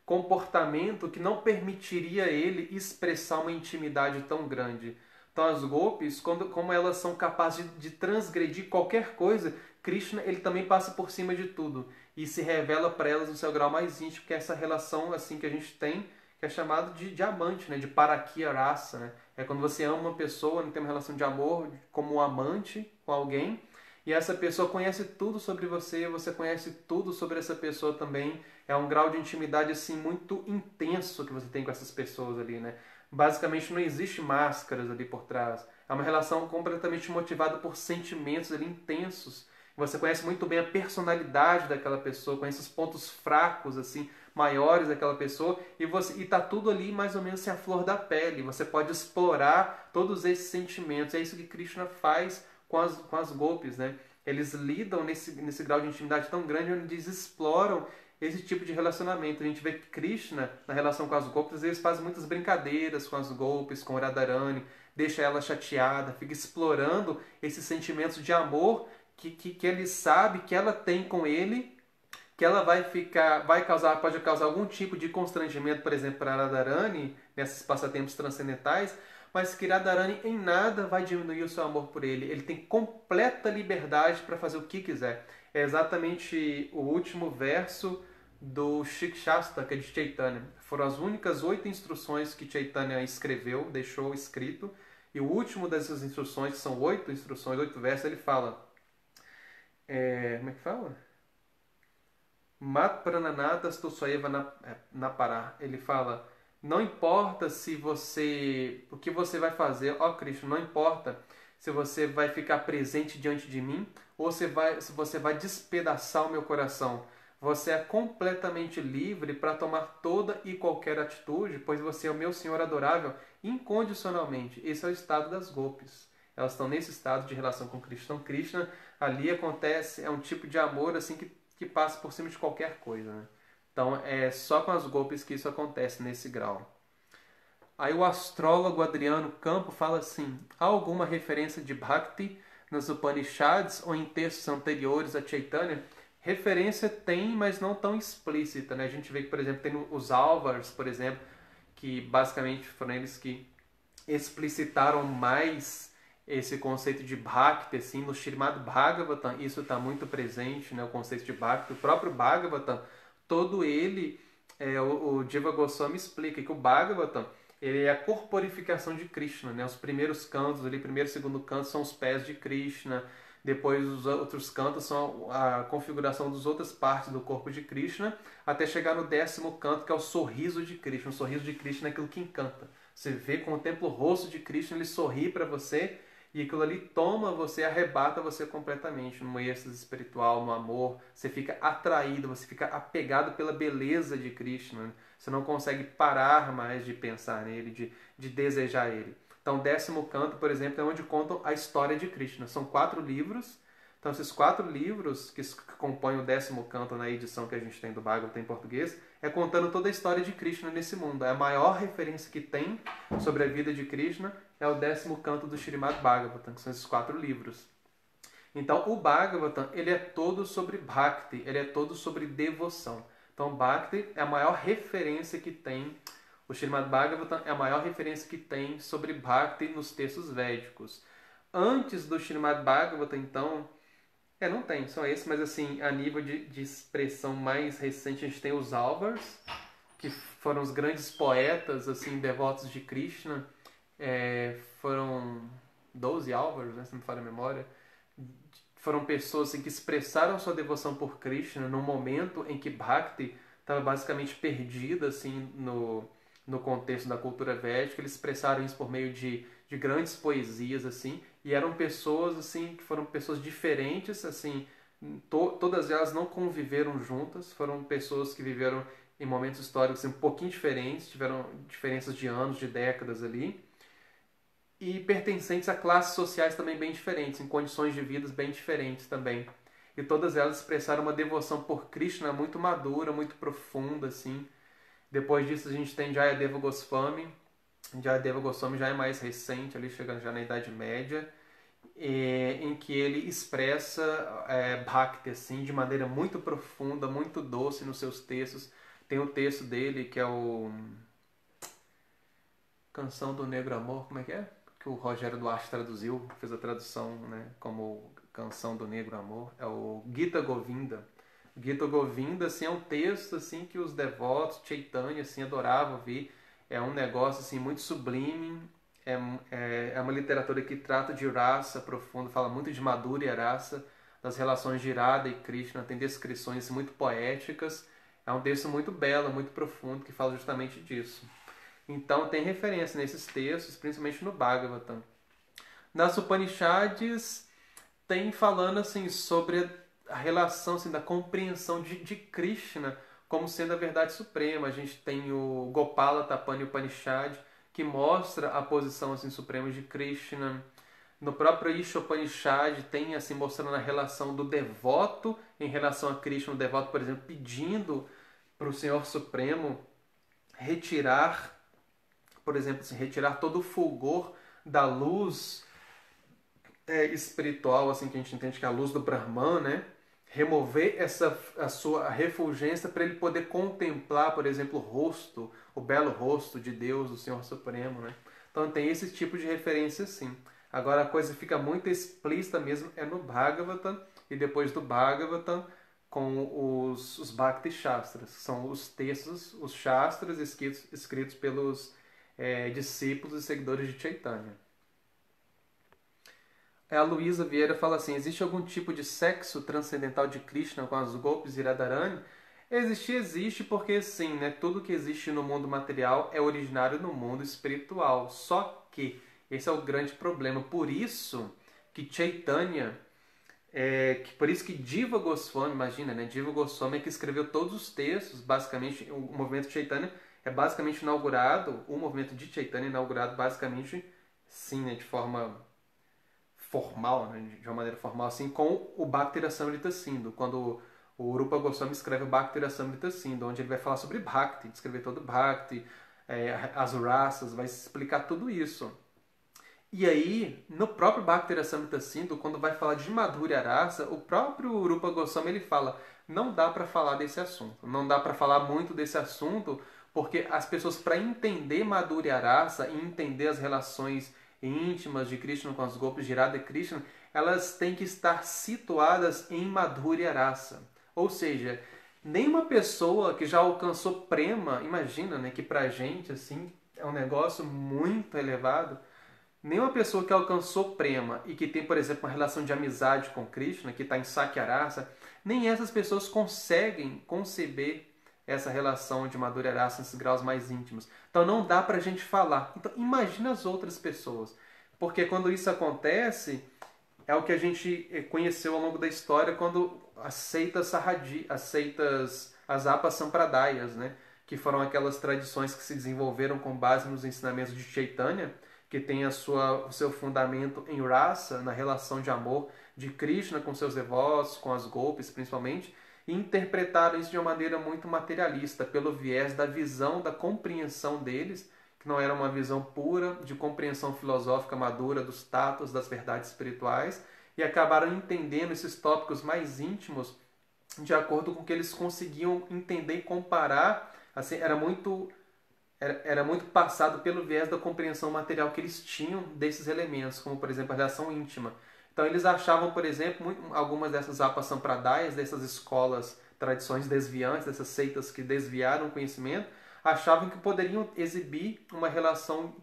comportamento que não permitiria ele expressar uma intimidade tão grande. Então as golpes, como elas são capazes de transgredir qualquer coisa, Krishna ele também passa por cima de tudo e se revela para elas no seu grau mais íntimo, que é essa relação assim que a gente tem, que é chamado de amante, né? De parakya rasa, né? É quando você ama uma pessoa, não tem uma relação de amor como um amante com alguém, e essa pessoa conhece tudo sobre você, você conhece tudo sobre essa pessoa também. É um grau de intimidade assim muito intenso que você tem com essas pessoas ali, né? Basicamente não existe máscaras ali por trás. É uma relação completamente motivada por sentimentos ali intensos. Você conhece muito bem a personalidade daquela pessoa, conhece os pontos fracos assim maiores daquela pessoa e tá tudo ali mais ou menos assim, a flor da pele. Você pode explorar todos esses sentimentos. É isso que Krishna faz com as golpes, né? Eles lidam nesse grau de intimidade tão grande onde eles exploram esse tipo de relacionamento. A gente vê que Krishna, na relação com as golpes, eles fazem muitas brincadeiras com as golpes, com Radharani, deixa ela chateada, fica explorando esses sentimentos de amor que ele sabe que ela tem com ele, que ela pode causar algum tipo de constrangimento, por exemplo, para Radharani, nesses passatempos transcendentais, mas que Radharani em nada vai diminuir o seu amor por ele. Ele tem completa liberdade para fazer o que quiser. É exatamente o último verso do Shikshastra, que é de Chaitanya. Foram as únicas 8 instruções que Chaitanya escreveu, deixou escrito, e o último dessas instruções, que são 8 instruções, 8 versos, ele fala... como é que fala? Mat prananatas tu soeva na pará. Ele fala, não importa se você, o que você vai fazer, ó Cristo, não importa se você vai ficar presente diante de mim ou se você vai despedaçar o meu coração. Você é completamente livre para tomar toda e qualquer atitude, pois você é o meu Senhor adorável incondicionalmente. Esse é o estado das golpes. Elas estão nesse estado de relação com Krishna. Então, Krishna, ali acontece, é um tipo de amor assim que passa por cima de qualquer coisa, né? Então é só com as golpes que isso acontece nesse grau. Aí o astrólogo Adriano Campo fala assim: há alguma referência de Bhakti nas Upanishads ou em textos anteriores a Chaitanya? Referência tem, mas não tão explícita, né? A gente vê que, por exemplo, tem os Alvars, por exemplo, que basicamente foram eles que explicitaram mais esse conceito de Bhakti, assim, no Srimad Bhagavatam, isso está muito presente, né, o conceito de Bhakti. O próprio Bhagavatam, todo ele, o Jiva Goswami explica que o Bhagavatam, ele é a corporificação de Krishna, né? Os primeiros cantos ali, primeiro e segundo canto são os pés de Krishna, depois os outros cantos são a configuração das outras partes do corpo de Krishna, até chegar no 10º canto, que é o sorriso de Krishna. O sorriso de Krishna é aquilo que encanta. Você vê, contempla o rosto de Krishna, ele sorri para você, e aquilo ali toma você, arrebata você completamente, no êxtase espiritual, no amor. Você fica atraído, você fica apegado pela beleza de Krishna. Você não consegue parar mais de pensar nele, de desejar ele. Então, o 10º canto, por exemplo, é onde contam a história de Krishna. São 4 livros. Então, esses 4 livros que compõem o 10º canto na edição que a gente tem do Bhagavatam em português, é contando toda a história de Krishna nesse mundo. É a maior referência que tem sobre a vida de Krishna, é o 10º canto do Srimad Bhagavatam, que são esses 4 livros. Então, o Bhagavatam, ele é todo sobre Bhakti, ele é todo sobre devoção. Então, Bhakti é a maior referência que tem, o Srimad Bhagavatam é a maior referência que tem sobre Bhakti nos textos védicos. Antes do Srimad Bhagavatam, então, não tem, só esse, mas assim, a nível de expressão mais recente, a gente tem os Alvars, que foram os grandes poetas, assim, devotos de Krishna. Foram 12 Alvars, né, se não me falha a memória. Foram pessoas assim, que expressaram sua devoção por Krishna num momento em que Bhakti estava basicamente perdida assim, no contexto da cultura védica. Eles expressaram isso por meio de grandes poesias, assim, e eram pessoas assim que foram pessoas diferentes, assim, todas elas não conviveram juntas, foram pessoas que viveram em momentos históricos assim, um pouquinho diferentes, tiveram diferenças de anos, de décadas ali, e pertencentes a classes sociais também bem diferentes, em condições de vidas bem diferentes também. E todas elas expressaram uma devoção por Krishna muito madura, muito profunda, assim. Depois disso a gente tem Jayadeva Goswami. Jayadeva Goswami já é mais recente, ali chegando já na Idade Média, em que ele expressa Bhakti assim, de maneira muito profunda, muito doce nos seus textos. Tem o texto dele que é o Canção do Negro Amor, como é que é? que o Rogério Duarte traduziu, fez a tradução, né, como Canção do Negro Amor, é o Gita Govinda. O Gita Govinda, assim, é um texto assim que os devotos, Chaitanya, assim, adoravam ouvir. É um negócio assim muito sublime. É uma literatura que trata de raça profunda, fala muito de Madhurya e raça, das relações de Radha e Krishna, tem descrições muito poéticas. É um texto muito belo, muito profundo, que fala justamente disso. Então tem referência nesses textos, principalmente no Bhagavatam. Nas Upanishads tem falando assim sobre a relação assim, da compreensão de Krishna como sendo a verdade suprema. A gente tem o Gopala Tapani Upanishad, que mostra a posição assim, suprema de Krishna. No próprio Ishopanishad tem assim mostrando a relação do devoto em relação a Krishna, o devoto, por exemplo, pedindo para o Senhor Supremo retirar, por exemplo, assim, retirar todo o fulgor da luz espiritual, assim que a gente entende que é a luz do Brahman, né? Remover a sua refulgência para ele poder contemplar, por exemplo, o rosto, o belo rosto de Deus, do Senhor Supremo, né? Então tem esse tipo de referência, sim. Agora a coisa fica muito explícita mesmo é no Bhagavatam e depois do Bhagavatam com os Bhakti Shastras, que são os textos, os Shastras escritos pelos discípulos e seguidores de Chaitanya. A Luísa Vieira fala assim: existe algum tipo de sexo transcendental de Krishna com as Gopis e Radharani? Existe porque sim, né? Tudo que existe no mundo material é originário no mundo espiritual. Só que esse é o grande problema. Por isso que Chaitanya, por isso que Jiva Goswami, imagina, né? Jiva Goswami é que escreveu todos os textos, basicamente, o movimento Chaitanya é basicamente inaugurado, o movimento de Chaitanya é inaugurado basicamente, sim, né? De forma formal, né, de uma maneira formal, assim, com o Bhakti Rasamrita Sindhu, quando o Rupa Goswami escreve o Bhakti Rasamrita Sindhu, onde ele vai falar sobre Bhakti, descrever todo Bhakti, as raças, vai explicar tudo isso. E aí, no próprio Bhakti Rasamrita Sindhu, quando vai falar de Madhurya Rasa, o próprio Rupa Goswami ele fala, não dá para falar desse assunto, não dá para falar muito desse assunto, porque as pessoas, para entender Madhurya Rasa e entender as relações íntimas de Krishna com as Gopis de Radha e Krishna, elas têm que estar situadas em Madhurya Rasa. Ou seja, nenhuma pessoa que já alcançou prema, imagina, né, que pra gente assim é um negócio muito elevado, nenhuma pessoa que alcançou prema e que tem, por exemplo, uma relação de amizade com Krishna, que está em Sakyarasa, nem essas pessoas conseguem conceber essa relação de Madhurya Rasa nesses graus mais íntimos. Então não dá para a gente falar. Então imagina as outras pessoas. Porque quando isso acontece, é o que a gente conheceu ao longo da história quando as seitas as Apas Sampradayas, né? Que foram aquelas tradições que se desenvolveram com base nos ensinamentos de Chaitanya, que tem o seu fundamento em rasa, na relação de amor de Krishna com seus devotos, com as Gopis principalmente, e interpretaram isso de uma maneira muito materialista, pelo viés da visão, da compreensão deles, que não era uma visão pura de compreensão filosófica madura dos tatos, das verdades espirituais, e acabaram entendendo esses tópicos mais íntimos de acordo com o que eles conseguiam entender e comparar. Assim, era muito passado pelo viés da compreensão material que eles tinham desses elementos, como por exemplo a relação íntima. Então eles achavam, por exemplo, algumas dessas apasampradayas, dessas escolas, tradições desviantes, dessas seitas que desviaram o conhecimento, achavam que poderiam exibir uma relação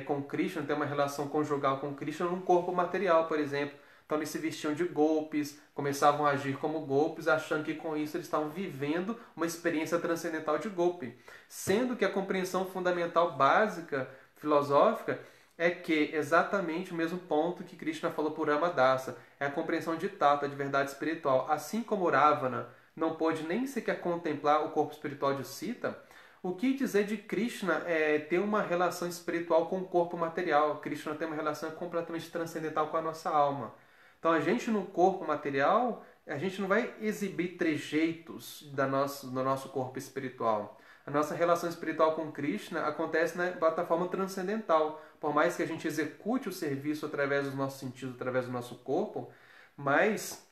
com Krishna, ter uma relação conjugal com Krishna num corpo material, por exemplo. Então eles se vestiam de golpes, começavam a agir como golpes, achando que com isso eles estavam vivendo uma experiência transcendental de golpe. Sendo que a compreensão fundamental básica, filosófica, é que exatamente o mesmo ponto que Krishna falou por Ramadasa, é a compreensão de Tata, de verdade espiritual. Assim como Ravana não pôde nem sequer contemplar o corpo espiritual de Sita, o que dizer de Krishna ter uma relação espiritual com o corpo material? Krishna tem uma relação completamente transcendental com a nossa alma. Então a gente no corpo material, a gente não vai exibir trejeitos do nosso corpo espiritual. A nossa relação espiritual com Krishna acontece na plataforma transcendental. Por mais que a gente execute o serviço através dos nossos sentidos, através do nosso corpo, mas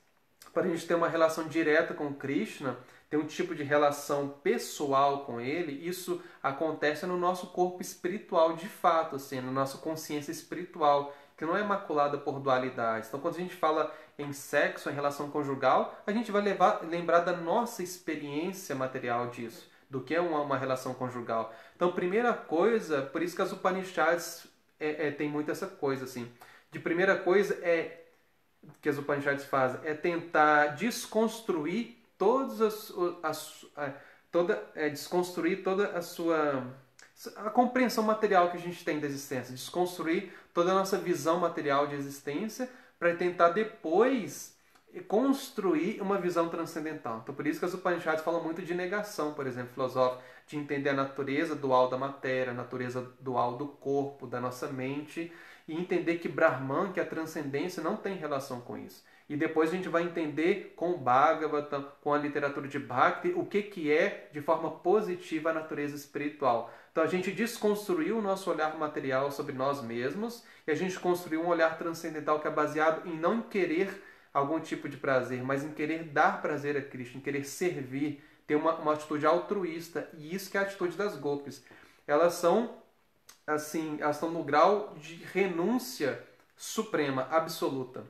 para a gente ter uma relação direta com Krishna, ter um tipo de relação pessoal com ele, isso acontece no nosso corpo espiritual de fato, assim, na nossa consciência espiritual, que não é maculada por dualidades. Então, quando a gente fala em sexo, em relação conjugal, a gente vai lembrar da nossa experiência material disso, do que é uma relação conjugal. Então, primeira coisa, por isso que as Upanishads tem muito essa coisa, assim. De primeira coisa que as Upanishads fazem é tentar desconstruir desconstruir toda a compreensão material que a gente tem da existência, desconstruir toda a nossa visão material de existência para tentar depois construir uma visão transcendental. Então, por isso que as Upanishads falam muito de negação, por exemplo, filosófica, de entender a natureza dual da matéria, a natureza dual do corpo, da nossa mente, e entender que Brahman, que a transcendência, não tem relação com isso. E depois a gente vai entender com o Bhagavatam, com a literatura de Bhakti, o que é, de forma positiva, a natureza espiritual. Então a gente desconstruiu o nosso olhar material sobre nós mesmos e a gente construiu um olhar transcendental que é baseado em não querer algum tipo de prazer, mas em querer dar prazer a Krishna, em querer servir, ter uma atitude altruísta. E isso que é a atitude das gopis. Elas são, assim, elas estão no grau de renúncia suprema, absoluta.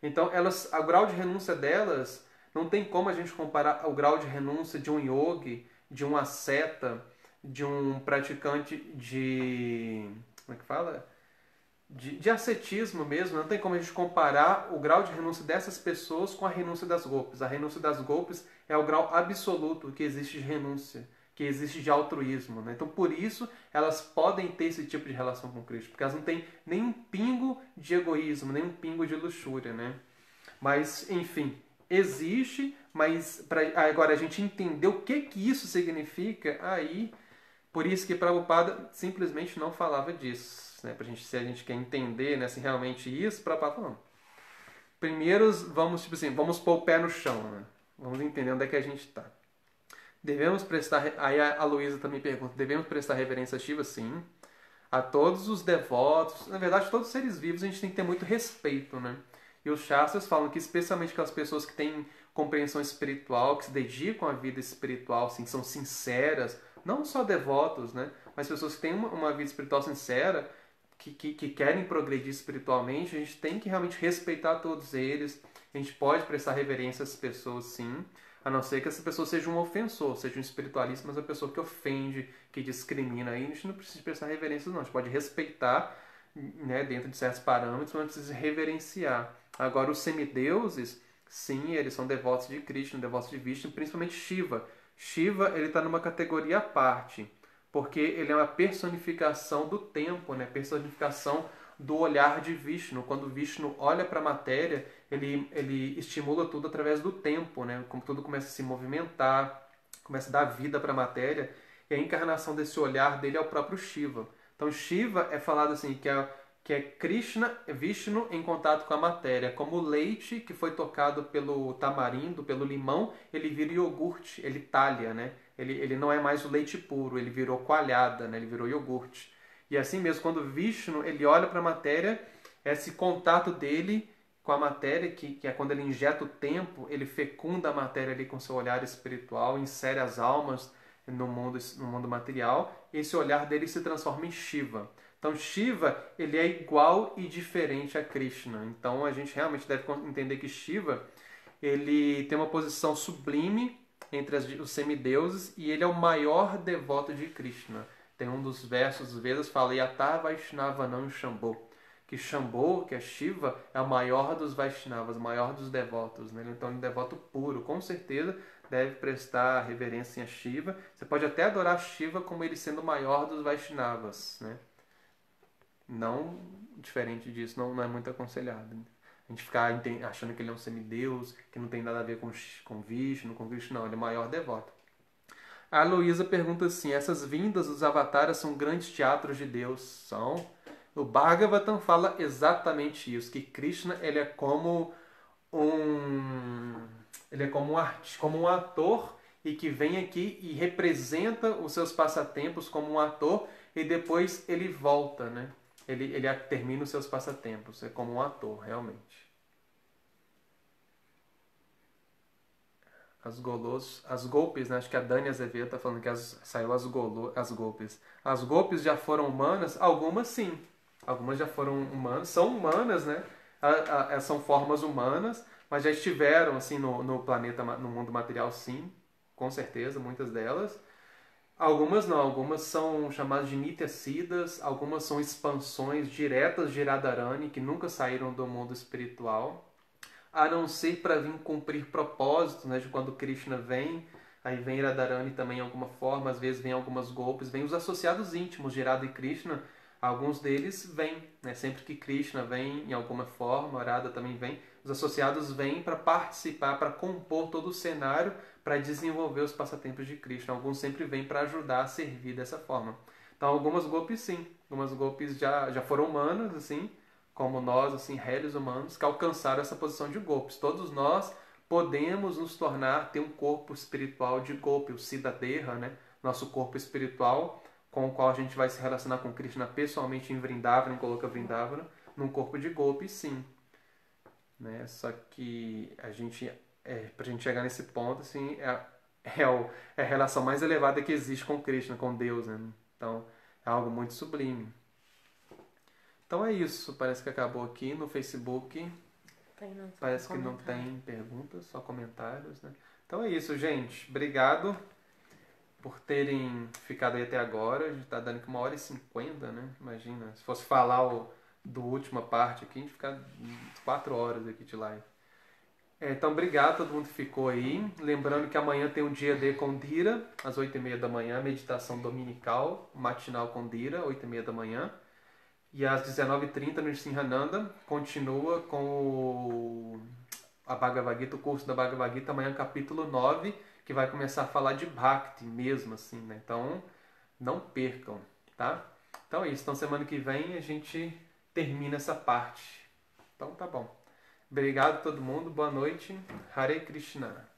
Então, o grau de renúncia delas, não tem como a gente comparar ao grau de renúncia de um yogi, de um asceta, de um praticante de... como é que fala? De ascetismo mesmo. Não tem como a gente comparar o grau de renúncia dessas pessoas com a renúncia das gopis. A renúncia das gopis é o grau absoluto que existe de renúncia, que existe de altruísmo, né? Então, por isso, elas podem ter esse tipo de relação com Cristo, porque elas não têm nenhum pingo de egoísmo, nenhum pingo de luxúria, né? Mas, enfim, existe, mas agora a gente entender o que isso significa, aí, por isso que Prabhupada simplesmente não falava disso, né? Se a gente quer entender, né, se realmente isso, Prabhupada não. Primeiro, vamos pôr o pé no chão, né? Vamos entender onde é que a gente está. Devemos prestar... Aí a Luísa também pergunta, devemos prestar reverência a Shiva? Sim. A todos os devotos, na verdade, todos os seres vivos, a gente tem que ter muito respeito, né? E os Shastras falam que, especialmente aquelas pessoas que têm compreensão espiritual, que se dedicam à vida espiritual, assim, são sinceras, não só devotos, né? Mas pessoas que têm uma vida espiritual sincera, que querem progredir espiritualmente, a gente tem que realmente respeitar todos eles. A gente pode prestar reverência a essas pessoas, sim, a não ser que essa pessoa seja um ofensor, seja um espiritualista, mas uma pessoa que ofende, que discrimina. Aí a gente não precisa prestar reverência, não. A gente pode respeitar, né, dentro de certos parâmetros, mas não precisa reverenciar. Agora, os semideuses, sim, eles são devotos de Krishna, devotos de Vishnu, principalmente Shiva. Shiva, ele está numa categoria à parte, porque ele é uma personificação do tempo, né? Personificação do olhar de Vishnu. Quando Vishnu olha para a matéria, ele estimula tudo através do tempo, né? Como tudo começa a se movimentar, começa a dar vida para a matéria, e a encarnação desse olhar dele é o próprio Shiva. Então, Shiva é falado assim, que é Krishna, Vishnu em contato com a matéria. Como o leite que foi tocado pelo tamarindo, pelo limão, ele vira iogurte, ele talha, né? Ele não é mais o leite puro, ele virou coalhada, né? Ele virou iogurte. E assim mesmo, quando Vishnu ele olha para a matéria, esse contato dele com a matéria, que é quando ele injeta o tempo, ele fecunda a matéria ali com seu olhar espiritual, insere as almas no mundo material, esse olhar dele se transforma em Shiva. Então Shiva, ele é igual e diferente a Krishna. Então a gente realmente deve entender que Shiva, ele tem uma posição sublime entre os semideuses e ele é o maior devoto de Krishna. Tem um dos versos dos Vedas que fala Yata Vaishnavanam Shambho, que Shambho, que é Shiva, é o maior dos Vaishnavas, o maior dos devotos, né? Então ele é um devoto puro, com certeza deve prestar reverência a Shiva. Você pode até adorar Shiva como ele sendo o maior dos Vaishnavas, né? Não diferente disso, não é muito aconselhado. A gente ficar achando que ele é um semideus, que não tem nada a ver com Vishnu, com Krishna, não, ele é o maior devoto. A Luísa pergunta assim, essas vindas dos avataras são grandes teatros de Deus? São. O Bhagavatam fala exatamente isso, que Krishna ele é como como um ator e que vem aqui e representa os seus passatempos como um ator e depois ele volta, né? Ele termina os seus passatempos, é como um ator, realmente. as golpes, né? Acho que a Dani Azevedo tá falando que saiu as golpes. As golpes já foram humanas? Algumas sim. Algumas já foram humanas. São humanas, né? São formas humanas, mas já estiveram assim no planeta, no mundo material, sim. Com certeza, muitas delas. Algumas não, algumas são chamadas de Nityasidas, algumas são expansões diretas de Radharani, que nunca saíram do mundo espiritual, a não ser para vir cumprir propósitos, né, de quando Krishna vem, aí vem Radharani também em alguma forma, às vezes vem algumas golpes, vem os associados íntimos de Radha e Krishna, alguns deles vêm, né, sempre que Krishna vem em alguma forma, Radha também vem, os associados vêm para participar, para compor todo o cenário, para desenvolver os passatempos de Krishna. Alguns sempre vêm para ajudar a servir dessa forma. Então, algumas golpes sim, algumas golpes já foram humanas, assim, como nós, assim, réis humanos, que alcançaram essa posição de golpes. Todos nós podemos nos tornar, ter um corpo espiritual de golpe, o Siddhadeha, né? Nosso corpo espiritual, com o qual a gente vai se relacionar com Krishna pessoalmente em Vrindavana, em Goloka Vrindavana, num corpo de golpe, sim. Né? Só que pra gente chegar nesse ponto, assim, é a relação mais elevada que existe com Krishna, com Deus, né? Então, é algo muito sublime. Então é isso, parece que acabou aqui no Facebook. Parece que não tem perguntas, só comentários, né? Então é isso, gente. Obrigado por terem ficado aí até agora. A gente tá dando aqui 1h50, né? Imagina, se fosse falar do última parte aqui, a gente ficar 4 horas aqui de live. Então, obrigado a todo mundo que ficou aí. Lembrando que amanhã tem um dia D com Dira, às 8h30 da manhã, meditação dominical, matinal com Dira, 8h30 da manhã. E às 19h30 no Sinhananda, continua com a Bhagavad Gita, o curso da Bhagavad Gita, amanhã capítulo 9, que vai começar a falar de Bhakti mesmo, assim, né? Então, não percam, tá? Então é isso. Então, semana que vem a gente termina essa parte. Então, tá bom. Obrigado a todo mundo. Boa noite. Hare Krishna.